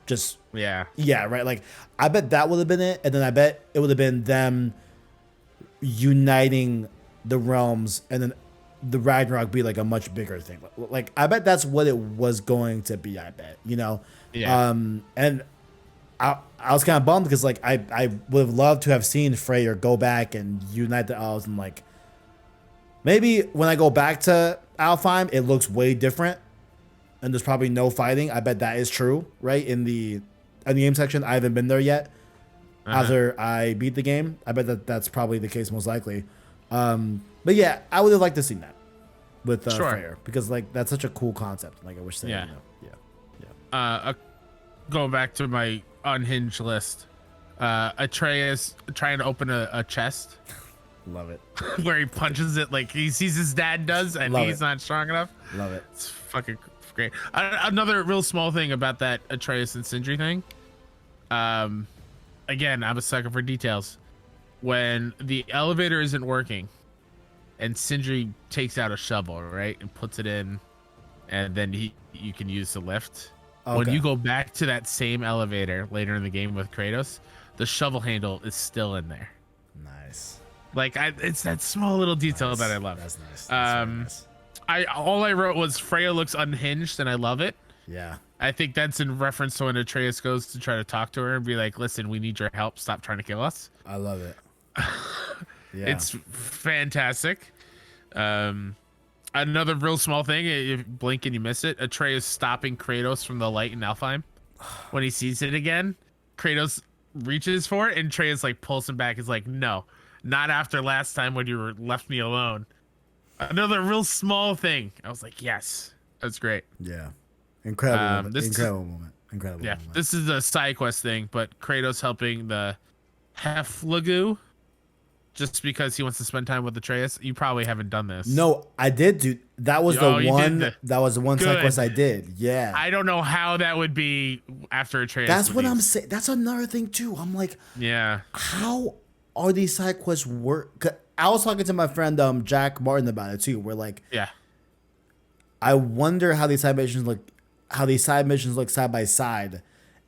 just right. Like I bet that would have been it, and then I bet it would have been them uniting the realms, and then the Ragnarok be like a much bigger thing. Like I bet that's what it was going to be. I bet, you know. And I was kind of bummed because like I would have loved to have seen Freyr go back and unite the elves, and like maybe when I go back to Alfheim, it looks way different, and there's probably no fighting. I bet that is true, right? In the game section, I haven't been there yet. After I beat the game, I bet that's probably the case most likely. But yeah, I would have liked to see that with Freyr, because like that's such a cool concept. Like I wish they, going back to my unhinged list, Atreus trying to open a chest. Love it. Where he punches it like he sees his dad does, and he's not strong enough. Love it. It's fucking great. Another real small thing about that Atreus and Sindri thing. Again, I'm a sucker for details. When the elevator isn't working, and Sindri takes out a shovel, right, and puts it in, and then you can use the lift. Okay. When you go back to that same elevator later in the game with Kratos, the shovel handle is still in there. Nice. Like it's that small little detail that I love. That's nice. That's nice. All I wrote was Freya looks unhinged, and I love it. Yeah. I think that's in reference to when Atreus goes to try to talk to her and be like, "Listen, we need your help. Stop trying to kill us." I love it. Yeah. It's fantastic. Another real small thing, if you blink and you miss it, Atreus stopping Kratos from the light in Alfheim. When he sees it again, Kratos reaches for it, and Atreus like pulls him back. He's like, "No, not after last time when you left me alone." Another real small thing. I was like, yes, that's great. Yeah. Incredible moment. Incredible moment. This is a side quest thing, but Kratos helping the Heflagu just because he wants to spend time with Atreus. You probably haven't done this. No, I did do that. Was the one that was the one side quest I did. Yeah. I don't know how that would be after Atreus. That's what I'm saying. That's another thing too. I'm like, how are these side quests work? I was talking to my friend Jack Martin about it too. We're like, I wonder how these side missions look. How these side missions look side by side,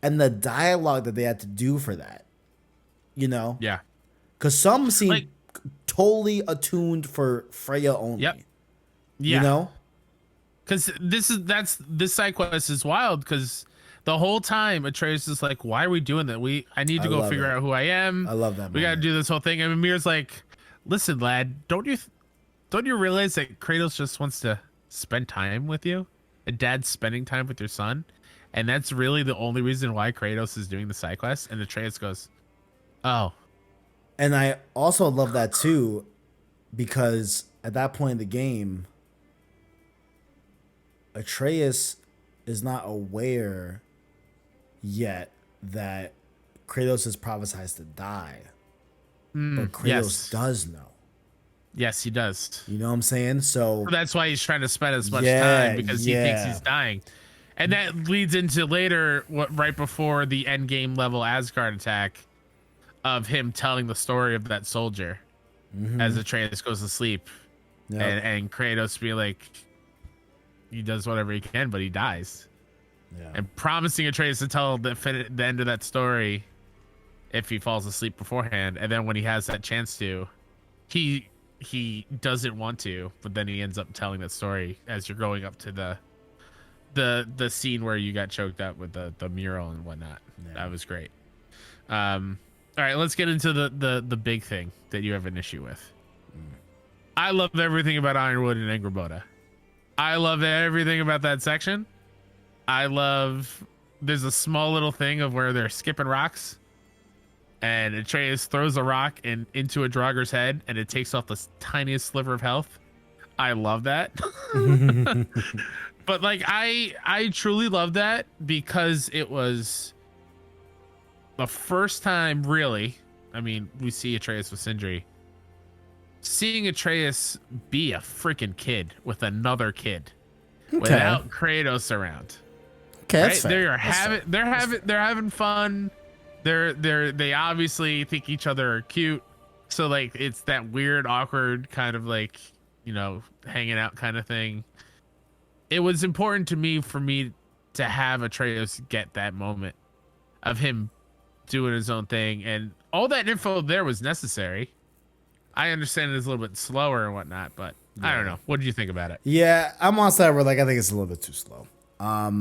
and the dialogue that they had to do for that, you know, Yeah. because some seem Like, totally attuned for Freya only. yep. You Yeah. know, Because this side quest is wild because the whole time Atreus is like, why are we doing that? I need I to go love figure it. out who I am. I love that We got to moment. do this whole thing. And Mimir's like, listen, lad, don't you realize that Kratos just wants to spend time with you? A dad's spending time with your son, and that's really the only reason why Kratos is doing the side quest. And Atreus goes, oh, And I also love that too, because at that point in the game, Atreus is not aware yet that Kratos is prophesized to die, but Kratos yes, does know. yes, he does. You know what I'm saying? So That's why he's trying to spend as much yeah, time because he thinks yeah, he's dying. And that leads into later, right before the end game level Asgard attack, of him telling the story of that soldier as Atreus goes to sleep, Yep. and Kratos be like, he does whatever he can, but he dies, yeah. and promising Atreus to tell the end of that story if he falls asleep beforehand. And then when he has that chance to, he doesn't want to, but then he ends up telling that story as you're going up to the scene where you got choked up with the mural and whatnot. Yeah. That was great. All right, let's get into the big thing that you have an issue with. I love everything about Ironwood and Angrboda. I love everything about that section. There's a small little thing of where they're skipping rocks, and Atreus throws a rock into a Draugr's head, and it takes off the tiniest sliver of health. I love that. But like, I truly love that because it was the first time, really. I mean, we see Atreus with Sindri. Seeing Atreus be a freaking kid with another kid without Kratos around. Okay, Right? that's fair. They're having fun. They obviously think each other are cute. So like, it's that weird, awkward kind of like, hanging out kind of thing. It was important to me to have Atreus get that moment of him doing his own thing, and all that info there was necessary. I understand it's a little bit slower and whatnot, but I don't know. What did you think about it? Yeah, I'm on side where like I think it's a little bit too slow.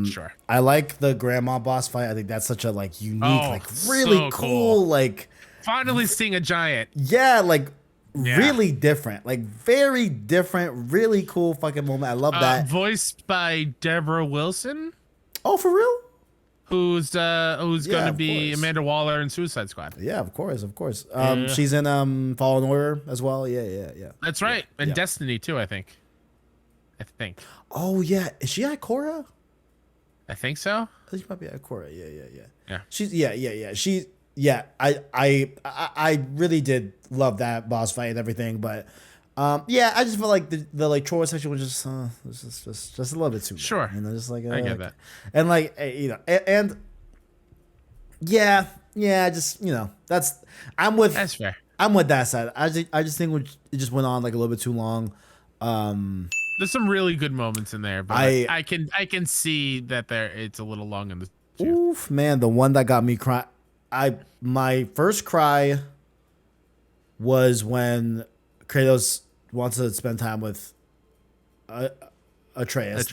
Sure. I like the grandma boss fight. I think that's such a like unique, like really so cool, like Finally seeing a giant. yeah, like Yeah. really different, like very different, really cool fucking moment. I love that. Voiced by Deborah Wilson, Oh, for real? who's going to of be course. Amanda Waller in Suicide Squad. Yeah, of course, of course. Yeah. She's in Fallen Order as well. Yeah. That's right. And yeah. Destiny too, I think. Oh yeah, is she at Korra? I think so. I think she might be at Korra. Yeah. Yeah. She's yeah. I really did love that boss fight and everything, but yeah, I just felt like the like Troy section was just a little bit too much. Sure. Just like I get that. and like and yeah, just that's That's fair. I'm with that side. I just think it just went on like a little bit too long. There's some really good moments in there, but I can see that it's a little long in the tooth. Oof, man, the one that got me cry. My first cry was when Kratos wants to spend time with Atreus.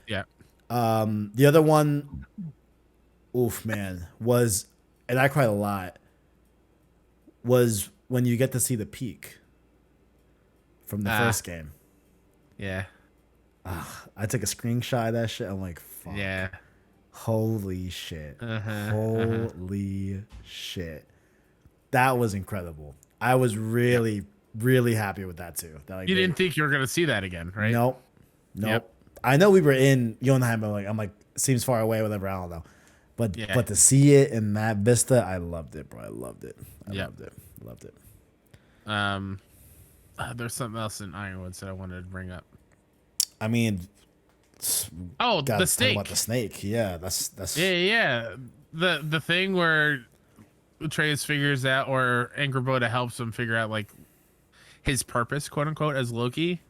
Yeah. The other one, oof, man, was, and I cried a lot, was when you get to see the peak from the first game. Yeah. I took a screenshot of that shit. I'm like, fuck. Yeah. Holy shit. Holy shit. That was incredible. I was really, really happy with that too. That, like, You didn't think you were going to see that again, right? Nope. Yep. I know we were in Jotunheim, but I'm like, seems far away, whatever. I don't know. But Yeah. but to see it in that vista, I loved it, bro. I loved it. Loved it. There's something else in Ironwoods that I wanted to bring up. I mean, Oh, gotta the talk snake. about the snake. Yeah, that's Yeah. The thing where Atreus figures out, or Angrboda helps him figure out like his purpose, quote unquote, as Loki,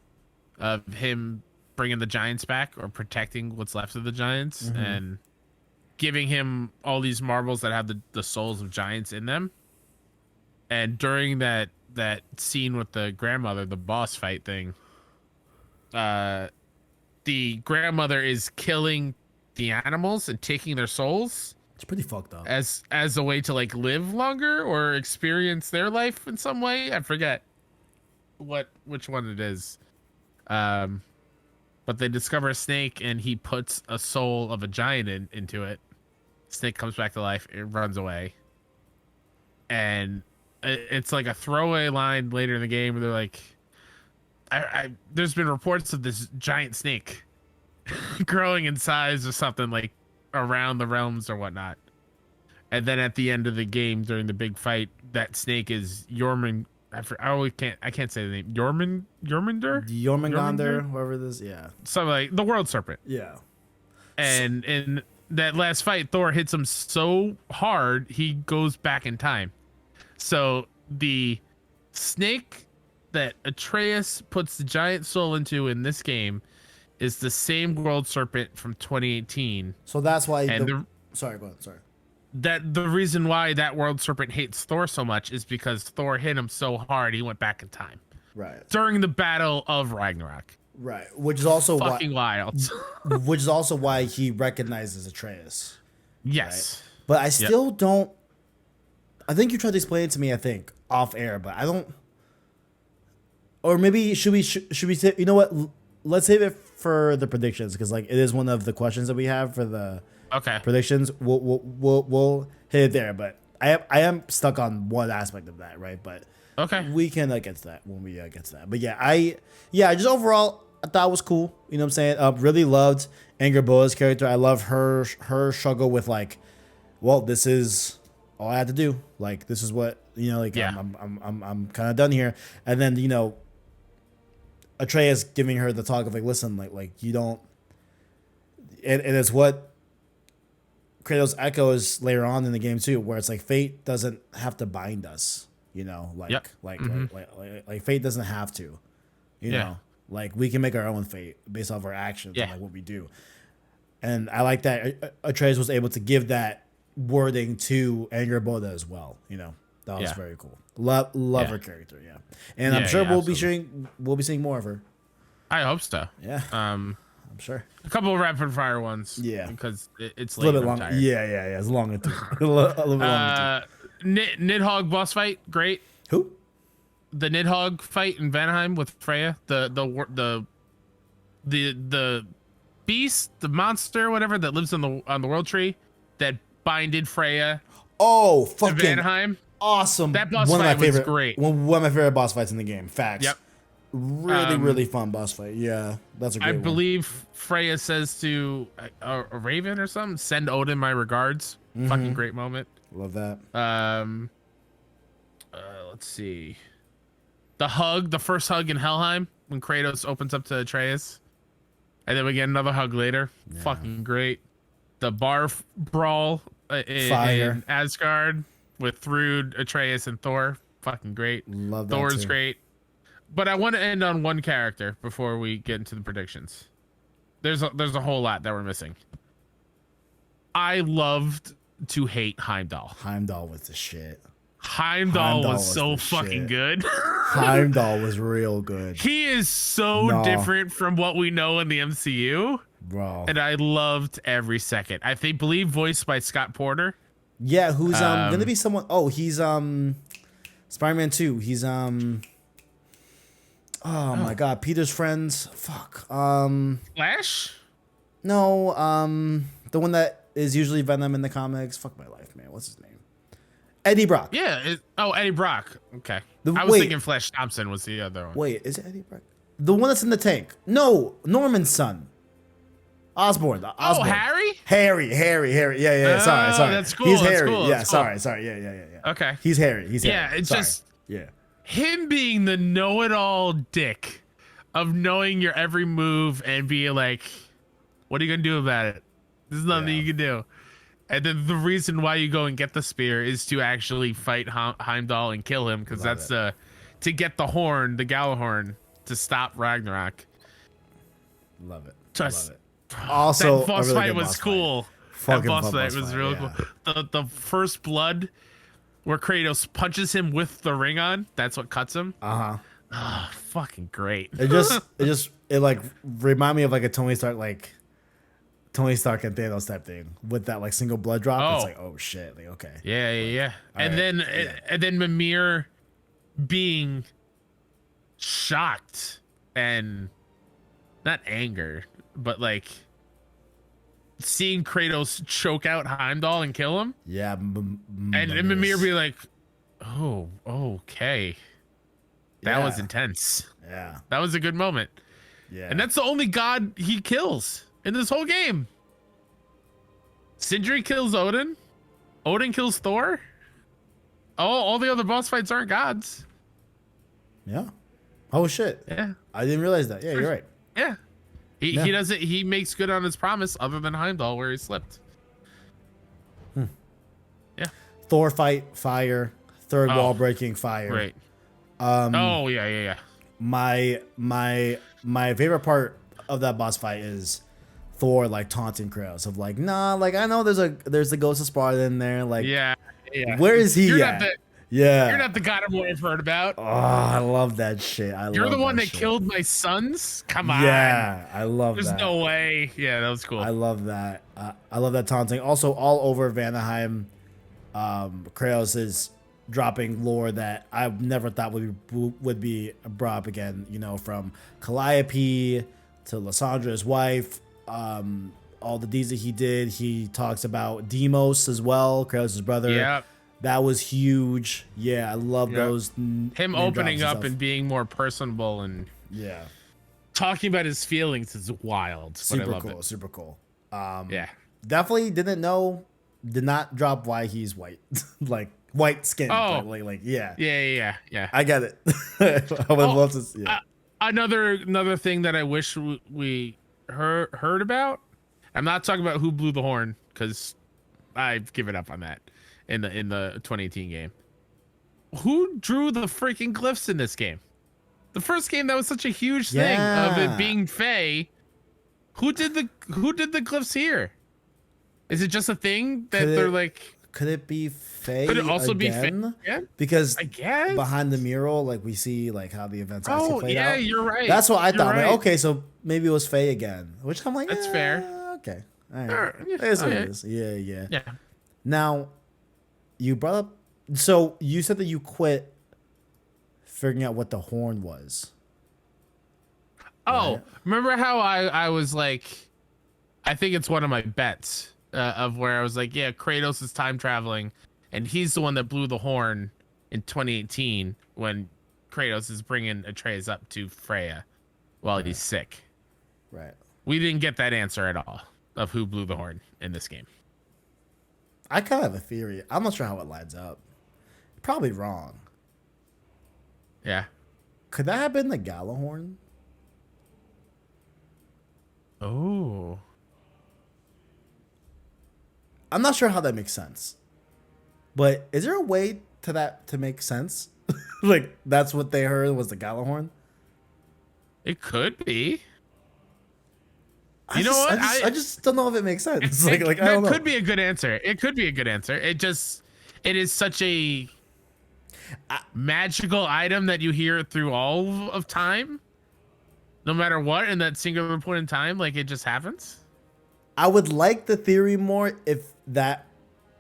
of him bringing the giants back or protecting what's left of the giants, and giving him all these marbles that have the souls of giants in them. And during that scene with the grandmother, the boss fight thing, the grandmother is killing the animals and taking their souls. It's pretty fucked up. As a way to like live longer or experience their life in some way. I forget which one it is. But they discover a snake and he puts a soul of a giant into it. Snake comes back to life. It runs away. And it's like a throwaway line later in the game where they're like, there's been reports of this giant snake growing in size or something like around the realms or whatnot. And then at the end of the game during the big fight, that snake is Jormungandr. I can't say the name. Jormungandr, whoever this, yeah. Something like the world serpent. Yeah. And in that last fight, Thor hits him so hard he goes back in time. So the snake that Atreus puts the giant soul into in this game is the same world serpent from 2018. So that's why. Sorry, go ahead. Sorry. That the reason why that world serpent hates Thor so much is because Thor hit him so hard he went back in time. Right. During the battle of Ragnarok. Right. Which is also fucking wild. Which is also why he recognizes Atreus. Yes. Right? But I still don't. I think you tried to explain it to me, I think, off air, but I don't. Or maybe should we say, you know what? Let's save it for the predictions because like it is one of the questions that we have for the predictions. We'll hit it there, but I am stuck on one aspect of that, right? But we can get to that when we get to that. But just overall I thought it was cool. You know what I'm saying? Really loved Angerboda's character. I love her struggle with like, well, this is all I had to do. Like this is what I'm kind of done here, and then Atreus giving her the talk of like, listen, like you don't, and it's what Kratos echoes later on in the game too, where it's like fate doesn't have to bind us, like fate doesn't have to, you know, like we can make our own fate based off our actions and like what we do. And I like that Atreus was able to give that wording to Angerboda as well. That was very cool. Love her character, and I'm sure we'll be seeing more of her. I hope so. Yeah, I'm sure. A couple of rapid fire ones. Yeah, because it's a little bit long. Yeah. It's long and a little bit long. Nidhogg boss fight, great. Who? The Nidhogg fight in Vanaheim with Freya. The beast, the monster, whatever that lives on the world tree that binded Freya. Oh, fucking Vanaheim. Awesome. That boss fight was great. One of my favorite boss fights in the game. Facts. Yep. Really fun boss fight. Yeah, that's a great one. I believe Freya says to a raven or something, send Odin my regards. Mm-hmm. Fucking great moment. Love that. Let's see. The first hug in Helheim when Kratos opens up to Atreus. And then we get another hug later. Yeah. Fucking great. The bar brawl in Asgard with Thrud, Atreus, and Thor. Fucking great. Love that Thor's too. great. But I want to end on one character before we get into the predictions. There's a whole lot that we're missing. I loved to hate Heimdall. Heimdall was the shit. Heimdall was so fucking good. Heimdall was real good. He is so different from what we know in the MCU. Bro. And I loved every second. I believe voiced by Scott Porter. Yeah, who's gonna be someone. Oh, he's Spider-Man 2. He's my god, Peter's friends. Fuck. Flash? No, the one that is usually Venom in the comics. Fuck my life, man. What's his name? Eddie Brock. Yeah. Eddie Brock. Okay. I was thinking Flash Thompson was the other one. Wait, is it Eddie Brock? The one that's in the tank. No, Norman's son. Osborn. Oh, Harry? Harry. Yeah. Sorry. That's cool. He's Harry. Cool. Yeah. Sorry. Yeah. Okay. He's Harry. Yeah. It's sorry. just yeah. Him being the know-it-all dick of knowing your every move and being like, "What are you gonna do about it? There's nothing you can do." And then the reason why you go and get the spear is to actually fight Heimdall and kill him, because that's to get the horn, the Gjallarhorn, to stop Ragnarok. Love it. Just love it. Also, that boss fight was cool. Fucking boss fun fight boss was fight, real yeah. cool. The first blood where Kratos punches him with the ring on, that's what cuts him. Oh, fucking great. It like remind me of like a Tony Stark and Thanos type thing with that like single blood drop. It's Oh. like, oh shit, like okay. Yeah. And right, then Mimir being shocked and not anger, but like seeing Kratos choke out Heimdall and kill him. Yeah, And Mimir be like, oh, okay. That was intense. Yeah. That was a good moment. Yeah. And that's the only god he kills in this whole game. Sindri kills Odin. Odin kills Thor. All the other boss fights aren't gods. Yeah. Oh shit. Yeah. I didn't realize that. Yeah, you're right. Yeah. He doesn't. He makes good on his promise, other than Heimdall, where he slipped. Yeah. Thor fight, fire. Third wall breaking, fire. Great. Um, Yeah. My favorite part of that boss fight is Thor like taunting Kratos of like, nah, like I know there's the ghost of Sparta in there. Like, Yeah. where is he You're at? You're not the God of War I've heard about. Oh, I love that shit. You're the one that shit. killed my sons? Come on. Yeah, I love that. There's no way. Yeah, that was cool. I love that. I love that taunting. Also, all over Vanaheim, Kratos is dropping lore that I never thought would be brought up again. You know, from Calliope to Lyssandra's wife, all the deeds that he did. He talks about Deimos as well, Kratos' brother. Yeah. That was huge. Yeah, I love those. Him opening up and being more personable and talking about his feelings is wild. Super cool. Super cool. Yeah. Definitely did not drop why he's white, like white skin. Oh, like yeah. Yeah. I get it. I would love to see. Yeah. Another thing that I wish we heard about. I'm not talking about who blew the horn because I've given up on that in the 2018 game. Who drew the freaking glyphs in this game? The first game that was such a huge thing of it being Fae. Who did the glyphs here? Is it just a thing that they're like? Could it be Fae? Could it also be Fae? Yeah. Because I guess behind the mural, like we see like how the events actually played out. Oh yeah, you're right. That's what I thought. Right. Like, okay, so maybe it was Fae again, which I'm like, that's fair. Okay, all right. It is what it is. Yeah. Now, you brought up. So you said that you quit figuring out what the horn was. Oh, right? Remember how I was like, I think it's one of my bets of where I was like, yeah, Kratos is time traveling, and he's the one that blew the horn in 2018 when Kratos is bringing Atreus up to Freya while he's sick. Right. We didn't get that answer at all of who blew the horn in this game. I kind of have a theory. I'm not sure how it lines up. Probably wrong. Yeah. Could that have been the Galahorn? Oh. I'm not sure how that makes sense. But is there a way to make sense? Like that's what they heard was the Galahorn? It could be. I just don't know if it makes sense. Like I don't know. It could be a good answer. It could be a good answer. It is such a magical item that you hear through all of time, no matter what, in that singular point in time, like it just happens. I would like the theory more if that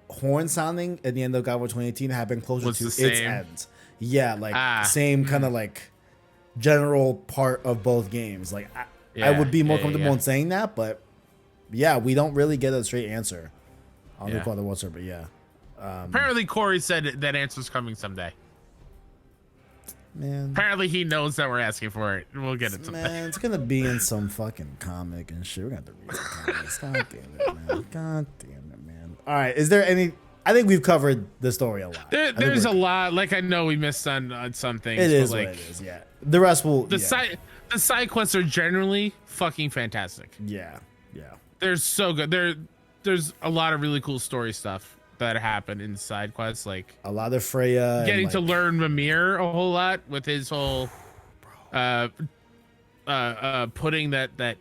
horn sounding at the end of God of War 2018 had been closer to its end. Yeah, like same kind of like general part of both games. Like I would be more comfortable in saying that, but yeah, we don't really get a straight answer on the God of War server. Yeah. Apparently, Corey said that answer's coming someday. Man. Apparently, he knows that we're asking for it. We'll get it someday. Man, it's gonna be in some fucking comic and shit. We're gonna have to read some comics. God damn it, man. God damn it, man. All right, is there any? I think we've covered the story a lot. There's a lot. Like I know we missed on some things. It is like, what it is. Yeah. The rest will. The side quests are generally fucking fantastic. Yeah. They're so good. There's a lot of really cool story stuff that happen in side quests, like a lot of Freya getting to learn Mimir a whole lot with his whole putting that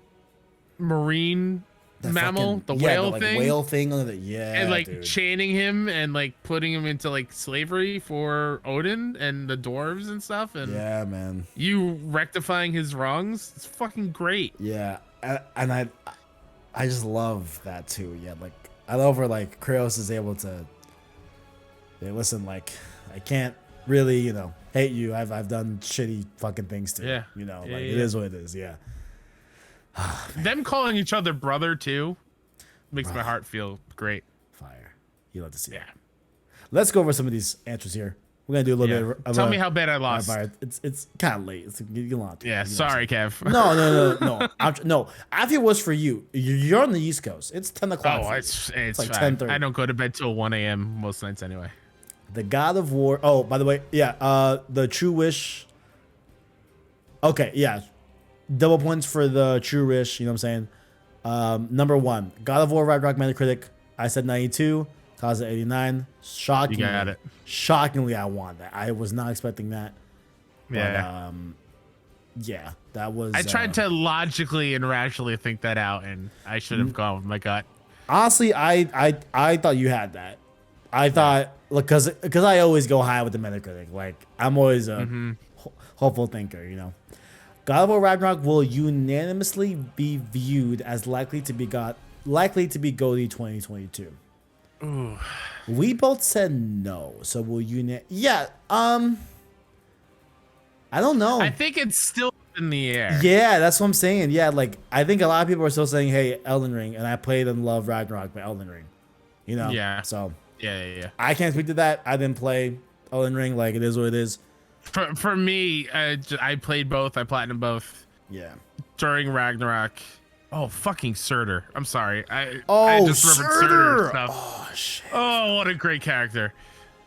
marine mammal, the yeah, whale the, like, thing, whale thing under the, yeah, and like dude. chaining him and like putting him into like slavery for Odin and the dwarves and stuff, and Yeah, man. you rectifying his wrongs. It's fucking great. Yeah, and I just love that too. Yeah, like I love where like Kratos is able to. Hey, listen, like I can't really, hate you. I've done shitty fucking things too. Yeah. Like Yeah, it is what it is. Yeah. Them calling each other brother too makes my heart feel great. Fire. You love to see it. Yeah. Let's go over some of these answers here. We're gonna do a little bit of Tell me how bad I lost. fire. It's kind of late. It's you long. Yeah, sorry, Kev. No. No. After it was for you. You're on the East Coast. It's 10 o'clock. Oh, for you. it's like fine. 10:30. I don't go to bed till 1 a.m. most nights anyway. The God of War. Oh, by the way, yeah. The True Wish. Okay, yeah. Double points for the True Wish. You know what I'm saying? Number 1, God of War Ragnarok Metacritic. I said 92. Cause at 89. Shockingly, You got it. Shockingly, I won that. I was not expecting that. Yeah. But, yeah, that was. I tried to logically and rationally think that out, and I should have gone with my gut. Honestly, I thought you had that. I thought, look, because I always go high with the Metacritic. Like I'm always a hopeful thinker. God of War Ragnarok will unanimously be viewed as likely to be GOTY 2022. Ooh. We both said no, so will you? Yeah. I don't know. I think it's still in the air. Yeah, that's what I'm saying. Yeah, like I think a lot of people are still saying, "Hey, Elden Ring," and I played and love Ragnarok, but Elden Ring. Yeah. So Yeah. I can't speak to that. I didn't play Elden Ring. Like it is what it is. For me, I played both. I platinumed both Yeah. during Ragnarok. Oh, fucking Surtur. I'm sorry. I just remembered Surtur! stuff. Oh shit. Oh, what a great character.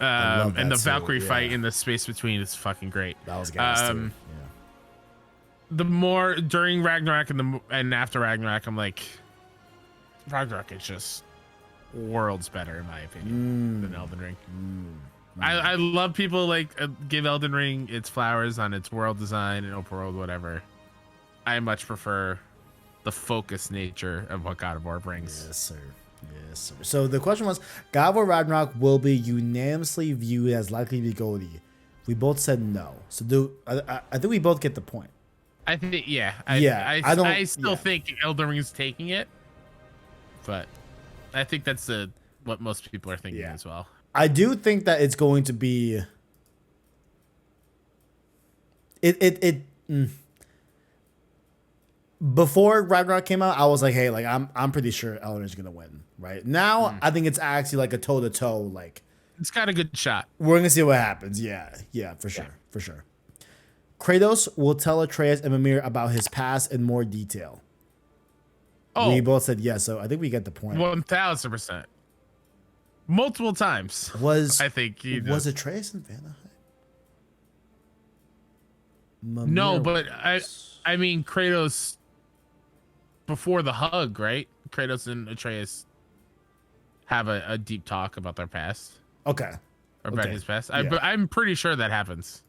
love And the that Valkyrie too, fight yeah. in the space between is fucking great. That was gas too. The more during Ragnarok and after Ragnarok, I'm like, Ragnarok is just worlds better in my opinion than Elden Ring. I love people like give Elden Ring its flowers on its world design and open world, whatever. I much prefer the focused nature of what God of War brings. Yes, sir. Yes, sir. So the question was, God of War Ragnarok will be unanimously viewed as likely to be GOTY. We both said no. So I think we both get the point. I think, yeah. I still think Elden Ring is taking it, but I think that's what most people are thinking as well. I do think that it's going to be. Before Ragnarok came out, I was like, hey, like I'm pretty sure Elden is gonna win. Right now, I think it's actually like a toe to toe. Like it's got a good shot. We're gonna see what happens. Yeah, for sure, for sure. Kratos will tell Atreus and Mimir about his past in more detail. Oh, we both said yes, so I think we get the point. 1000%. Multiple times. I think was Atreus in Vanaheim? No, but I mean Kratos before the hug, right? Kratos and Atreus have a deep talk about their past. Okay. About his past. Yeah. But I'm pretty sure that happens.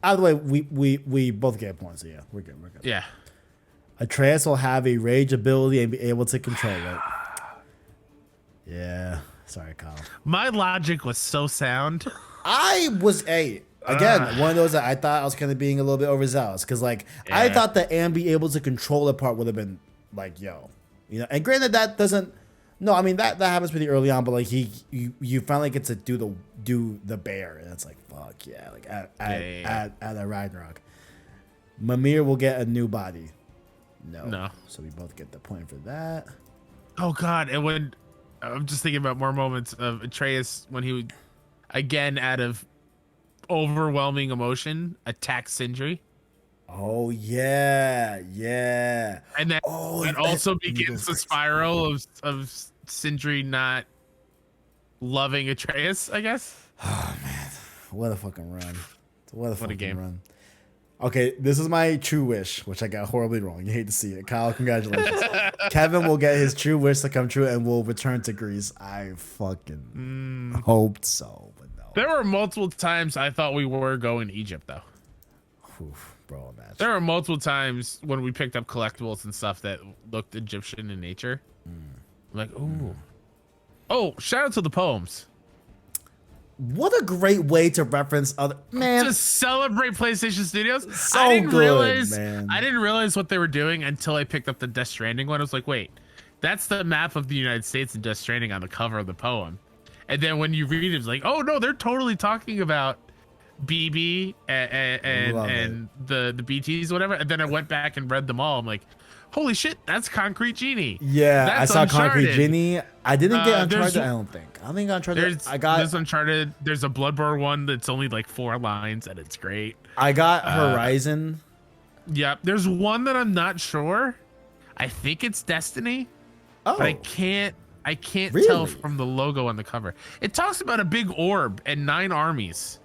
Either way, we both get points, so yeah, we're good. Yeah. Atreus will have a rage ability and be able to control it. Yeah. Sorry, Kyle. My logic was so sound. I was again one of those that I thought I was kind of being a little bit overzealous because I thought the and be able to control the part would have been like, yo, and granted that doesn't. No, I mean that happens pretty early on, but like you finally get to do the bear, and it's like fuck yeah, like at a Ragnarok. Mimir will get a new body. No, so we both get the point for that. Oh God, and when I'm just thinking about more moments of Atreus when he would again out of overwhelming emotion attack Sindri. Oh yeah, and then it also begins the spiral of Sindri not loving Atreus, I guess. Oh man, what a fucking run! What a game. Run! Okay, this is my true wish, which I got horribly wrong. You hate to see it, Kyle. Congratulations. Kevin will get his true wish to come true and will return to Greece. I fucking hoped so, but no. There were multiple times I thought we were going to Egypt, though. Oof, bro, imagine. There were multiple times when we picked up collectibles and stuff that looked Egyptian in nature. Like, ooh. Oh, shout out to the poems. What a great way to reference other man. To celebrate PlayStation Studios. So I didn't good, realize, man. I didn't realize what they were doing until I picked up the Death Stranding one. I was like, wait, that's the map of the United States in Death Stranding on the cover of the poem. And then when you read it, it's like, oh no, they're totally talking about BB and the BTs, whatever. And then I went back and read them all. I'm like, holy shit, that's Concrete Genie. Yeah, That's I saw Uncharted. Concrete Genie. I didn't get Uncharted. there's- I don't think. I think Uncharted. There's Uncharted. There's a Bloodborne one that's only like 4 lines and it's great. I got Horizon. Yep. There's one that I'm not sure. I think it's Destiny, Oh, but I can't tell Really? from the logo on the cover. It talks about a big orb and 9 armies.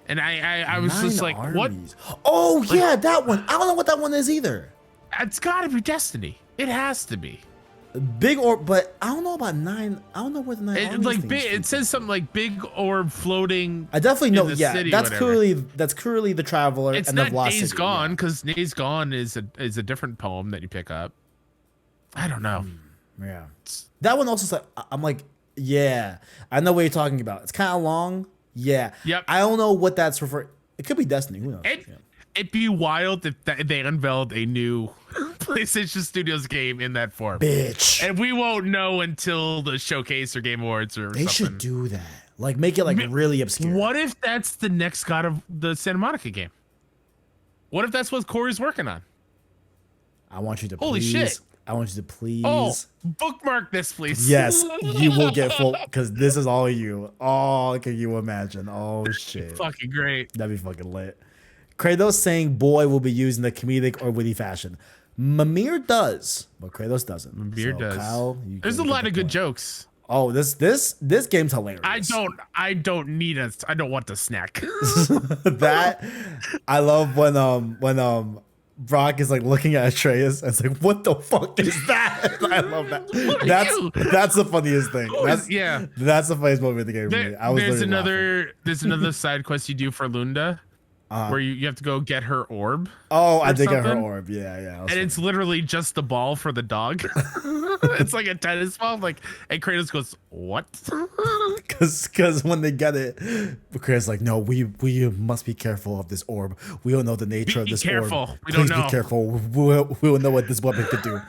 And I was 9 just like, what? armies. Oh yeah, that one. I don't know what that one is either. It's got to be Destiny. It has to be. Big orb, but I don't know about 9. I don't know where the 9 It, armies like thing big, is. it says something like big orb floating. I definitely know. the Yeah, city, that's whatever. clearly the Traveler It's and the not Velocity. Days Gone, Yeah. because Days Gone is a different poem that you pick up. I don't know. Yeah. That one also said, I'm like, yeah, I know what you're talking about. It's kind of long. Yeah. Yep. I don't know what that's referring. It could be Destiny. Who knows? It'd be wild if they unveiled a new PlayStation Studios game in that form. Bitch. And we won't know until the Showcase or Game Awards or They something. should do that. Like, make it like really obscure. What if that's the next God of the Santa Monica game? What if that's what Corey's working on? I want you to Holy please. shit. I want you to please. Oh, bookmark this, please. Yes, you will get full because this is all you. Oh, can you imagine? Oh shit. Fucking great. That'd be fucking lit. Kratos saying boy will be used in a comedic or witty fashion. Mimir does, but Kratos doesn't. Mimir does. Kyle, There's a lot of good jokes. Oh, this game's hilarious. I don't want to snack. That I love when Brock is like looking at Atreus and it's like, what the fuck is that? I love that. That's the funniest thing. That's the funniest moment of the game. For me. I was There's literally another side quest you do for Lunda, where you have to go get her orb. Oh, I did get her something. orb. Yeah. And it's literally just the ball for the dog. It's like a tennis ball. And Kratos goes, "What?" Because when they get it, Kratos like, no, we must be careful of this orb. We don't know the nature of this careful. orb. We Please don't know. be careful. We will know what this weapon could do.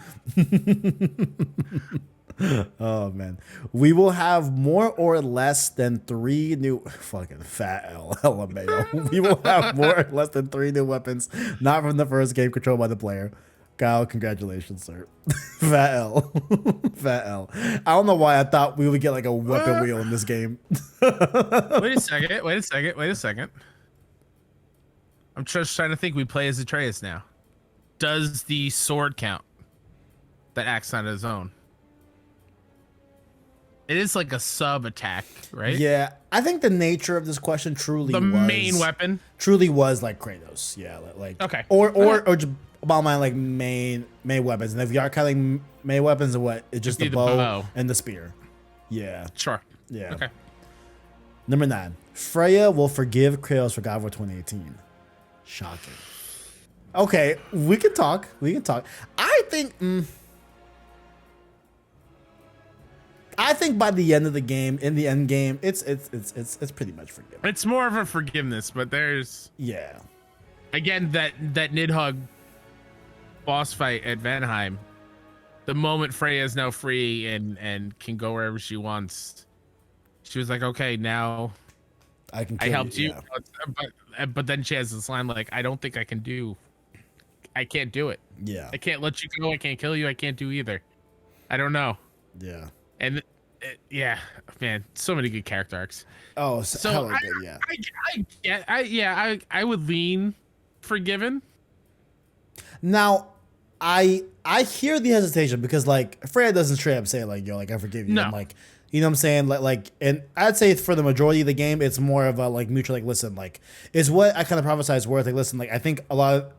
Oh man, we will have more or less than 3 new fucking fat L LMAO. We will have more or less than 3 new weapons, not from the first game, controlled by the player. Kyle, congratulations, sir. Fat L. Fat L. I don't know why I thought we would get like a weapon wheel in this game. Wait a second. I'm just trying to think. We play as Atreus now. Does the sword count? That acts on its own. It is like a sub attack, right? Yeah, I think the nature of this question truly The was main weapon. truly was like Kratos. Yeah, like Okay. or just about my like main weapons. And if you are counting main weapons, what it's just the bow and the spear. Yeah. Sure. Yeah. Okay. Number 9. Freya will forgive Kratos for God of War 2018. Shocking. Okay, we can talk. I think by the end of the game, in the end game, it's pretty much forgiven. It's more of a forgiveness, but there's again that Nidhogg boss fight at Vanheim. The moment Freya is now free and can go wherever she wants, she was like, okay, now I helped you. But then she has this line like, I don't think I can't do it. Yeah. I can't let you go. I can't kill you. I can't do either. I don't know. Yeah. And yeah, man, so many good character arcs. Oh, so hella good, yeah. I would lean forgiven. Now, I hear the hesitation because like Freya doesn't straight up say like, yo, like I forgive you. No. I'm like, you know what I'm saying? Like, and I'd say for the majority of the game, it's more of a like mutual, like, listen, like, is what I kind of prophesize worth. Like, listen, like, I think a lot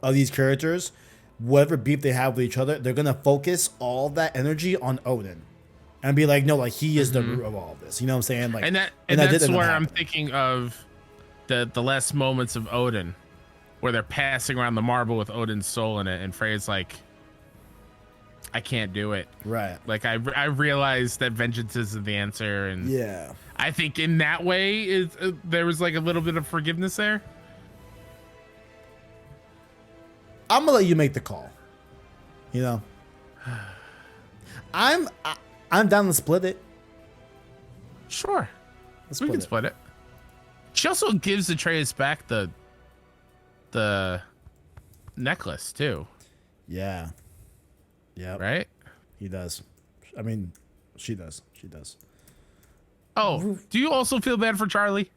of these characters, whatever beef they have with each other, they're gonna focus all that energy on Odin. And be like, no, like he is the root of all of this. You know what I'm saying? Like, and that's where I'm thinking of the last moments of Odin, where they're passing around the marble with Odin's soul in it, and Freya's like, I can't do it. Right. Like I realized that vengeance isn't the answer, and Yeah. I think in that way there was like a little bit of forgiveness there. I'm gonna let you make the call. You know, I'm down to split it. Sure, Let's we can split it. She also gives Atreus back the necklace too. Yeah. Yeah. Right. He does. I mean, she does. She does. Oh, do you also feel bad for Charlie?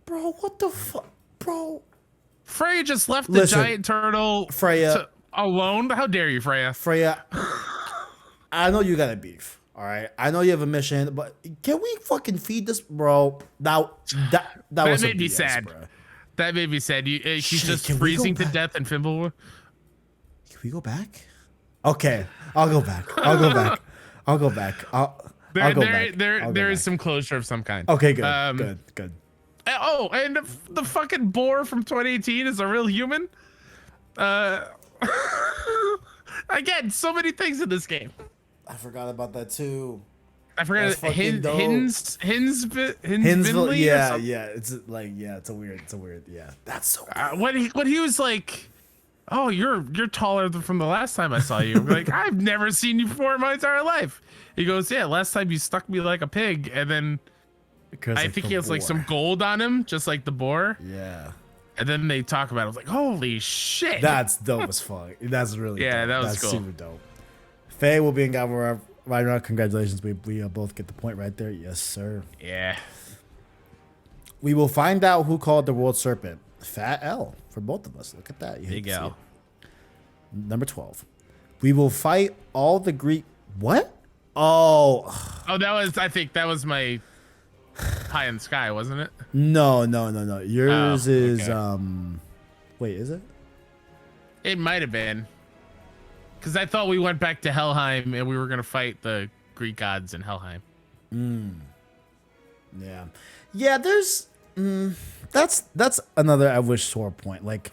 Bro, what the fuck, bro? Freya just left the giant turtle Freya alone. How dare you, Freya? Freya, I know you got a beef. All right, I know you have a mission, but can we fucking feed this, bro? That was made me BS, sad. Bro. That made me sad. She's Shit, just can we freezing go to death in Fimbulwinter. Can we go back? Okay, I'll go back. I'll go back. I'll go back. I'll go back. There is some closure of some kind. Okay, good, good. Oh, and the fucking boar from 2018 is a real human. Again, so many things in this game. I forgot about that too. I forgot Hinsville. Yeah. It's like it's a weird. Yeah, that's so. When he was like, "Oh, you're taller than from the last time I saw you." I'm like, I've never seen you before in my entire life. He goes, "Yeah, last time you stuck me like a pig," and then I think he has like some gold on him, just like the boar. Yeah. And then they talk about it. I was like, holy shit. That's dope as fuck. That's really dope. That was That's cool. super dope. Faye will be in God of War Ragnarok. Congratulations. We both get the point right there. Yes, sir. Yeah. We will find out who called the world serpent. Fat L for both of us. Look at that. Big L. Number 12. We will fight all the Greek. What? Oh, I think that was my High in the Sky, wasn't it? no. Yours is okay. Wait, is it? It might have been. Because I thought we went back to Helheim and we were gonna fight the Greek gods in Helheim. Yeah. Yeah, there's that's another I wish sore point. Like,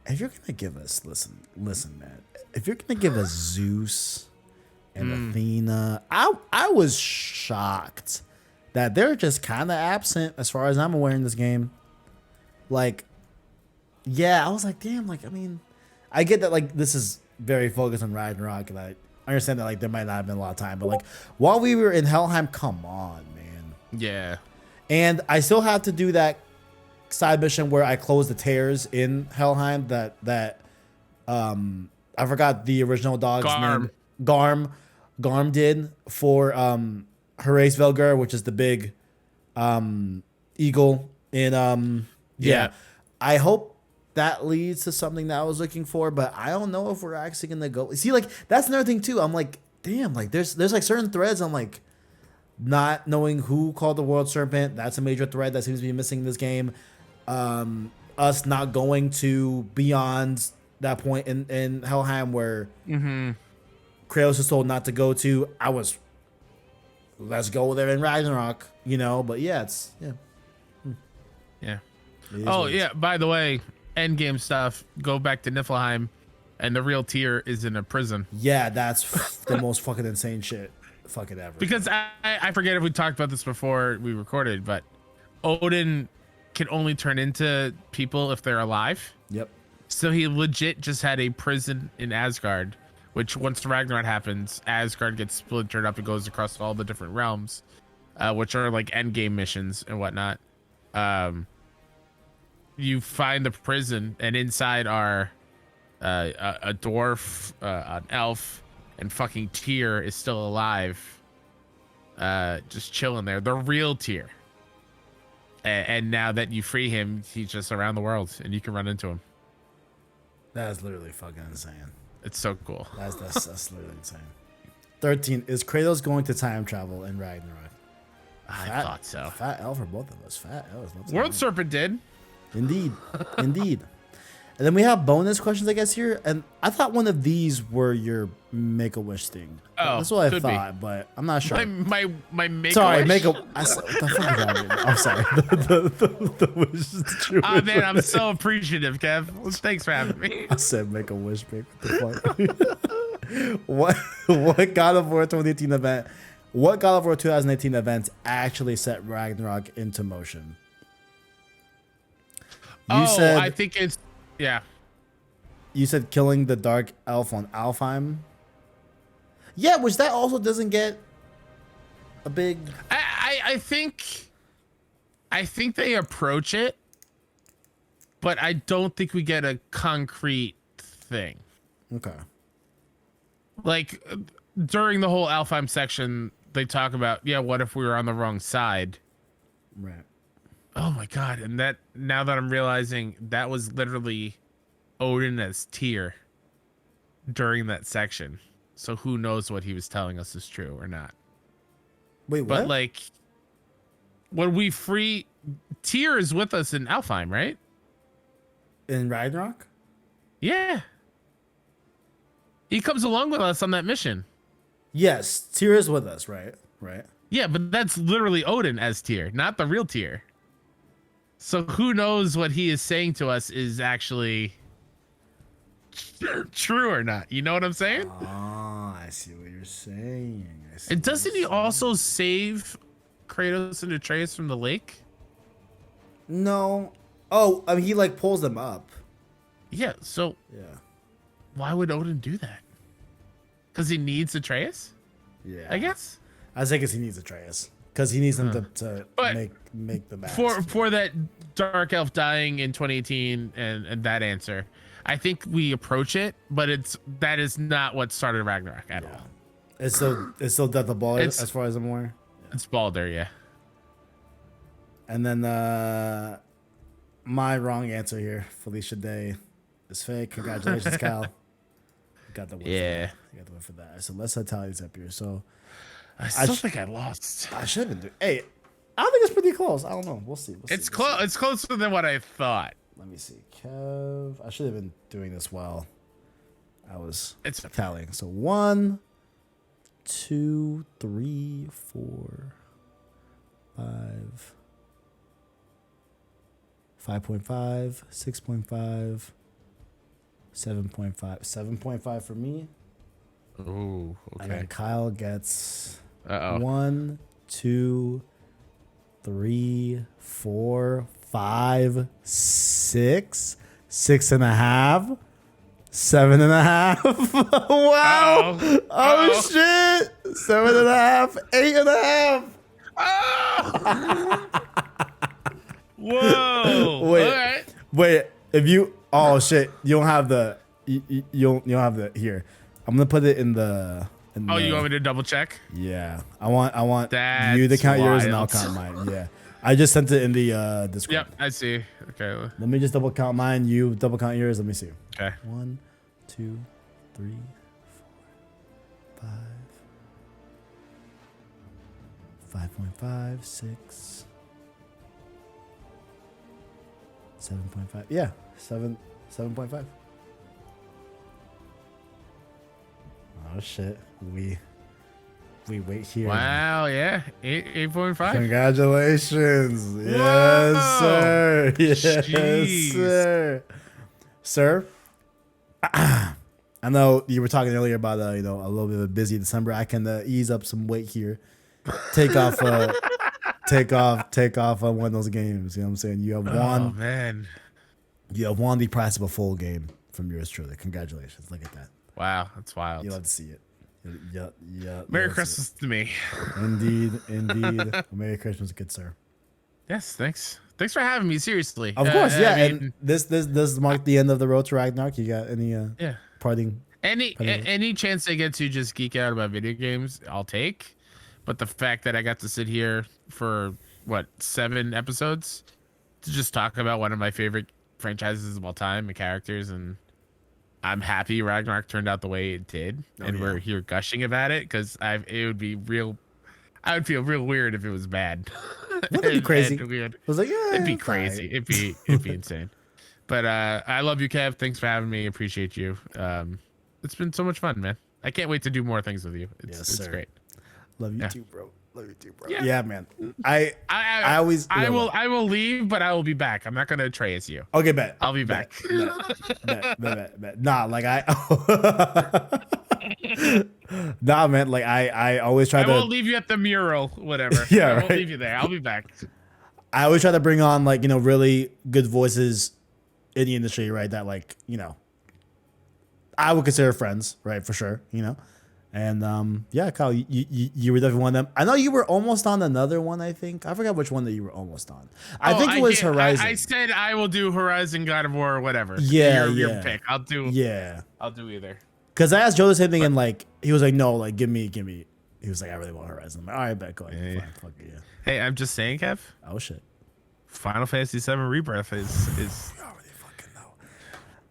if you're gonna give us listen, man. If you're gonna give us Zeus and Athena, I was shocked that they're just kind of absent as far as I'm aware in this game. Like, yeah, I was like, damn, like, I mean, I get that, like, this is very focused on Ragnarok, and I understand that, like, there might not have been a lot of time, but, like, while we were in Helheim, come on, man. Yeah. And I still have to do that side mission where I close the tears in Helheim that I forgot the original dog's name. Garm did for Hraesvelgr, which is the big eagle in yeah. I hope that leads to something that I was looking for, but I don't know if we're actually gonna go. See, like, that's another thing too. I'm like, damn, like there's like certain threads I'm like not knowing who called the world serpent. That's a major thread that seems to be missing in this game. Us not going to beyond that point in Helheim where Kratos is told not to go to. I was, let's go there in Ragnarok, you know. But yeah, it's yeah. Oh yeah. By the way, end game stuff. Go back to Niflheim, and the real Tyr is in a prison. Yeah, that's the most fucking insane shit fucking ever. Because I forget if we talked about this before we recorded, but Odin can only turn into people if they're alive. Yep. So he legit just had a prison in Asgard, which once Ragnarok happens, Asgard gets splintered up and goes across all the different realms, which are like end game missions and whatnot. You find the prison, and inside are a dwarf, an elf, and fucking Tyr is still alive, just chilling there. The real Tyr. And now that you free him, he's just around the world, and you can run into him. That is literally fucking insane. It's so cool. That's literally insane. 13, is Kratos going to time travel in Ragnarok? I thought so. Fat L for both of us. Fat L is not World Serpent did. Indeed. And then we have bonus questions, I guess, here. And I thought one of these were your Make-A-Wish thing. Oh, that's what I thought, but I'm not sure. My Make-A-Wish? Sorry, what the fuck is that? I'm sorry. The wish is the true wish. Oh, man, I'm so appreciative, Kev. Thanks for having me. I said Make-A-Wish, babe. What the fuck? what God of War 2018 event? What God of War 2018 events actually set Ragnarok into motion? You said I think it's yeah. You said killing the dark elf on Alfheim. Yeah, which that also doesn't get a big. I think they approach it, but I don't think we get a concrete thing. Okay. Like during the whole Alfheim section, they talk about, yeah, what if we were on the wrong side? Right. Oh my god! And that now that I'm realizing that was literally Odin as Tyr during that section. So who knows what he was telling us is true or not? Wait, what? But like, when we free Tyr is with us in Alfheim, right? In Ragnarok? Yeah. He comes along with us on that mission. Yes, Tyr is with us, right? Right. Yeah, but that's literally Odin as Tyr, not the real Tyr. So who knows what he is saying to us is actually true or not? You know what I'm saying? Oh, I see what you're saying. And doesn't he also save Kratos and Atreus from the lake? No. Oh, I mean, he like pulls them up. Yeah, so Yeah. why would Odin do that? Because he needs Atreus? Yeah. I guess. I think he needs Atreus because he needs them to But make the match. For that dark elf dying in 2018 and that answer, I think we approach it, but that is not what started Ragnarok at all. It's still Death of Balder as far as I'm aware. It's Balder, yeah. And then my wrong answer here, Felicia Day, is fake. Congratulations, Cal. You got the win. Yeah. You got the win for that. So let's tally these up here. So I still think I lost. I should have been doing. Hey, I think it's pretty close. I don't know. We'll see. It's close. It's closer than what I thought. Let me see. Kev, I should have been doing this while I was It's tallying. So 1, 2, 3, 4, 5, 5.5, 6.5, 7.5, 7.5 for me. Ooh, And then okay. Kyle gets Uh-oh. 1, 2, 3, 4, 5, 6, 6.5, 7.5. Wow! Uh-oh. Oh shit! 7.5, 8.5. Oh! Whoa! Wait, All right. wait. If you, oh shit, you don't have the, you don't have the here. I'm gonna put it in the. Oh, you want me to double check? Yeah, I want That's you to count yours and I'll wild. count mine. Yeah, I just sent it in the Discord. Yep, I see. Okay. Let me just double count mine. You double count yours. Let me see. Okay. 1, 2, 3, 4, 5, 5.5, 6, 7.5. Yeah, 7.5. Oh shit, we wait here. Wow. Yeah. 8.5. Congratulations. Yes, sir. Yes, Jeez. sir. Sir, I know you were talking earlier about a little bit of a busy December. I can ease up some weight here. Take off on one of those games. You know what I'm saying? You have Oh won. man. You have won the price of a full game from yours truly. Congratulations. Look at that. Wow, that's wild. You'll have to see it. Yeah. Merry Christmas to me. Indeed. Merry Christmas, good sir. Yes, thanks. Thanks for having me. Seriously. Of course, yeah. I mean, And this marked the end of the road to Ragnarok. You got any yeah. parting? Any chance I get to just geek out about video games, I'll take. But the fact that I got to sit here for 7 episodes to just talk about one of my favorite franchises of all time and characters, and I'm happy Ragnarok turned out the way it did, and we're here gushing about it because it would be real. I would feel real weird if it was bad. Wouldn't that be crazy? And weird. I was like, yeah, It'd be it's crazy. alright. It'd be insane. But I love you, Kev. Thanks for having me. Appreciate you. It's been so much fun, man. I can't wait to do more things with you. It's great. Love you Yeah. too, bro. Yeah. Yeah, man. I always. I will leave, but I will be back. I'm not gonna trace you. Okay, bet. I'll be back. Bet. Nah, like I. Nah, man. Like I always try I to. won't leave you at the mural, whatever. Yeah, I won't right. leave you there. I'll be back. I always try to bring on like really good voices in the industry, right? That like I would consider friends, right? For sure, And yeah, Kyle, you were definitely one of them. I know you were almost on another one. I think I forgot which one that you were almost on. I think it was Horizon. I said I will do Horizon, God of War, or whatever. Yeah, your pick. I'll do either. Because I asked Joe the same thing, and like he was like, no, like give me. He was like, I really want Horizon. I'm like, all right, bet, go ahead. Fine, fuck it, yeah. Hey, I'm just saying, Kev. Oh shit. Final Fantasy VII Rebirth is. You already fucking know.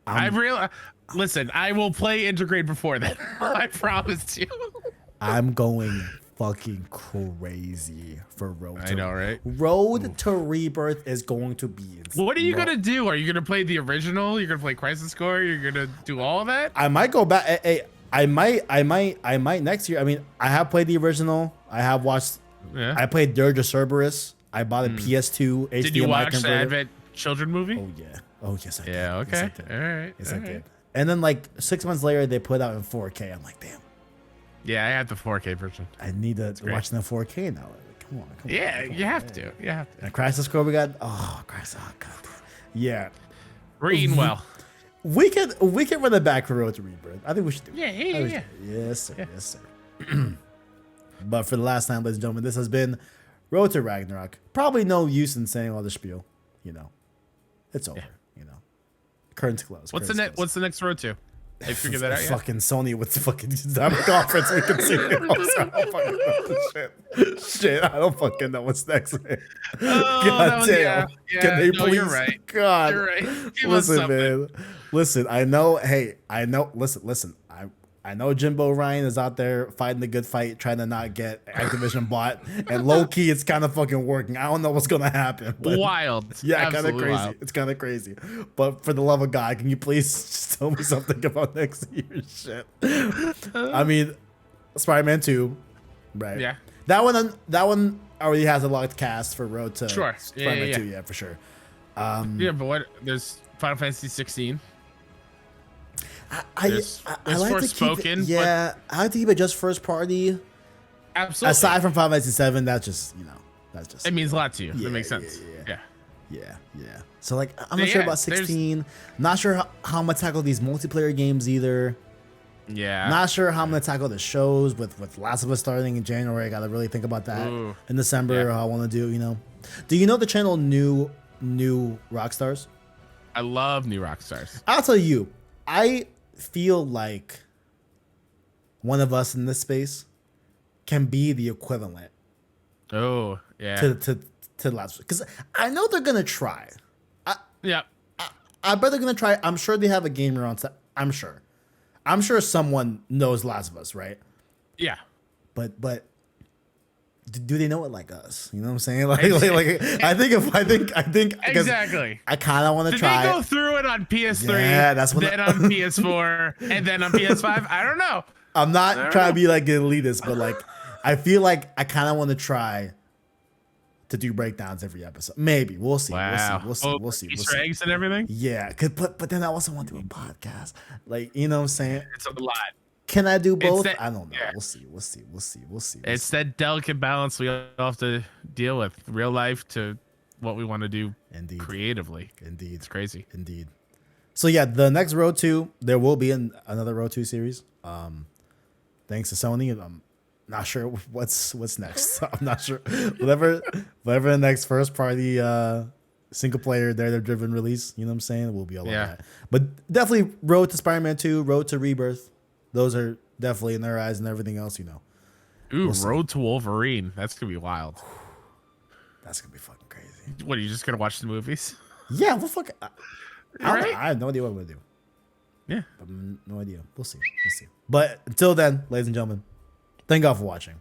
I realize. Listen, I will play Integrate before that. I promise you. I'm going fucking crazy for Road. I know, right? Road to Rebirth is going to be insane. What are you gonna do? Are you gonna play the original? You're gonna play Crisis Core? You're gonna do all of that? I might go back. I might next year. I mean, I have played the original. I have watched. Yeah. I played Dirge of Cerberus. I bought a PS2 HDMI Did you watch the converter. Advent Children movie? Oh yeah. Oh yes, I did. Yeah. Okay. Yes, I did. All right. Yes, all I right. did. And then like 6 months later, they put out in 4K. I'm like, damn. Yeah, I have the 4K version. I need to watch the 4K now. Like, come on. Yeah, you have to. You have to. And Crisis Core, we got. Oh, Crisis. Oh, God. Yeah. Reading well. We can run it back for Road to Rebirth. I think we should do it. Yeah. Yes, sir. Yeah. Yes, sir. But for the last time, ladies and gentlemen, this has been Road to Ragnarok. Probably no use in saying all the spiel. It's over. Curtains closed. What's the next road to? I figured that out yet? Fucking Sony with the fucking conference we can see. I don't fucking know. Shit, I don't fucking know what's next. Man. God damn. Can they please? You're right. God. You're right. Give us Listen, something. man. Listen, I know. Hey, I know. Listen. I know Jimbo Ryan is out there fighting the good fight, trying to not get Activision bought, and low key, it's kind of fucking working. I don't know what's gonna happen. But Wild. yeah, kind of Absolutely crazy. wild. It's kind of crazy. But for the love of God, can you please just tell me something about next year's shit? I mean, Spider-Man 2, right? Yeah. That one already has a locked cast for Road to Sure. Spider-Man 2, yeah, for sure. Yeah, but what? There's Final Fantasy 16. I There's like to keep Forspoken, it, yeah, I like to keep it just first party. Absolutely. Aside from Final Fantasy 7, that's just that's just It means a lot to you. Yeah, That makes sense. yeah. Yeah. Yeah. So like, I'm not sure about 16. Not sure how I'm gonna tackle these multiplayer games either. Yeah. Not sure how I'm gonna tackle the shows with Last of Us starting in January. I gotta really think about that. Ooh. In December. Yeah. How I want to do. Do you know the channel New Rockstars? I love new Rockstars. I'll tell you, I feel like one of us in this space can be the equivalent Oh, yeah. to Last, because I know they're gonna try. Yeah. I bet they're gonna try. I'm sure they have a gamer on set. I'm sure someone knows Last of Us, right? Yeah. But do they know it like us? You know what I'm saying? Like I think Exactly. I kind of want to Did try. they go through it on PS3? Yeah, that's what then on PS4 and then on PS5? I don't know. I'm not trying to be like an elitist, but like I feel like I kind of want to try to do breakdowns every episode. Maybe we'll see. Wow. We'll see. Easter eggs and everything. Yeah, but then I also want to do a podcast. Like, you know what I'm saying? It's a lot. Can I do both? that- I don't know. yeah. We'll see. It's that delicate balance we all have to deal with. Real life to what we want to do Indeed. creatively. Indeed. It's crazy. Indeed. So yeah, the next Road 2, there will be another Road 2 series. Thanks to Sony. I'm not sure what's next. I'm not sure. Whatever the next first party single player narrative driven release, you know what I'm saying? We'll be all over that. But definitely Road to Spider-Man 2, Road to Rebirth. Those are definitely in their eyes, and everything else, Ooh, Road to Wolverine. That's gonna be wild. That's gonna be fucking crazy. What, are you just gonna watch the movies? Yeah, well, fuck. Right? I have no idea what I'm gonna do. Yeah. No idea. We'll see. But until then, ladies and gentlemen, thank God for watching.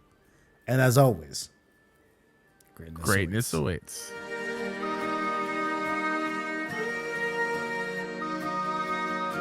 And as always, Greatness awaits.